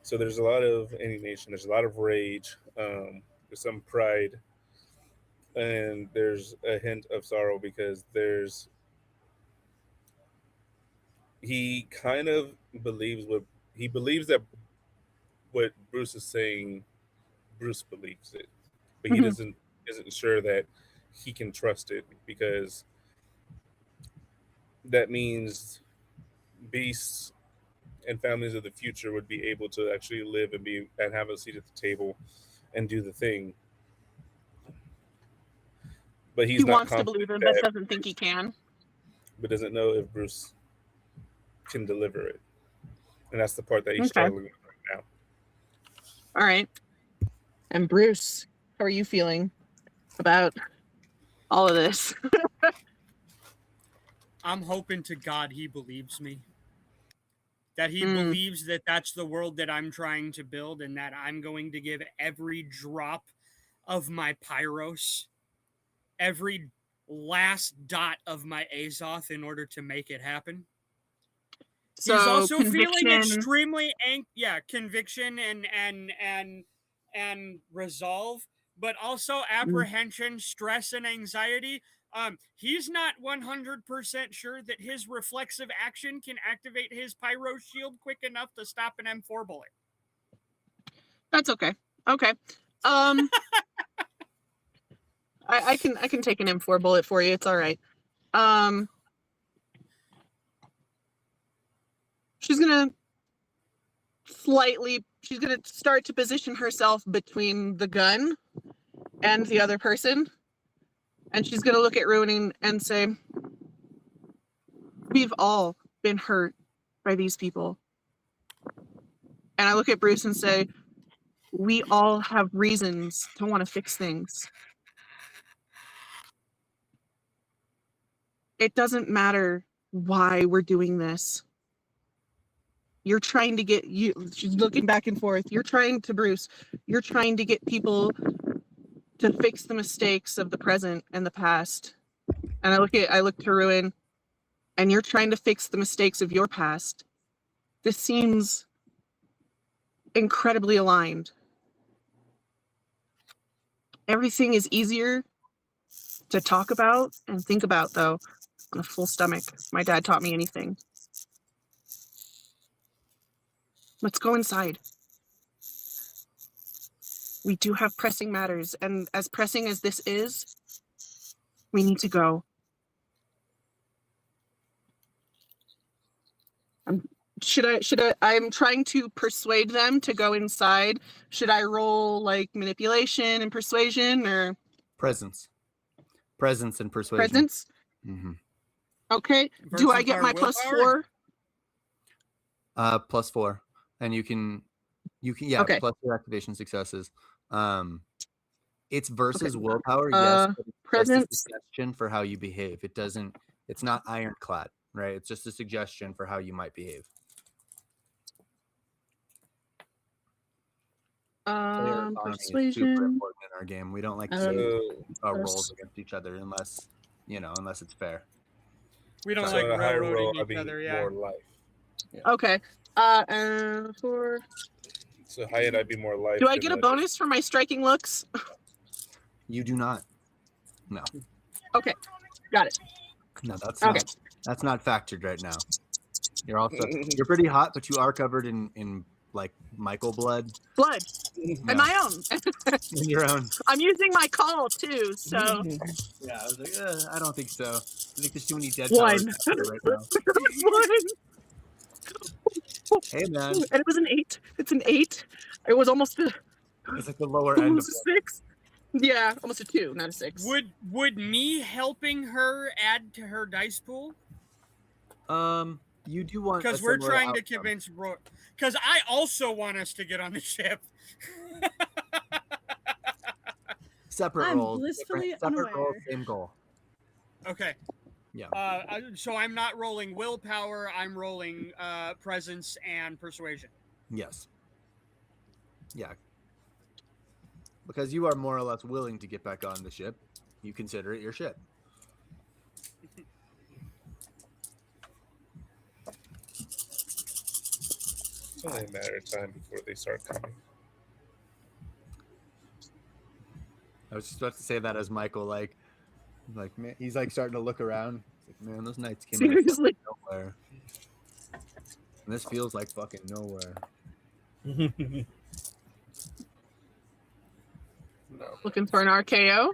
so there's a lot of indignation, there's a lot of rage, there's some pride, and there's a hint of sorrow because he kind of believes that what Bruce is saying, Bruce believes it, but he Mhm. isn't sure that he can trust it because that means beasts and families of the future would be able to actually live and have a seat at the table and do the thing. But He he's not wants to believe confident him, but that, doesn't think he can. but doesn't know if Bruce can deliver it, and that's the part that he's Okay. struggling with right now. All right. And Bruce, how are you feeling about all of this? I'm hoping to God he believes me. That he Mm. believes that that's the world that I'm trying to build and that I'm going to give every drop of my Pyros, every last dot of my Azoth in order to make it happen. So He's also conviction. feeling extremely conviction and resolve, but also apprehension, stress, and anxiety. He's not 100% sure that his reflexive action can activate his pyro shield quick enough to stop an M4 bullet. That's okay. Okay. I can take an M4 bullet for you. It's all right. She's gonna start to position herself between the gun and the other person, and she's gonna look at Ruining and say, "We've all been hurt by these people." And I look at Bruce and say, "We all have reasons to want to fix things. It doesn't matter why we're doing this. You're trying to get she's looking back and forth. You're trying to get people to fix the mistakes of the present and the past. And I look to Ruin, and you're trying to fix the mistakes of your past. This seems incredibly aligned. Everything is easier to talk about and think about, though, on a full stomach. My dad taught me anything. Let's go inside. We do have pressing matters, and as pressing as this is, we need to go. I'm trying to persuade them to go inside. Should I roll like manipulation and persuasion or Presence and persuasion. presence? Mm-hmm. Okay. Do I Versus get our my plus willpower? 4? +4, and you can yeah, Okay. plus your activation successes. It's versus Okay. willpower, yes, but it's just a Presence. suggestion for how you behave. It's not ironclad, right? It's just a suggestion for how you might behave. Player autonomy is super Persuasion. important in our game. We don't like to see rolls against each other unless it's fair. We don't So like at a higher roll, railroading I'll each be other. Yeah. more life. Okay. And for So Hyatt, I'd be more life. do I than get a the- bonus for my striking looks? You do not. No. Okay. Got it. No, that's Okay. that's not factored right now. You're pretty hot, but you are covered in like Michael blood. Blood. Yeah. And my own. In your own. I'm using my call too, so Yeah, I was like, I don't think so. I think there's too many dead One. powers right now. One. Hey man, And it was an 8. It's an 8. It was almost a it's like the lower end of almost a 6. Yeah, almost a 2, not a 6. Would me helping her add to her dice pool? You do want Because a we're similar trying to outcome. convince Roy. Because I also want us to get on the ship. Separate I'm roles, blissfully separate goals, unaware. same goal. Okay. Yeah. So I'm not rolling willpower. I'm rolling presence and persuasion. Yes. Yeah. Because you are more or less willing to get back on the ship, you consider it your ship. It's only a matter of time before they start coming. I was just about to say that as Michael, like man, he's like starting to look around. He's like, man, those nights came out of Seriously. nowhere. And this feels like fucking nowhere. No. Looking for an RKO?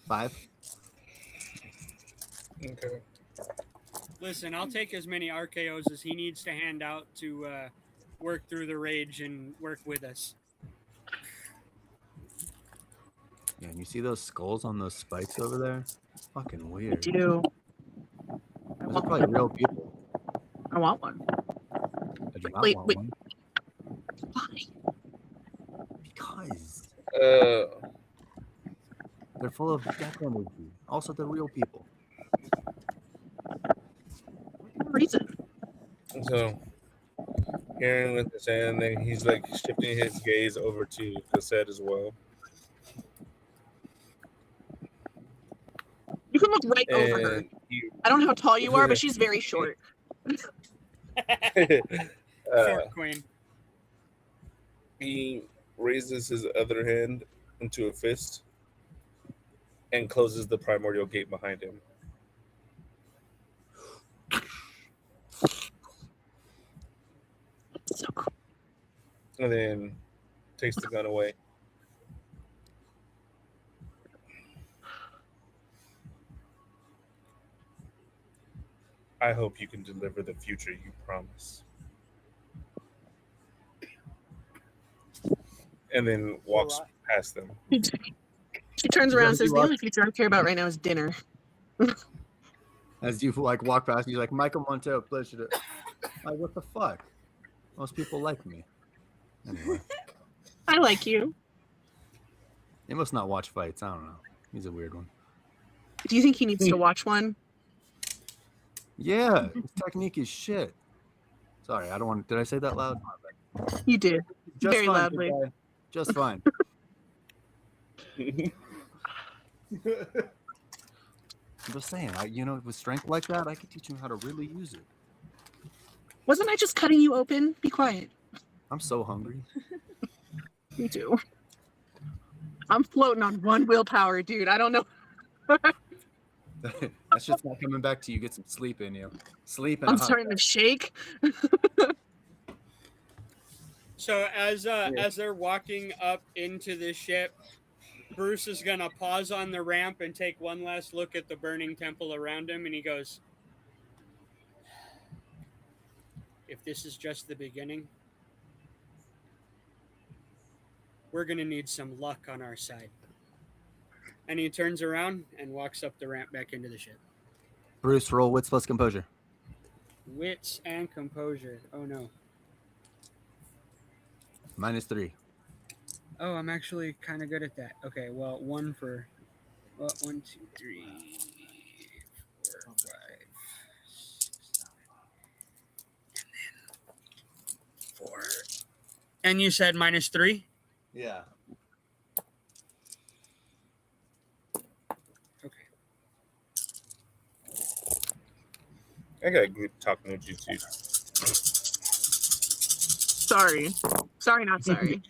5. Okay. Listen, I'll take as many RKOs as he needs to hand out to work through the rage and work with us. Yeah, and you see those skulls on those spikes over there? Fucking weird. Do. Those are probably real people. I want one. I do not Wait, want wait. one. Why? Because Uh, they're full of death energy. Also, they're real people. Reason. so Aaron with his hand, then he's like shifting his gaze over to Cassette as well. You can look right over her. And he, I don't know how tall you are, but she's very short. Short queen. he raises his other hand into a fist and closes the primordial gate behind him. So cool. And then takes the gun away. I hope you can deliver the future you promise. And then walks past them. She turns around and says, the only future I care about right now is dinner. As you like walk past, you're like, Michael Montel, pleasure to. Like, what the fuck? Most people like me. Anyway, I like you. they must not watch fights. I don't know. He's a weird one. Do you think he needs to watch one? Yeah, his technique is shit. Sorry, I don't want. Did I say that loud? You did. Just Very fine, loudly. big guy. Just fine. I'm just saying, with strength like that, I could teach him how to really use it. Wasn't I just cutting you open? Be quiet. I'm so hungry. Me too. I'm floating on one willpower, dude. I don't know. That's just not coming back to you. Get some sleep in you. Sleep and I'm a hot starting to shake. So as they're walking up into the ship, Bruce is gonna pause on the ramp and take one last look at the burning temple around him, and he goes, "If this is just the beginning, we're gonna need some luck on our side." And he turns around and walks up the ramp back into the ship. Bruce, roll wits plus composure. Wits and composure. Oh no. -3. Oh, I'm actually kind of good at that. Okay, well, 1, 2, 3, 4, 5, 6, 7, and then 4. And you said -3? Yeah. Okay. I got good talking with you too. Sorry. Sorry, not sorry.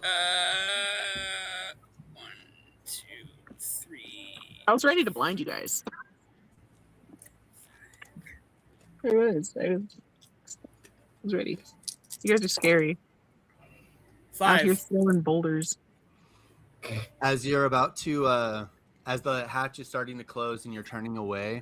Uh, 1, 2, 3. I was ready to blind you guys. I was ready. You guys are scary. Out here 5. throwing boulders. As you're about to, as the hatch is starting to close and you're turning away,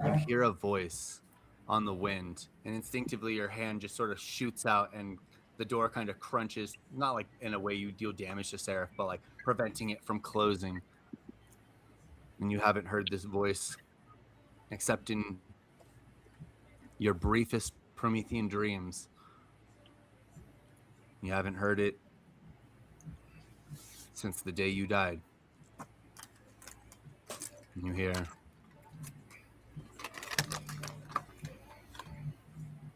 you hear a voice on the wind, and instinctively your hand just sort of shoots out, and the door kind of crunches, not like in a way you deal damage to Seraph, but like preventing it from closing. And you haven't heard this voice except in your briefest Promethean dreams. You haven't heard it since the day you died. And you hear,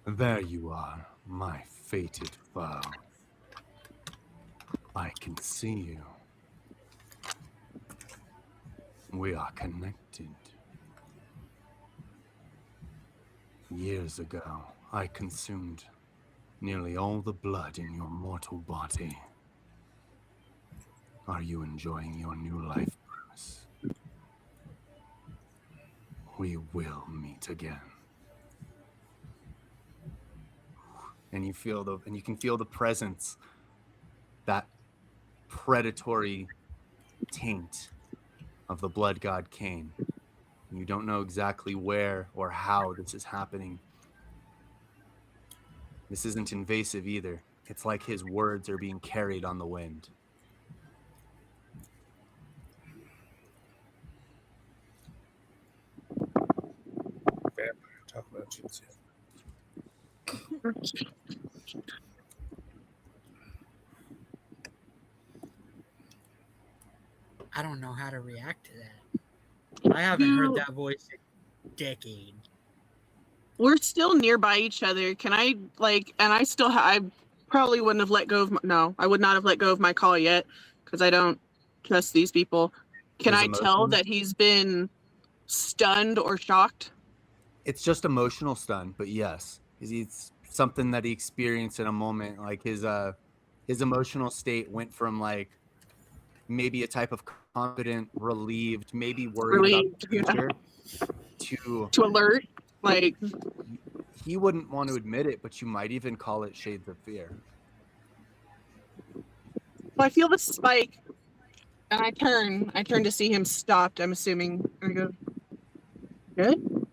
"There you are, my fated foe. I can see you. We are connected. Years ago, I consumed nearly all the blood in your mortal body. Are you enjoying your new life, Bruce? We will meet again." And you can feel the presence, that predatory taint of the blood god Cain. And you don't know exactly where or how this is happening. This isn't invasive either. It's like his words are being carried on the wind. Vampire talk about you too. I don't know how to react to that. I haven't heard that voice in decades. We're still nearby each other. Can I and I still I probably wouldn't have let go of I would not have let go of my call yet because I don't trust these people. Can His I tell emotion? that he's been stunned or shocked? It's just emotional stun, but yes, it's something that he experienced in a moment. Like his emotional state went from like maybe a type of confident, relieved, maybe worried about the future to alert. Like, he wouldn't want to admit it, but you might even call it shades of fear. I feel the spike, and I turn to see him stopped. I'm assuming. I go, good.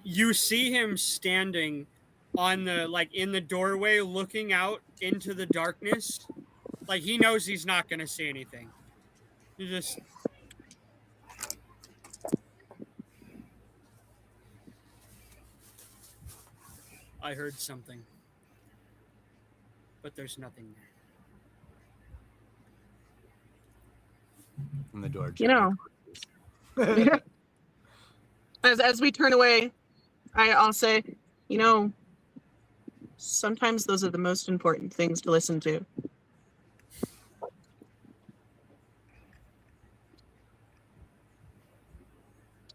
You see him standing on the in the doorway looking out into the darkness. Like he knows he's not gonna see anything. He just I heard something. But there's nothing there. And the door You gently closes. As we turn away, I'll say, sometimes those are the most important things to listen to.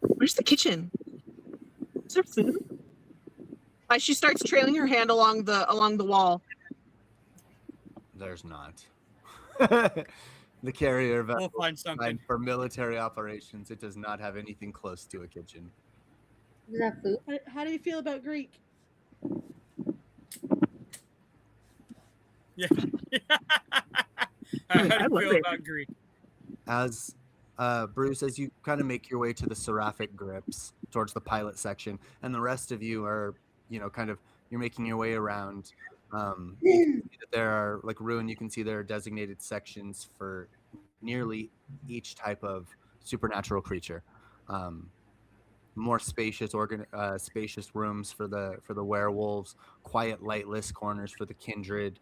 Where's the kitchen? Is there food? She starts trailing her hand along the wall. There's not. The carrier We'll vessel find something. designed for military operations. It does not have anything close to a kitchen. Is that food? How do you feel about Greek? Yeah. How do I you love feel it. about Greek? As Bruce, as you kind of make your way to the seraphic grips towards the pilot section, and the rest of you are, you're making your way around. You can see that there are, like Ruin, you can see there are designated sections for nearly each type of supernatural creature. More spacious, spacious rooms for the werewolves, quiet, lightless corners for the kindred,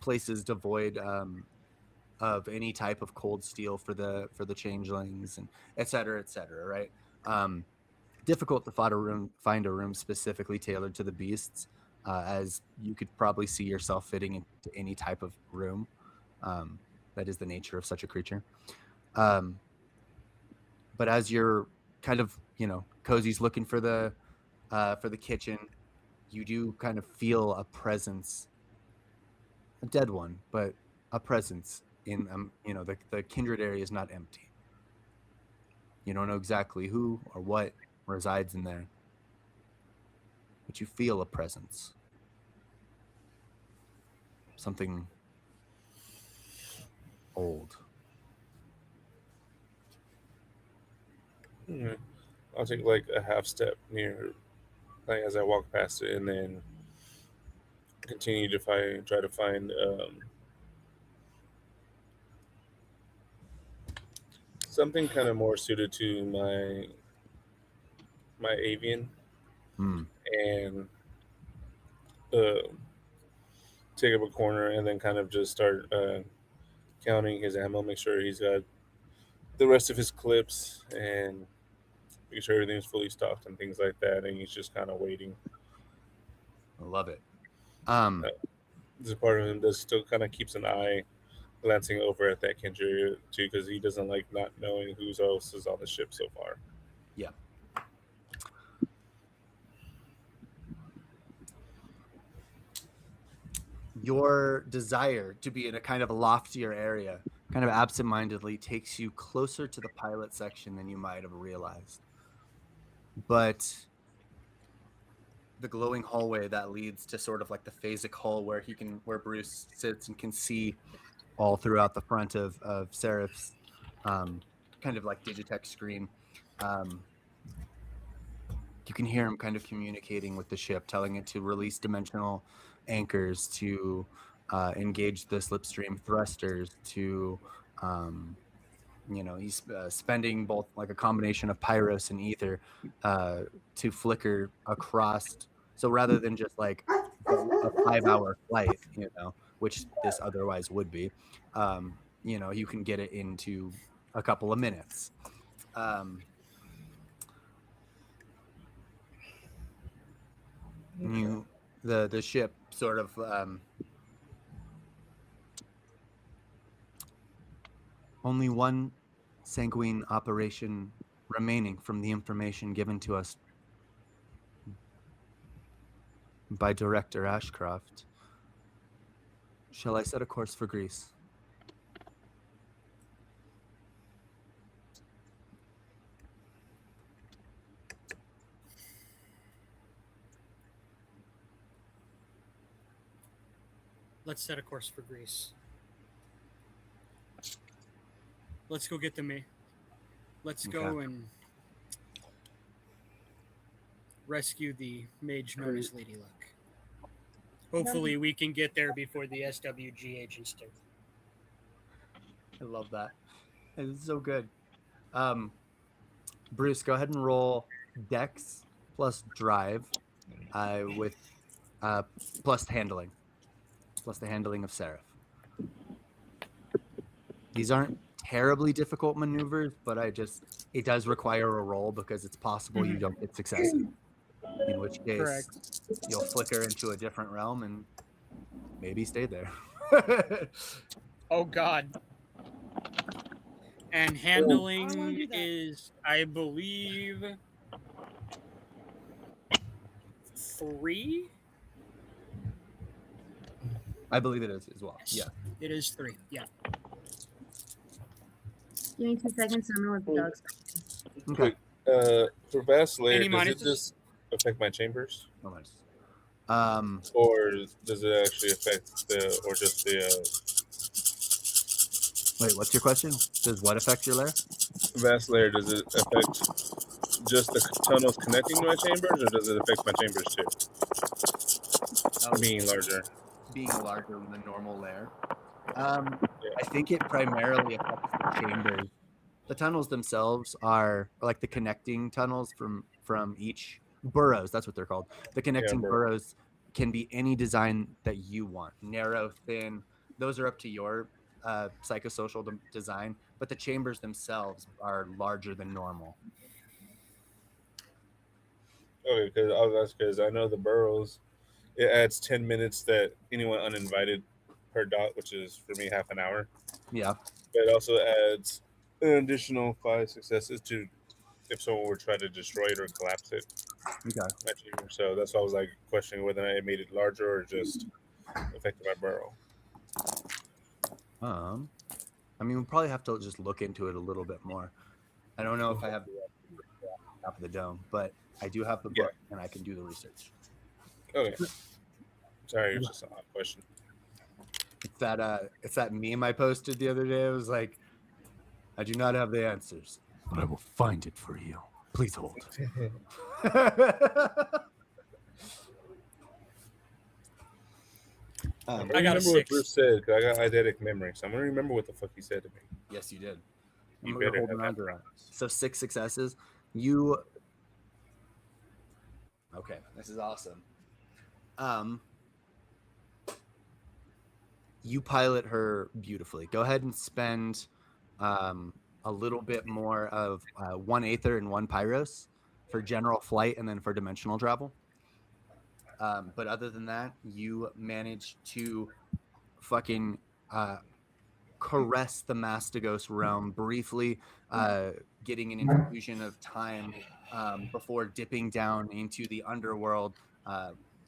places devoid of any type of cold steel for the changelings, and et cetera, right? Difficult to find a room specifically tailored to the beasts, as you could probably see yourself fitting into any type of room. That is the nature of such a creature. But as you're kind of, Cozy's looking for the kitchen, you do kind of feel a presence, a dead one, but a presence in the kindred area is not empty. You don't know exactly who or what resides in there, but you feel a presence. Something old. I'll take like a half step near, like as I walk past it, and then continue to try to find something kind of more suited to my avian, and uh, take up a corner and then kind of just start counting his ammo, make sure he's got the rest of his clips, and making sure everything's fully stocked and things like that. And he's just kind of waiting. I love it. This part of him does still kind of keeps an eye glancing over at that Kendra too, because he doesn't like not knowing who else is on the ship so far. Yeah. Your desire to be in a kind of a loftier area, kind of absentmindedly, takes you closer to the pilot section than you might have realized. But the glowing hallway that leads to sort of like the phasic hall where Bruce sits and can see all throughout the front of Seraph's kind of like Digitech screen. You can hear him kind of communicating with the ship, telling it to release dimensional anchors, to engage the slipstream thrusters, to he's spending both like a combination of pyros and ether to flicker across. So rather than just like a 5-hour flight, which this otherwise would be, you can get it into a couple of minutes. The ship sort of only one Sanguine operation remaining from the information given to us by Director Ashcroft. Shall I set a course for Greece? Let's set a course for Greece. Let's go get the Let's go and rescue the mage known as Lady Luck. Hopefully we can get there before the SWG agents do. I love that. It's so good. Bruce, go ahead and roll Dex plus Drive with plus handling. Plus the handling of Seraph. These aren't terribly difficult maneuvers, but it does require a roll because it's possible you don't get successes. In which case, Correct. you'll flicker into a different realm and maybe stay there. Oh God. And I wanna handling do that. is, I believe, 3. I believe it is as well. Yeah. It is 3. Yeah. Give me 2 seconds. I'm gonna let the dogs. Okay. For Vast Lair, Any does it minuses? just affect my chambers? No worries. Um, Or does it actually affect or just the wait, what's your question? Does what affect your lair? Vast Lair? Does it affect just the tunnels connecting to my chambers, or does it affect my chambers too? Being larger. Being larger than the normal lair. I think it primarily affects the chambers. The tunnels themselves are like the connecting tunnels from each burrows. That's what they're called. The connecting burrows can be any design that you want. Narrow, thin. Those are up to your psychosocial design. But the chambers themselves are larger than normal. Okay, because I know the burrows, it adds 10 minutes that anyone uninvited per dot, which is for me half an hour. Yeah. But it also adds an additional 5 successes to if someone were trying to destroy it or collapse it. Okay. My chamber. So that's why I was like questioning whether or not it made it larger or just affected my burrow. I mean, we'll probably have to just look into it a little bit more. I don't know if I have the top of the dome, but I do have the book and I can do the research. Okay. Sorry, it was just an odd question. It's that meme I posted the other day. It was like, I do not have the answers, but I will find it for you. Please hold. I I got a remember what 6. Bruce said because I got eidetic memory, so I'm gonna remember what the fuck he said to me. Yes, you did. You We're better holding have on to that. that. So 6 successes. You. Okay, this is awesome. You pilot her beautifully. Go ahead and spend a little bit more of 1 Aether and 1 Pyros for general flight and then for dimensional travel. But other than that, you manage to fucking caress the Mastigos realm briefly, getting an infusion of time before dipping down into the underworld,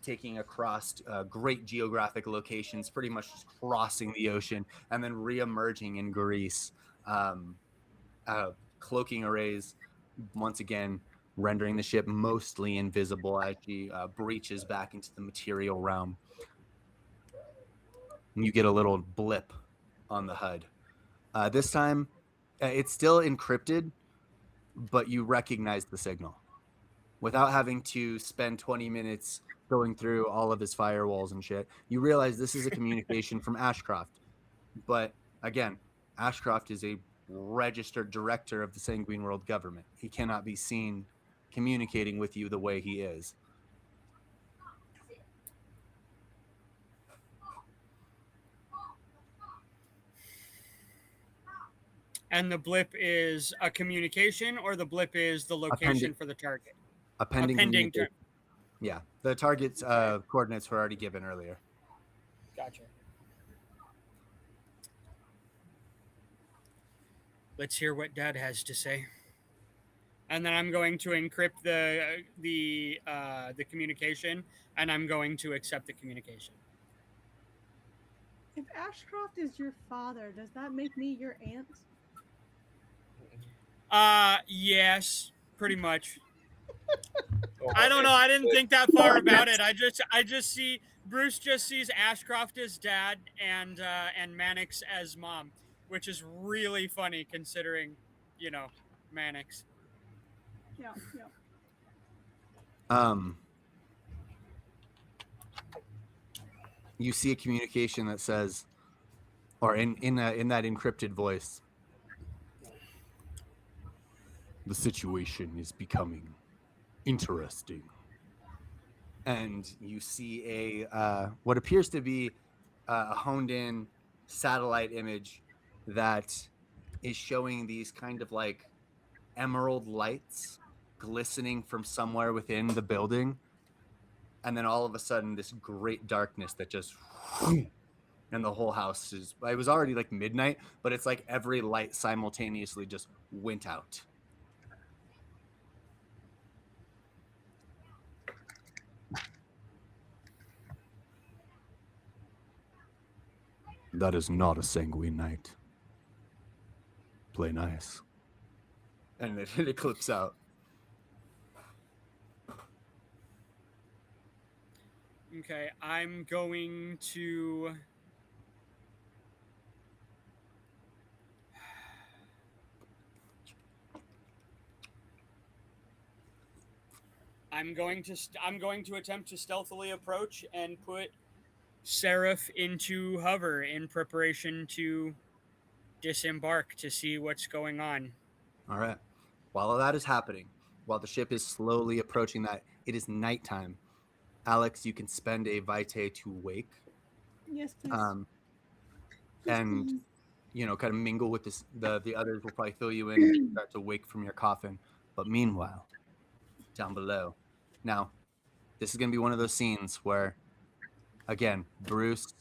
taking across great geographic locations, pretty much just crossing the ocean, and then re-emerging in Greece, cloaking arrays once again, rendering the ship mostly invisible as she breaches back into the material realm. And you get a little blip on the HUD. This time, it's still encrypted, but you recognize the signal without having to spend 20 minutes going through all of his firewalls and shit. You realize this is a communication from Ashcroft. But again, Ashcroft is a registered director of the Sanguine World government. He cannot be seen communicating with you the way he is. And the blip is a communication, or the blip is the location for the target? A pending communication. Yeah, the target's coordinates were already given earlier. Gotcha. Let's hear what Dad has to say. And then I'm going to encrypt the communication, and I'm going to accept the communication. If Ashcroft is your father, does that make me your aunt? Yes, pretty much. Oh, I don't know. I didn't think that far about it. I just see Bruce just sees Ashcroft as dad and Mannix as mom, which is really funny considering, Mannix. Yeah. You see a communication that says, or in that encrypted voice, the situation is becoming interesting. And you see a what appears to be a honed in satellite image that is showing these kind of like emerald lights glistening from somewhere within the building. And then all of a sudden, this great darkness that just, and the whole house is, it was already like midnight, but it's like every light simultaneously just went out. That is not a sanguine night. Play nice. And it clips out. Okay, I'm going to. I'm going to attempt to stealthily approach and put Seraph into hover in preparation to disembark to see what's going on. All right. While that is happening, while the ship is slowly approaching that, it is nighttime. Alex, you can spend a vitae to wake. Yes, please. And kind of mingle with this. The others will probably fill you in and start to wake from your coffin. But meanwhile, down below, now, this is going to be one of those scenes where, again, Bruce,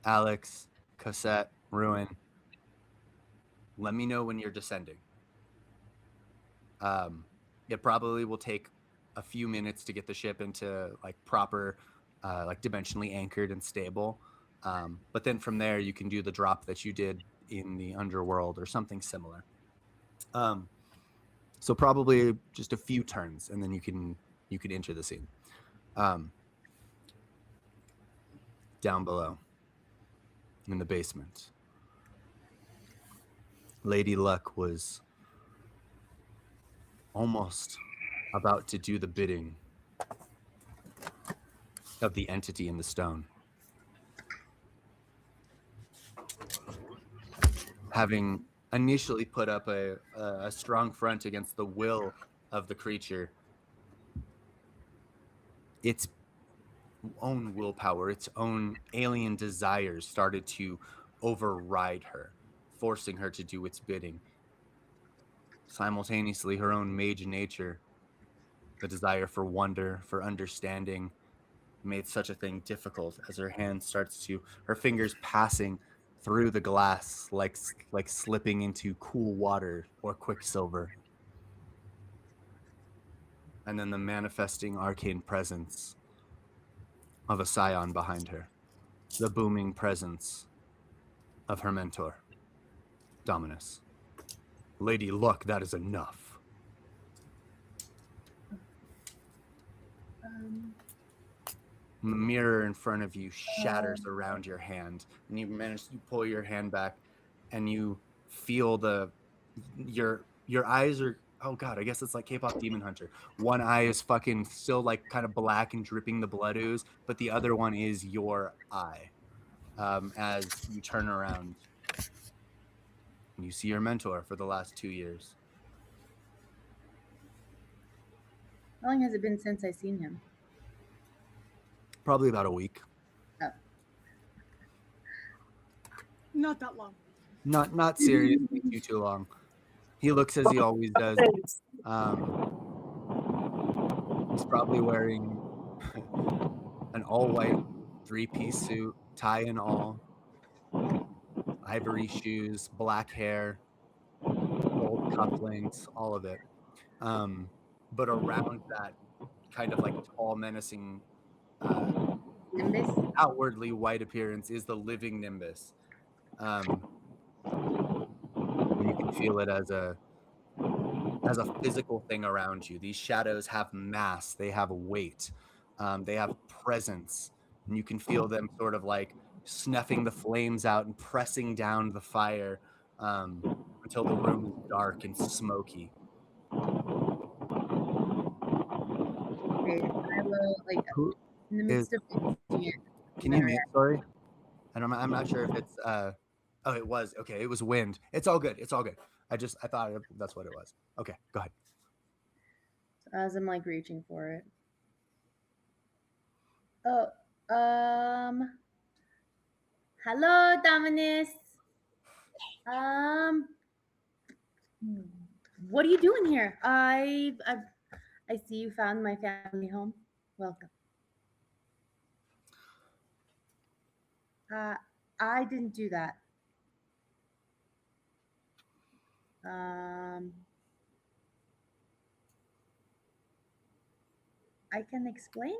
Alex, Cosette, Ruin, let me know when you're descending. It probably will take a few minutes to get the ship into like proper, like dimensionally anchored and stable. But then from there, you can do the drop that you did in the underworld or something similar. So probably just a few turns, and then you can enter the scene. Down below, in the basement, Lady Luck was almost about to do the bidding of the entity in the stone. Having initially put up a strong front against the will of the creature, its own willpower, its own alien desires started to override her, forcing her to do its bidding. Simultaneously, her own mage nature, the desire for wonder, for understanding, made such a thing difficult as her fingers passing through the glass like slipping into cool water or quicksilver. And then the manifesting arcane presence of a scion behind her, the booming presence of her mentor, Dominus. Lady Luck, that is enough. The mirror in front of you shatters around your hand, and you manage to pull your hand back, and you feel your eyes are, oh god, I guess it's like K-pop Demon Hunter. One eye is fucking still like kind of black and dripping the blood ooze, but the other one is your eye. As you turn around, and you see your mentor for the last 2 years. How long has it been since I've seen him? Probably about a week. Oh. Not that long. Not seriously too long. He looks as he always does. He's probably wearing an all-white 3-piece suit, tie and all, ivory shoes, black hair, gold cufflinks, all of it. But around that kind of like tall, menacing, Nimbus? outwardly white appearance is the living Nimbus. And you can feel it as a physical thing around you. These shadows have mass, they have weight, they have presence, and you can feel them sort of like snuffing the flames out and pressing down the fire until the room is dark and smoky. Okay, I will, like, Who in the is? midst of finishing it. Can you mute? Sorry, I'm not sure if it's. Oh, it was okay. It was wind. It's all good. It's all good. I thought that's what it was. Okay, go ahead. So as I'm like reaching for it. Oh, hello, Dominus. What are you doing here? I see you found my family home. Welcome. I didn't do that. Um, I can explain.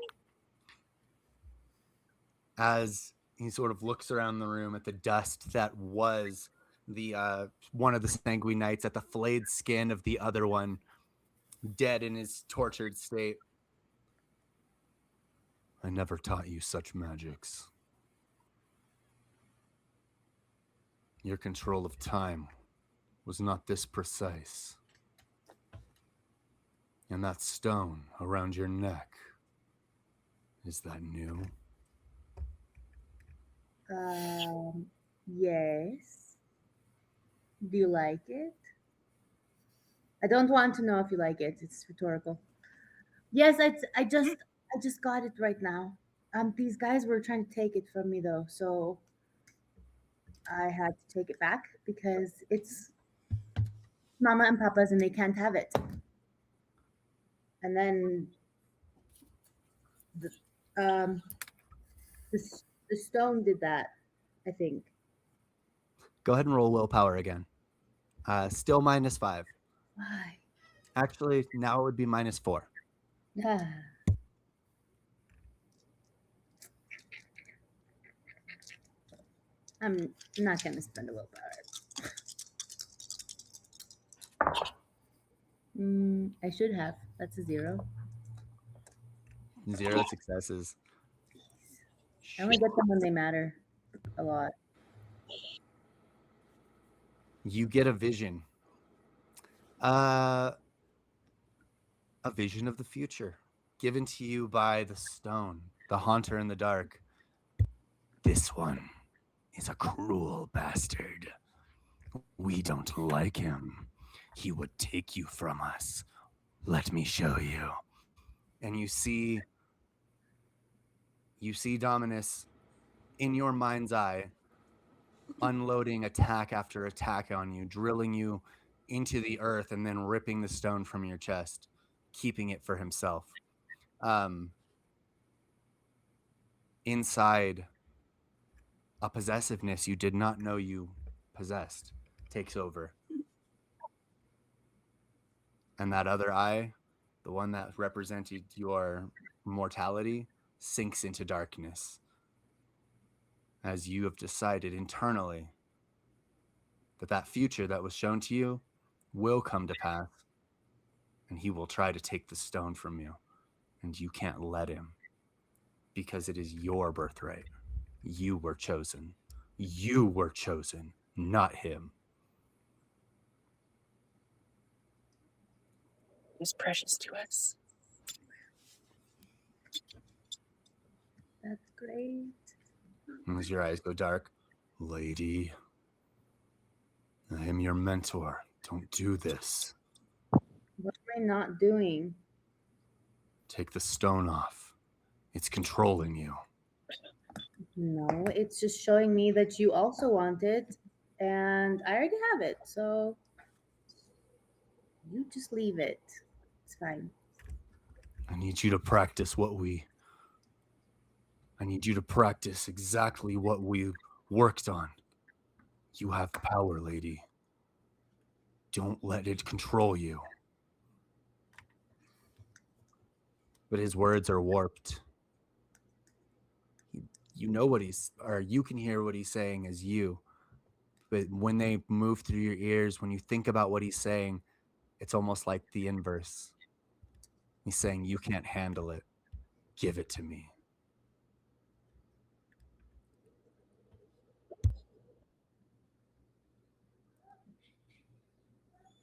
As he sort of looks around the room at the dust that was the one of the Sanguine Knights, at the flayed skin of the other one, dead in his tortured state. I never taught you such magics. Your control of time was not this precise. And that stone around your neck, is that new? Yes. Do you like it? I don't want to know if you like it. It's rhetorical. Yes, I just got it right now. These guys were trying to take it from me though, so I had to take it back because it's Mama and Papa's and they can't have it. And then the um the stone did that, I think. Go ahead and roll willpower again. Still -5. Why? Actually, now it would be -4. Ah. I'm not gonna spend a willpower. I should have. That's a 0. 0 successes. I only get them when they matter a lot. You get a vision. A vision of the future, given to you by the stone, the haunter in the dark. This one is a cruel bastard. We don't like him. He would take you from us. Let me show you. And you see Dominus in your mind's eye, unloading attack after attack on you, drilling you into the earth and then ripping the stone from your chest, keeping it for himself. Inside, a possessiveness you did not know you possessed takes over. And that other eye, the one that represented your mortality, sinks into darkness. As you have decided internally that future that was shown to you will come to pass, and he will try to take the stone from you, and you can't let him, because it is your birthright. You were chosen. You were chosen, not him. He's precious to us. That's great. And as your eyes go dark, lady, I am your mentor. Don't do this. What am I not doing? Take the stone off. It's controlling you. No, it's just showing me that you also want it, and I already have it. So you just leave it. It's fine. I need you to practice exactly what we worked on. You have power, lady. Don't let it control you. But his words are warped. You know what you can hear what he's saying as you. But when they move through your ears, when you think about what he's saying, it's almost like the inverse. He's saying, you can't handle it. Give it to me.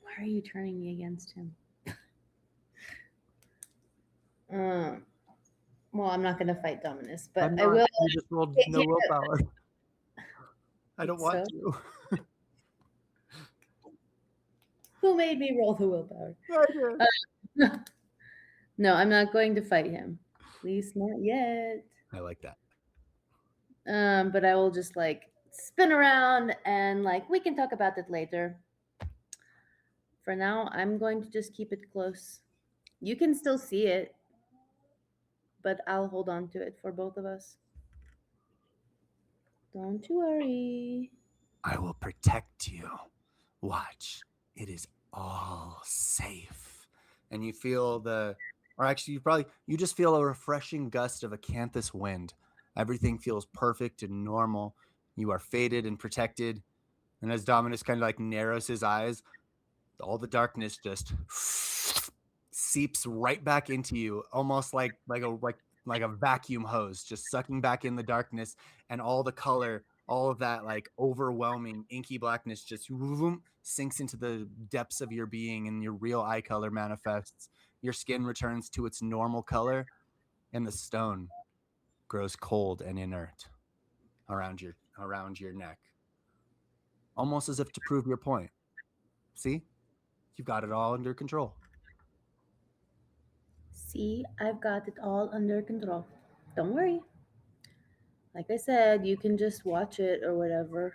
Why are you turning me against him? Well, I'm not going to fight Dominus, but I will. You just rolled no willpower. I don't want to. Who made me roll the willpower? I did. No, I'm not going to fight him. At least not yet. I like that. But I will just like spin around and like we can talk about it later. For now, I'm going to just keep it close. You can still see it, but I'll hold on to it for both of us. Don't you worry. I will protect you. Watch. It is all safe. And you feel or actually you just feel a refreshing gust of acanthus wind. Everything feels perfect and normal. You are faded and protected. And as Dominus kind of like narrows his eyes, all the darkness just seeps right back into you, almost like a vacuum hose, just sucking back in the darkness, and all the color, all of that like overwhelming inky blackness just sinks into the depths of your being, and your real eye color manifests. Your skin returns to its normal color, and the stone grows cold and inert around your neck, almost as if to prove your point. See, you've got it all under control. See, I've got it all under control. Don't worry. Like I said, you can just watch it or whatever.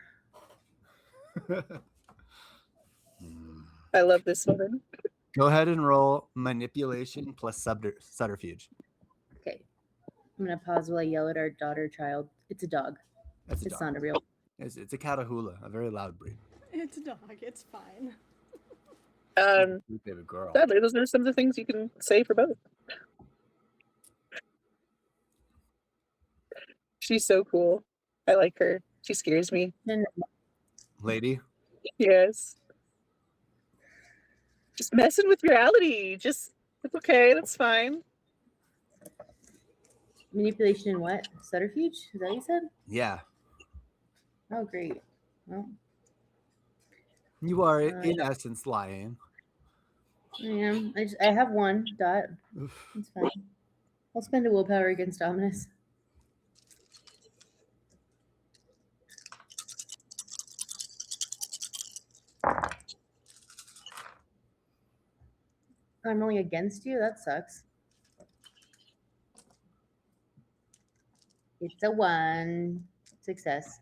I love this woman. Go ahead and roll manipulation plus subterfuge. Okay. I'm going to pause while I yell at our daughter child. It's a dog. That's a It's dog. not a real. It's a Catahoula, a very loud breed. It's a dog. It's fine. Sweet baby girl. Sadly, those are some of the things you can say for both. She's so cool. I like her. She scares me. Lady, Yes. Just messing with reality. It's okay. That's fine. Manipulation and what? Subterfuge? Is that what you said? yeah, Oh, great. Well, you are in essence lying. I am. I have one dot. Oof. It's fine. I'll spend a willpower against Dominus. I'm only against you? That sucks. It's a 1. Success.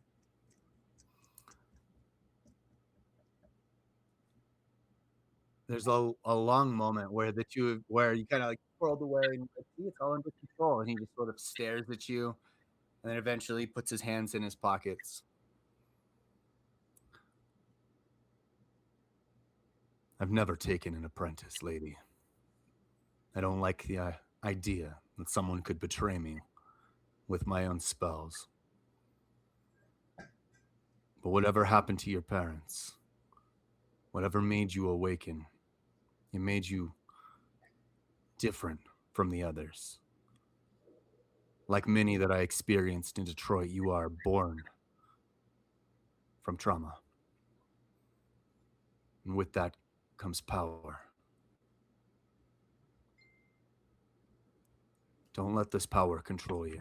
There's a long moment where you kind of like twirled away and you're like, see, it's all under control. And he just sort of stares at you and then eventually puts his hands in his pockets. I've never taken an apprentice, lady. I don't like the idea that someone could betray me with my own spells. But whatever happened to your parents, whatever made you awaken, it made you different from the others. Like many that I experienced in Detroit, you are born from trauma. And with that comes power. Don't let this power control you.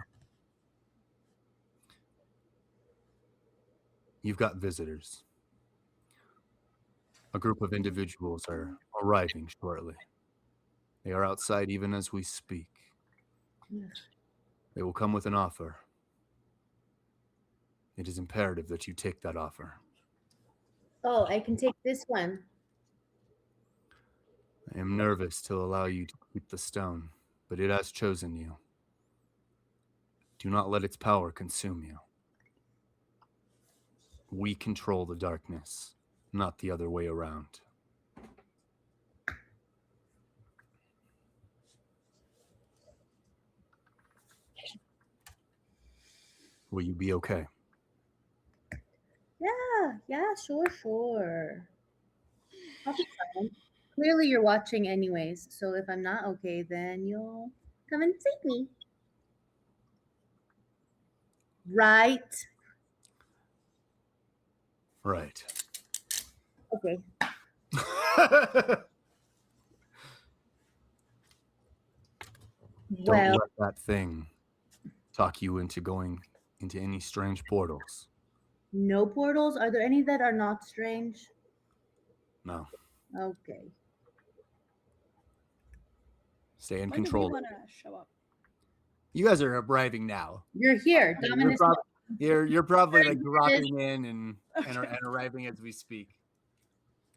You've got visitors. A group of individuals are arriving shortly. They are outside even as we speak. They will come with an offer. It is imperative that you take that offer. Oh, I can take this one. I am nervous to allow you to keep the stone, but it has chosen you. Do not let its power consume you. We control the darkness, not the other way around. Will you be okay? Yeah, sure. I'll be fine. Clearly, you're watching anyways, so if I'm not okay, then you'll come and save me. Right? Right. Okay. Don't Well, let that thing talk you into going into any strange portals. no portals? Are there any that are not strange? No. Okay. Stay in Why do we control. want to show up? You guys are arriving now. You're here. Dominus. You're probably like dropping in and arriving as we speak.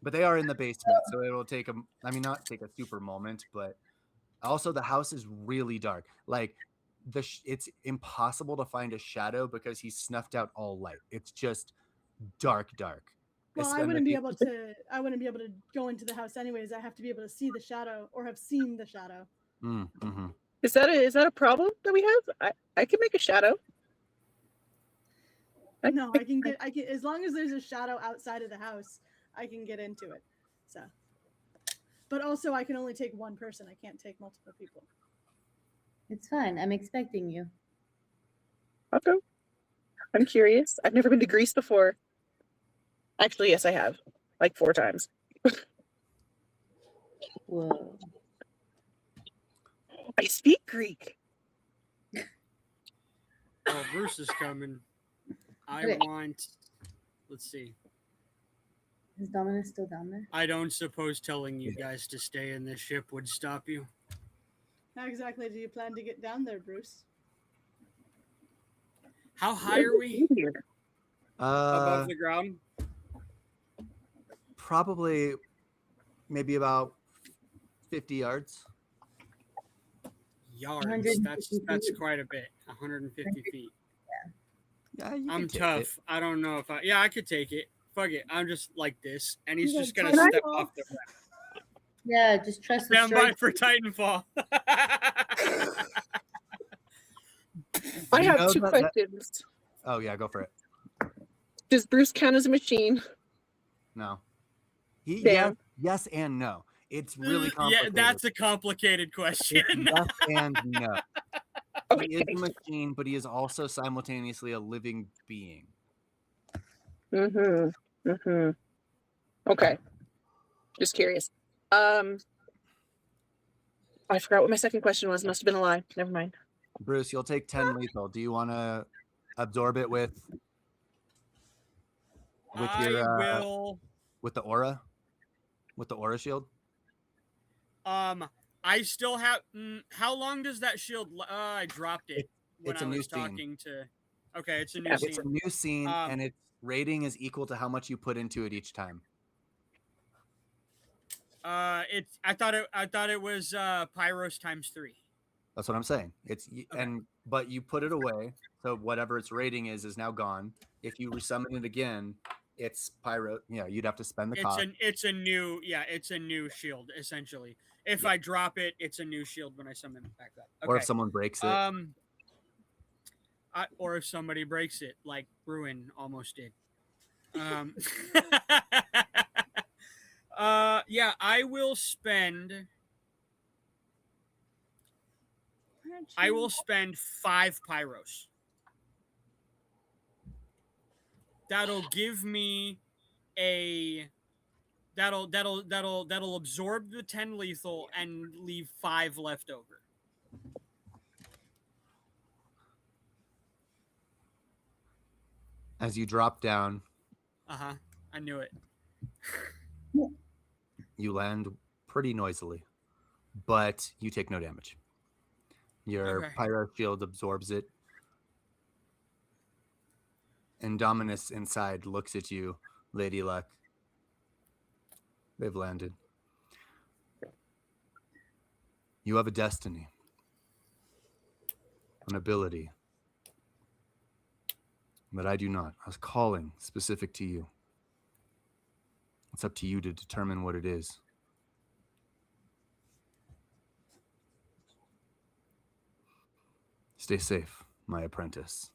But they are in the basement, so it'll take not take a super moment, but also the house is really dark. Like it's impossible to find a shadow because he snuffed out all light. It's just dark. Well, I wouldn't be able to go into the house anyways. I have to be able to see the shadow or have seen the shadow. Mm-hmm. Is that a problem that we have? I can make a shadow. No, I can as long as there's a shadow outside of the house, I can get into it. So, but also I can only take one person. I can't take multiple people. It's fine. I'm expecting you. Okay. I'm curious. I've never been to Greece before. Actually, yes, I have. Like 4 times. Whoa. I speak Greek. Well, Bruce is coming. I Okay. want. Let's see. Is Dominus still down there? I don't suppose telling you guys to stay in this ship would stop you. How exactly do you plan to get down there, Bruce? How high are we above Uh, the ground? probably maybe about 50 yards. Yards. 150 That's feet. quite a bit. 150 feet. Yeah, you I'm can take tough. it. I don't know if I could take it. Fuck it. I'm just like this, and he's You just got gonna Titanfall? step off the ramp. Yeah, just trust the Stand by strike. for Titanfall. I You have know 2 that- questions. Oh yeah, go for it. Does Bruce count as a machine? No. Yes, Damn. yes and no. It's really Yeah, complicated. that's a complicated question. It's yes and no. Okay. He is a machine, but he is also simultaneously a living being. Okay. Just curious. I forgot what my second question was. Must have been a lie. Never mind. Bruce, you'll take 10 lethal. Do you want to absorb it with I your will. with the aura? With the aura shield? I still have. How long does that shield? I dropped it when it's I a new was scene. talking to. Okay, it's a new Yeah, scene. It's a new scene, and its rating is equal to how much you put into it each time. It's. I thought it was Pyros times 3. That's what I'm saying. It's but you put it away, so whatever its rating is now gone. If you resummon it again, it's pyro. Yeah, you'd have to spend the cost. It's a new shield essentially. If I drop it, it's a new shield when I summon it back up. Okay. Or if someone breaks it. Or if somebody breaks it, like Bruin almost did. Yeah, I will spend 5 pyros. That'll give me that'll absorb the 10 lethal and leave 5 left over. As you drop down, I knew it. you land pretty noisily, but you take no damage. Your pyro shield absorbs it. And Dominus inside looks at you, Lady Luck. They've landed. You have a destiny, an ability that I do not. I was calling specific to you. It's up to you to determine what it is. Stay safe, my apprentice.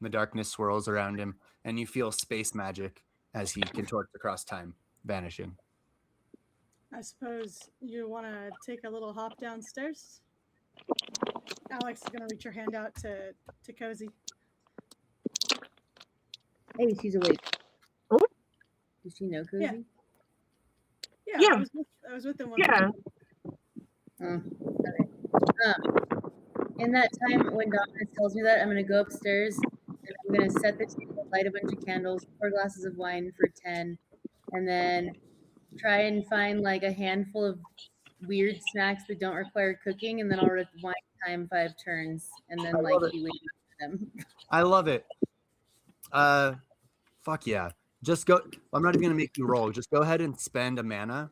The darkness swirls around him, and you feel space magic as he contorts across time, vanishing. I suppose you want to take a little hop downstairs? Alex is going to reach her hand out to Cozy. Hey, she's awake. Oh? Does she know Cozy? Yeah. I was with them one Yeah. Okay. In that time, when Dominus tells me that, I'm going to go upstairs and I'm going to set the table, light a bunch of candles, pour glasses of wine for 10, and then try and find like a handful of weird snacks that don't require cooking, and then I'll rewind time 5 turns and then like be waiting for them. I love it. Fuck yeah. Just go. I'm not even gonna make you roll. Just go ahead and spend a mana,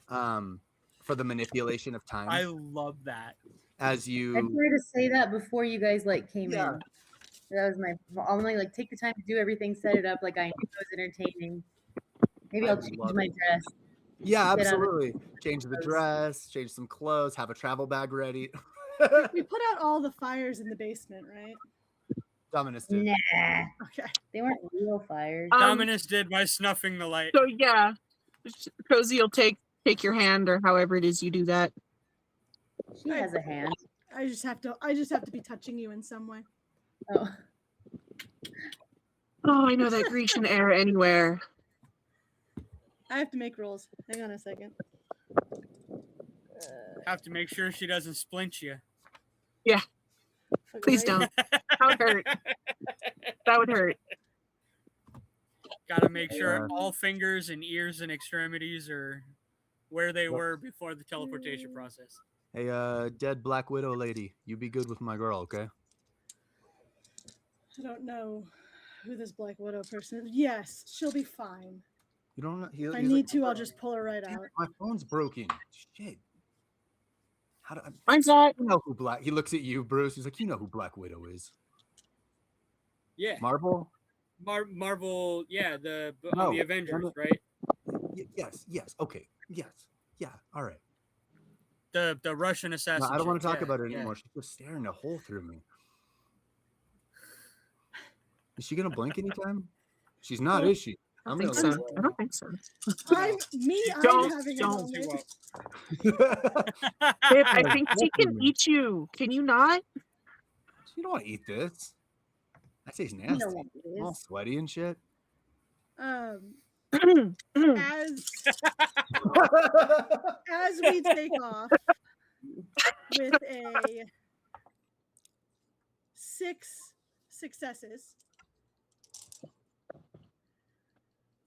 for the manipulation of time. I love that. As I you, tried to say that before you guys like came Yeah. in. That was my. I'm like take the time to do everything, set it up like I knew it was entertaining. Maybe I I'll change love my it. dress. Yeah, Get out of- absolutely. Change the dress, change some clothes, have a travel bag ready. We put out all the fires in the basement, right? Dominus did. Nah, Okay. they weren't real fires. Dominus did by snuffing the light. So yeah, Cozy will take your hand or however it is you do that. She has a hand. I just have to be touching you in some way. Oh, Oh, I know that Grecian air anywhere. I have to make rolls. Hang on a second. Have to make sure she doesn't splint you. Please don't. That would hurt. That would hurt. Gotta make sure all fingers and ears and extremities are where they Yep. were before the teleportation process. Hey, dead Black Widow lady, you be good with my girl, okay? I don't know who this Black Widow person is. Yes, she'll be fine. You don't know. If I need to, I'll just pull her right out. My phone's broken. Shit. How do I? Mine's not. You know who Black? He looks at you, Bruce. He's like, you know who Black Widow is? Yeah, Marvel. Marvel. Yeah, the No, on the Avengers, damn it. right? Yes. Okay. Yes. Yeah. All right. The Russian assassin. No, I don't want to chick, talk yeah, about it yeah. anymore. She's just staring a hole through me. Is she gonna blink anytime? She's not, is she? I don't gonna think so. look I don't think so. I'm Don't- having a don't. moment. Babe, I think she can eat you. Can you not? You don't want to eat this. That tastes you nasty. know what it All is. sweaty and shit. As we take off with a 6 successes,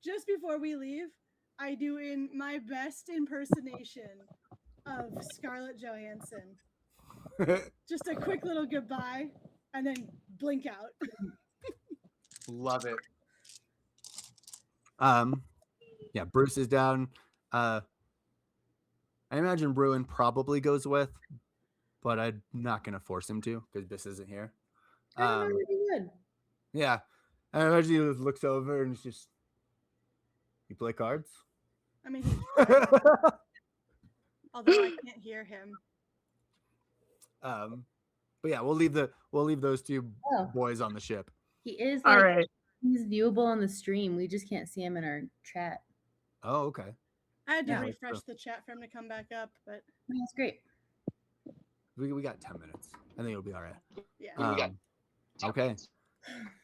just before we leave, I do in my best impersonation of Scarlett Johansson. Just a quick little goodbye and then blink out. Love it. Yeah, Bruce is down. I imagine Bruin probably goes with, but I'm not gonna force him to because this isn't here. I don't know, it'd be good. Yeah, I imagine he just looks over and it's just, you play cards. I mean, although I can't hear him. But yeah, we'll leave those two Oh. boys on the ship. He is All like right. he's viewable on the stream. We just can't see him in our chat. Oh, okay. I had to Yeah. refresh the chat for him to come back up, but That's great. We got 10 minutes. I think it'll be all right. yeah. Okay.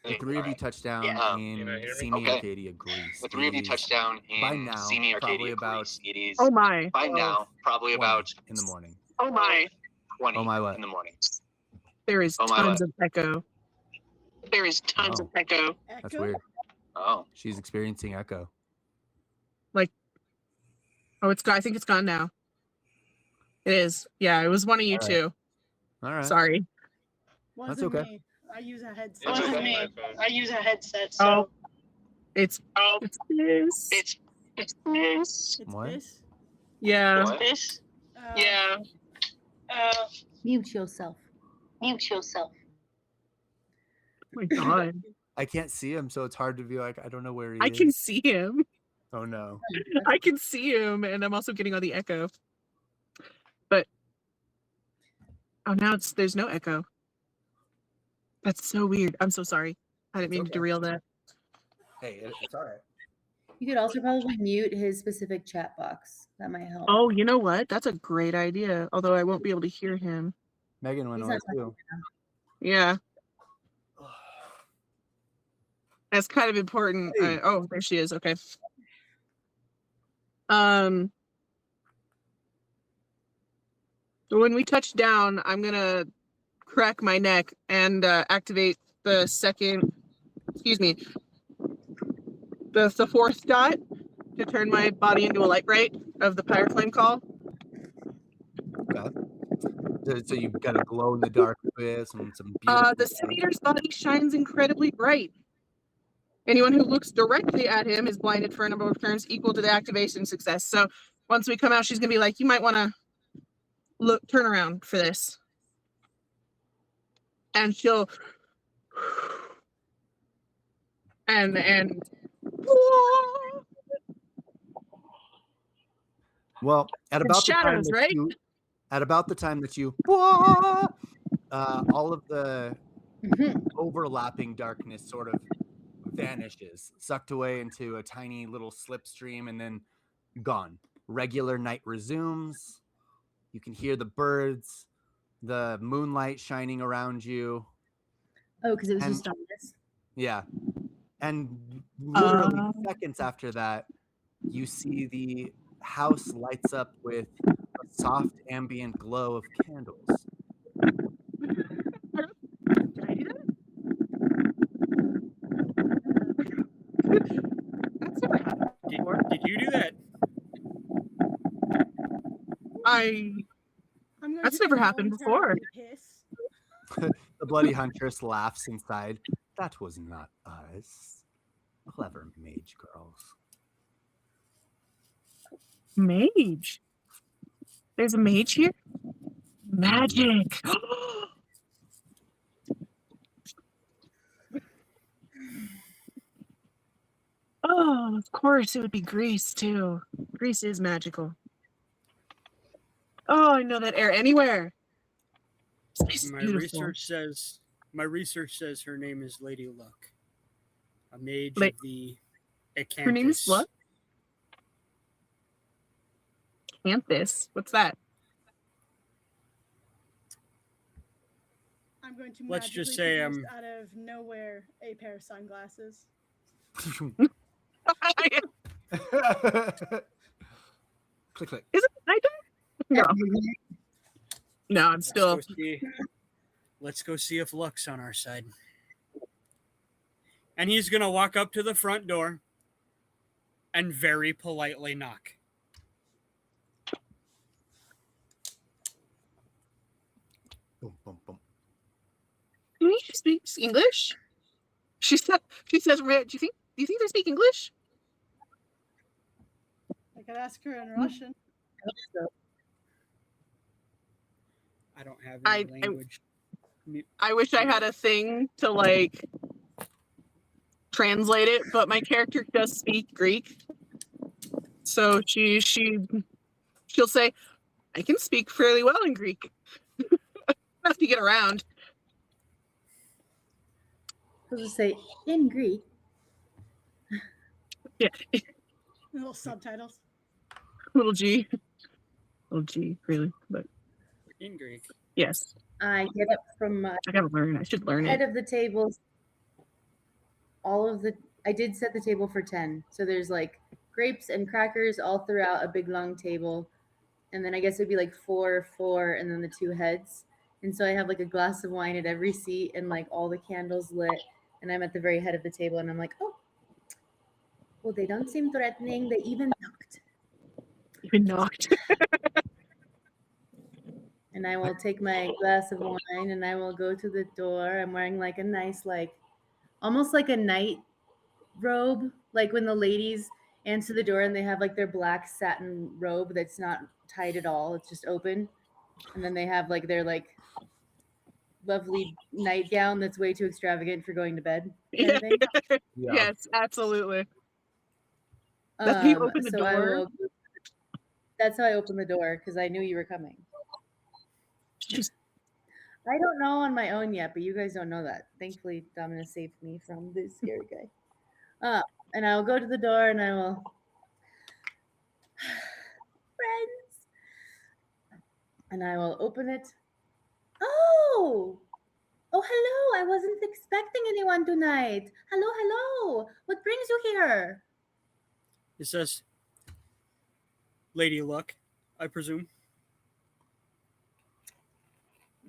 The three of you touch down Yeah. in Can I hear me? Simi Okay. Arcadia, Greece. The three of you It touch is down by in now, Simi probably Arcadia, about Greece. It is Oh my. by now probably 20 about in the morning. Oh my. 20 Oh my what? in the morning. There is Oh my tons of echo. There is tons Oh. of echo. That's Echo? weird. Oh, She's experiencing echo. Oh, it's gone. I think it's gone now. It is. Yeah, it was one of you All right. two. All right. Sorry. Wasn't okay. me. I use a headset. It's Wasn't okay. me. My phone. I use a headset, Oh. It's this. it's this. It's What? this. Yeah. It's this. Uh, Yeah. Mute yourself. Mute yourself. Oh my god. I can't see him, so it's hard to be like, I don't know where he I is. can see him. Oh no. I can see him, and I'm also getting all the echo. But oh, now there's no echo. That's so weird. I'm so sorry. I didn't mean to okay. derail that. Hey, it's all right. You could also probably mute his specific chat box. That might help. Oh, you know what? That's a great idea. Although I won't be able to hear him. Megan went He's away not too. Yeah. That's kind of important. Hey. Oh, there she is. Okay. When we touch down, I'm gonna crack my neck and activate the second. Excuse me. The fourth dot to turn my body into a light bright of the pyro flame call. Okay. So you've got a glow in the dark with some beautiful. The Senator's body shines incredibly bright. Anyone who looks directly at him is blinded for a number of turns equal to the activation success. So once we come out, she's gonna be like, you might want to turn around for this. And she'll and Well, at about the time shadows, that right? you, all of the overlapping darkness sort of vanishes, sucked away into a tiny little slipstream, and then gone. Regular night resumes. You can hear the birds, the moonlight shining around you. Oh, because it was And- just darkness. Yeah. And literally seconds after that, you see the house lights up with a soft ambient glow of candles. Did I do that? That's never happened before. Did you do that? I'm going That's to never happened before. involuntarily hiss. The bloody huntress laughs inside. That was not us. Clever mage girls. Mage. There's a mage here? Magic. Oh, of course, it would be Greece too. Greece is magical. Oh, I know that air anywhere. This place is My beautiful. research says her name is Lady Luck, a mage La- of the Acanthus. Her name is what? Canthus. What's that? I'm going to Let's just magically say, produce out of nowhere a pair of sunglasses. Click, click. Is it? I don't. No, I'm still. Let's go see if Luck's on our side. And he's gonna walk up to the front door and very politely knock. Boom, boom, boom. She speaks English. She says, do you think they speak English? I could ask her in Russian. I don't have any language. I wish I had a thing to like translate it, but my character does speak Greek. So she'll say, I can speak fairly well in Greek. Enough to get around. I was to say in Greek. Yeah. Little subtitles. Little G, really, but In Greek. yes, I get up from my I gotta learn. I should learn head it. of the table. I did set the table for 10. So there's like grapes and crackers all throughout a big long table. And then I guess it'd be like 4, and then the 2 heads. And so I have like a glass of wine at every seat and like all the candles lit. And I'm at the very head of the table and I'm like, oh, well, they don't seem threatening. They even knocked. Even knocked. And I will take my glass of wine and I will go to the door. I'm wearing like a nice, like almost like a night robe, like when the ladies answer the door and they have like their black satin robe that's not tied at all, it's just open, and then they have like their like lovely nightgown that's way too extravagant for going to bed kind of thing. Yeah. Yes, absolutely. That's how you open the door? That's how I opened the door because I knew you were coming. Just I don't know on my own yet, but you guys don't know that. Thankfully, Domina saved me from this scary guy. And I'll go to the door and I will. Friends. And I will open it. Oh, hello. I wasn't expecting anyone tonight. Hello. What brings you here? It says Lady Luck, I presume.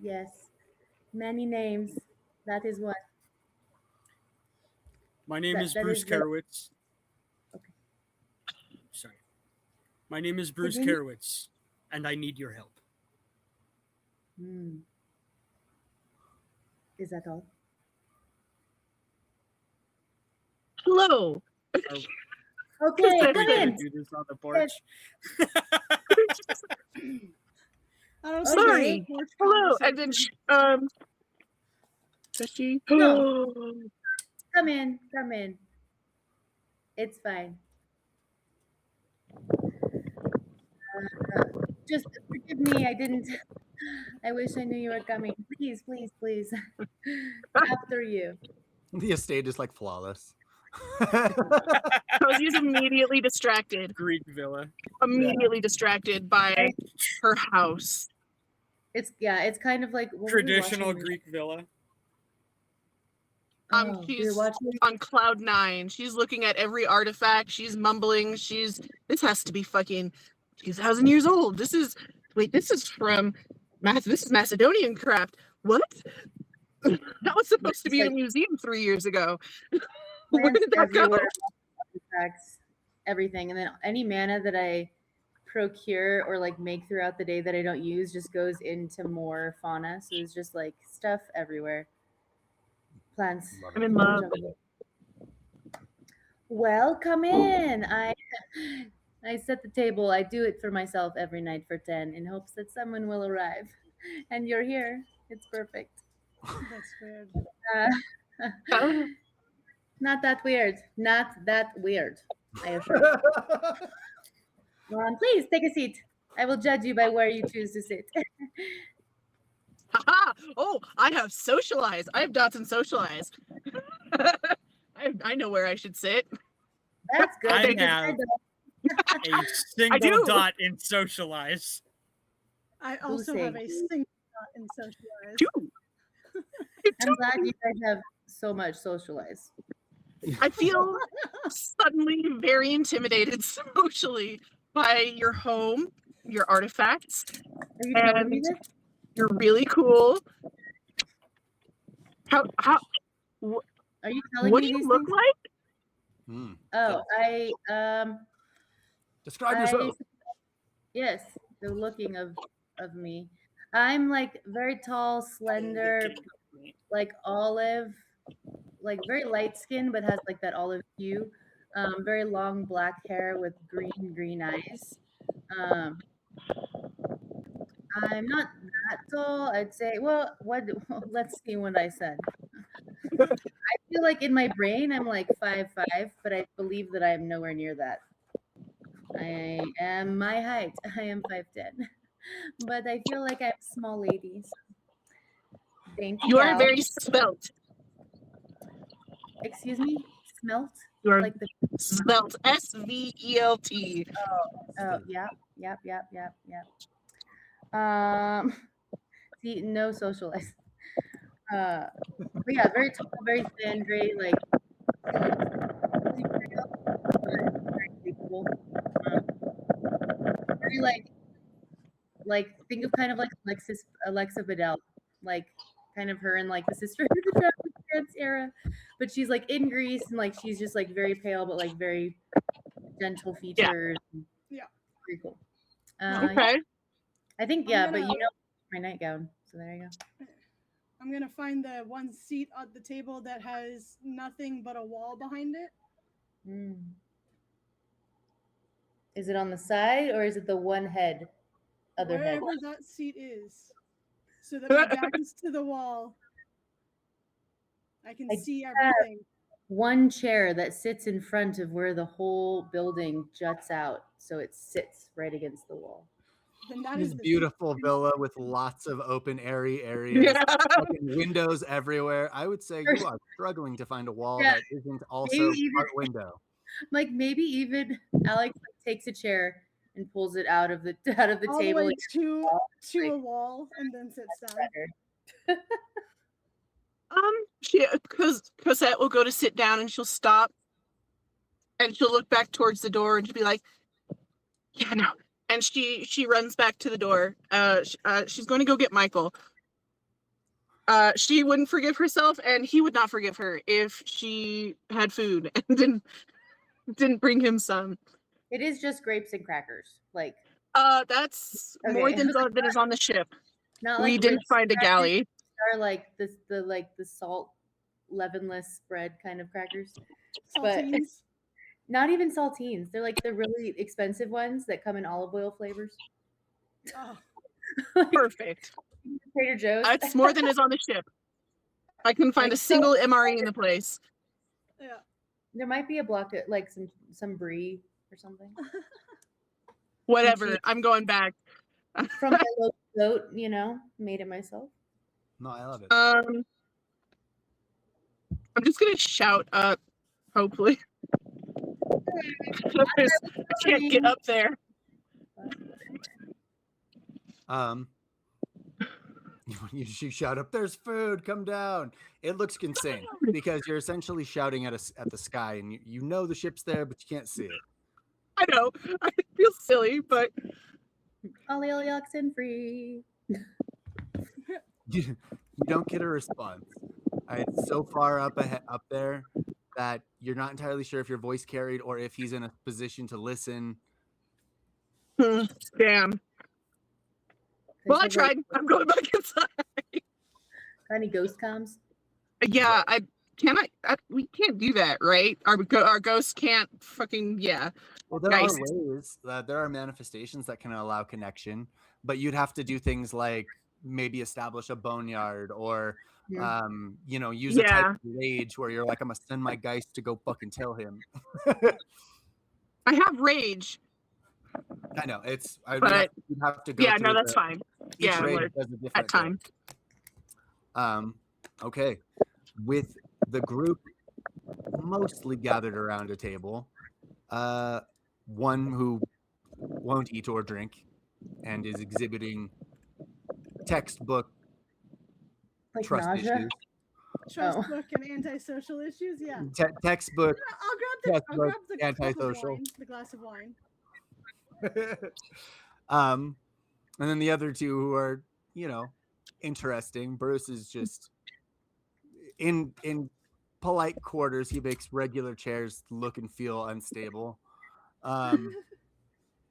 Yes. Many names. That is what. My name is that Bruce is the- Karowitz. Okay. Sorry. My name is Bruce Continue. Karowitz, and I need your help. Is that all? Hello. Okay, That's come We it. in. do this on the porch. I don't think Sorry. it's a porch Hello. And then conversation. does she? No. Come in. Come in. It's fine. Just forgive me. I didn't. I wish I knew you were coming. Please, please, please. After you. The estate is like flawless. Rosie's immediately distracted. Greek villa. Immediately distracted by her house. It's it's kind of like what were we Traditional watching? Greek villa. Oh, we were She's watching. on cloud 9. She's looking at every artifact. She's mumbling. This has to be fucking 2,000 years old. This is from this is Macedonian craft. What? That was supposed to be in a museum 3 years ago. Where Plants did that go? everywhere, artifacts, everything, and then any mana that I procure or like make throughout the day that I don't use just goes into more fauna. So there's just like stuff everywhere. Plants. I'm in love. Well, come in. I set the table. I do it for myself every night for 10 in hopes that someone will arrive. And you're here. It's perfect. That's weird. Oh, Not that weird. Not that weird. I assure you. Please take a seat. I will judge you by where you choose to sit. haha. Oh, I have socialized. I have dots and socialized. I know where I should sit. That's good. I because have don't. a single do. dot in socialize. I also have a Lucy. single dot in socialize. Two. I'm glad you guys have so much socialize. I feel suddenly very intimidated socially by your home, your artifacts. Are you telling me And this? you're really cool. How Are you telling what me do you these look things? like? Hmm. Oh, Describe yourself. Yes, the looking of me. I'm like very tall, slender, like olive, like very light skin, but has like that olive hue. Very long black hair with green eyes. Um, I'm not that tall. I'd say. Well, what? Let's see what I said. I feel like in my brain I'm like 5'5", but I believe that I am nowhere near that. I am my height. I am 5'10", but I feel like I'm small ladies. Dainty You are gal. very svelte. Excuse me, smelt You are like the. svelte. SVELT. Oh, yeah. See, no socialize. But yeah, very tall, very thin, very like. Very capable. Very like think of kind of like Alexa Vidal, like kind of her in like the Sister of the Traveling Pants era, but she's like in Greece and like she's just like very pale but like very gentle features. Yeah. Pretty cool. Okay. I think I'm but gonna- you know my nightgown, so there you go. I'm gonna find the one seat at the table that has nothing but a wall behind it. Mm. Is it on the side or is it the one head? Other head. Wherever that seat is, so that my back is to the wall. I can I see have- everything. One chair that sits in front of where the whole building juts out, so it sits right against the wall. Then that This is the beautiful villa with lots of open airy areas, Yeah. fucking windows everywhere. I would say you are struggling to find a wall Yeah. that isn't also Maybe even- part window. Like maybe even Alex takes a chair and pulls it out of the all table. the way to like- a wall and then sits down. Cosette will go to sit down and she'll stop and she'll look back towards the door and she'll be like, yeah, no. And she runs back to the door. She's going to go get Michael. She wouldn't forgive herself and he would not forgive her if she had food and didn't bring him some. It is just grapes and crackers. Like That's more Okay. than is on the ship. not We like didn't grapes find a and crackers, galley. Are like the salt leavenless bread kind of crackers. But Saltines. not even saltines. They're like the really expensive ones that come in olive oil flavors. Oh, Perfect. Trader Joe's. That's more than is on the ship. I couldn't find Like, a single MRE in the place. yeah. There might be a block of like some brie or something Whatever. cheese. I'm going back. From my local goat, you know, made it myself. No, I love it. I'm just gonna shout up. Hopefully, I can't get up there. You shout up, "There's food! Come down!" It looks insane because you're essentially shouting at the sky, and you know the ship's there, but you can't see it. I know. I feel silly, but All the oxen free. You don't get a response. It's so far up there that you're not entirely sure if your voice carried or if he's in a position to listen. Damn. Well, I tried. I'm going back inside. Got any ghost comms? Yeah, we can't do that, right? Our ghosts can't fucking Well, there Nice. are ways. There are manifestations that can allow connection, but you'd have to do things like maybe establish a boneyard or use a type of rage where you're like, I'm gonna send my geist to go fucking tell him. I have rage. I know it's. You'd have to go. Yeah, no, through that's fine. Each Yeah, rage like, does a different at time. thing. Okay, with the group mostly gathered around a table, one who won't eat or drink and is exhibiting textbook Like trust nausea? issues. Trust book and antisocial issues. Yeah. Textbook. I'll grab the cup of Antisocial. wine, the glass of wine. And then the other two who are, interesting. Bruce is just in polite quarters. He makes regular chairs look and feel unstable.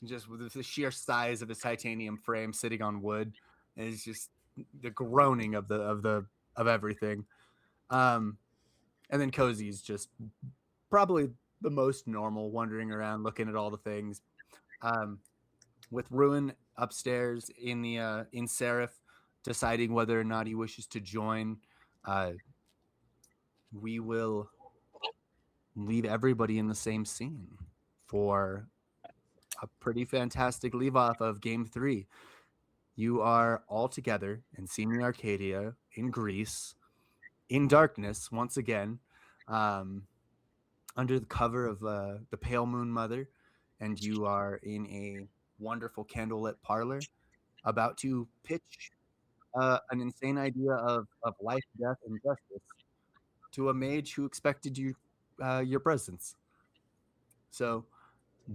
Just with the sheer size of his titanium frame sitting on wood, and it's just the groaning of everything. And then Cozy's just probably the most normal, wandering around looking at all the things. With Ruin upstairs in Seraph deciding whether or not he wishes to join, we will leave everybody in the same scene for a pretty fantastic leave off of Game 3. You are all together in Semi Arcadia in Greece, in darkness once again, under the cover of the Pale Moon Mother, and you are in a wonderful candlelit parlor about to pitch an insane idea of life, death, and justice to a mage who expected your presence. So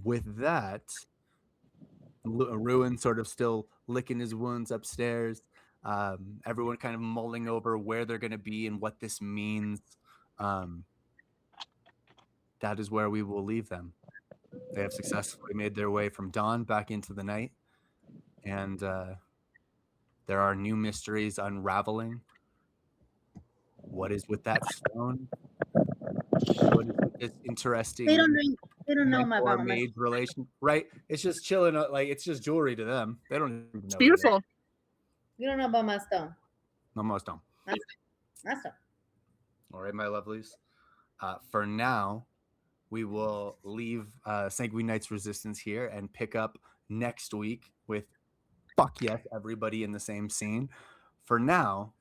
with that, Ruin sort of still licking his wounds upstairs, everyone kind of mulling over where they're going to be and what this means. That is where we will leave them. They have successfully made their way from dawn back into the night, and there are new mysteries unraveling. What is with that stone? What is with this interesting? They don't know my about my mage relation, right? It's just chilling, like it's just jewelry to them. They don't even know. It's beautiful. You don't know about my stone. No, most don't. My stone. All right, my lovelies. For now, we will leave Sanguine Knight's Resistance here and pick up next week with fuck yes, everybody in the same scene. For now,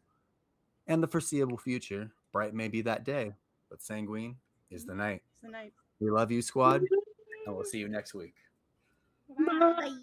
and the foreseeable future, bright may be that day, but Sanguine is the night. It's the night. We love you, squad, and we'll see you next week. Bye. Bye.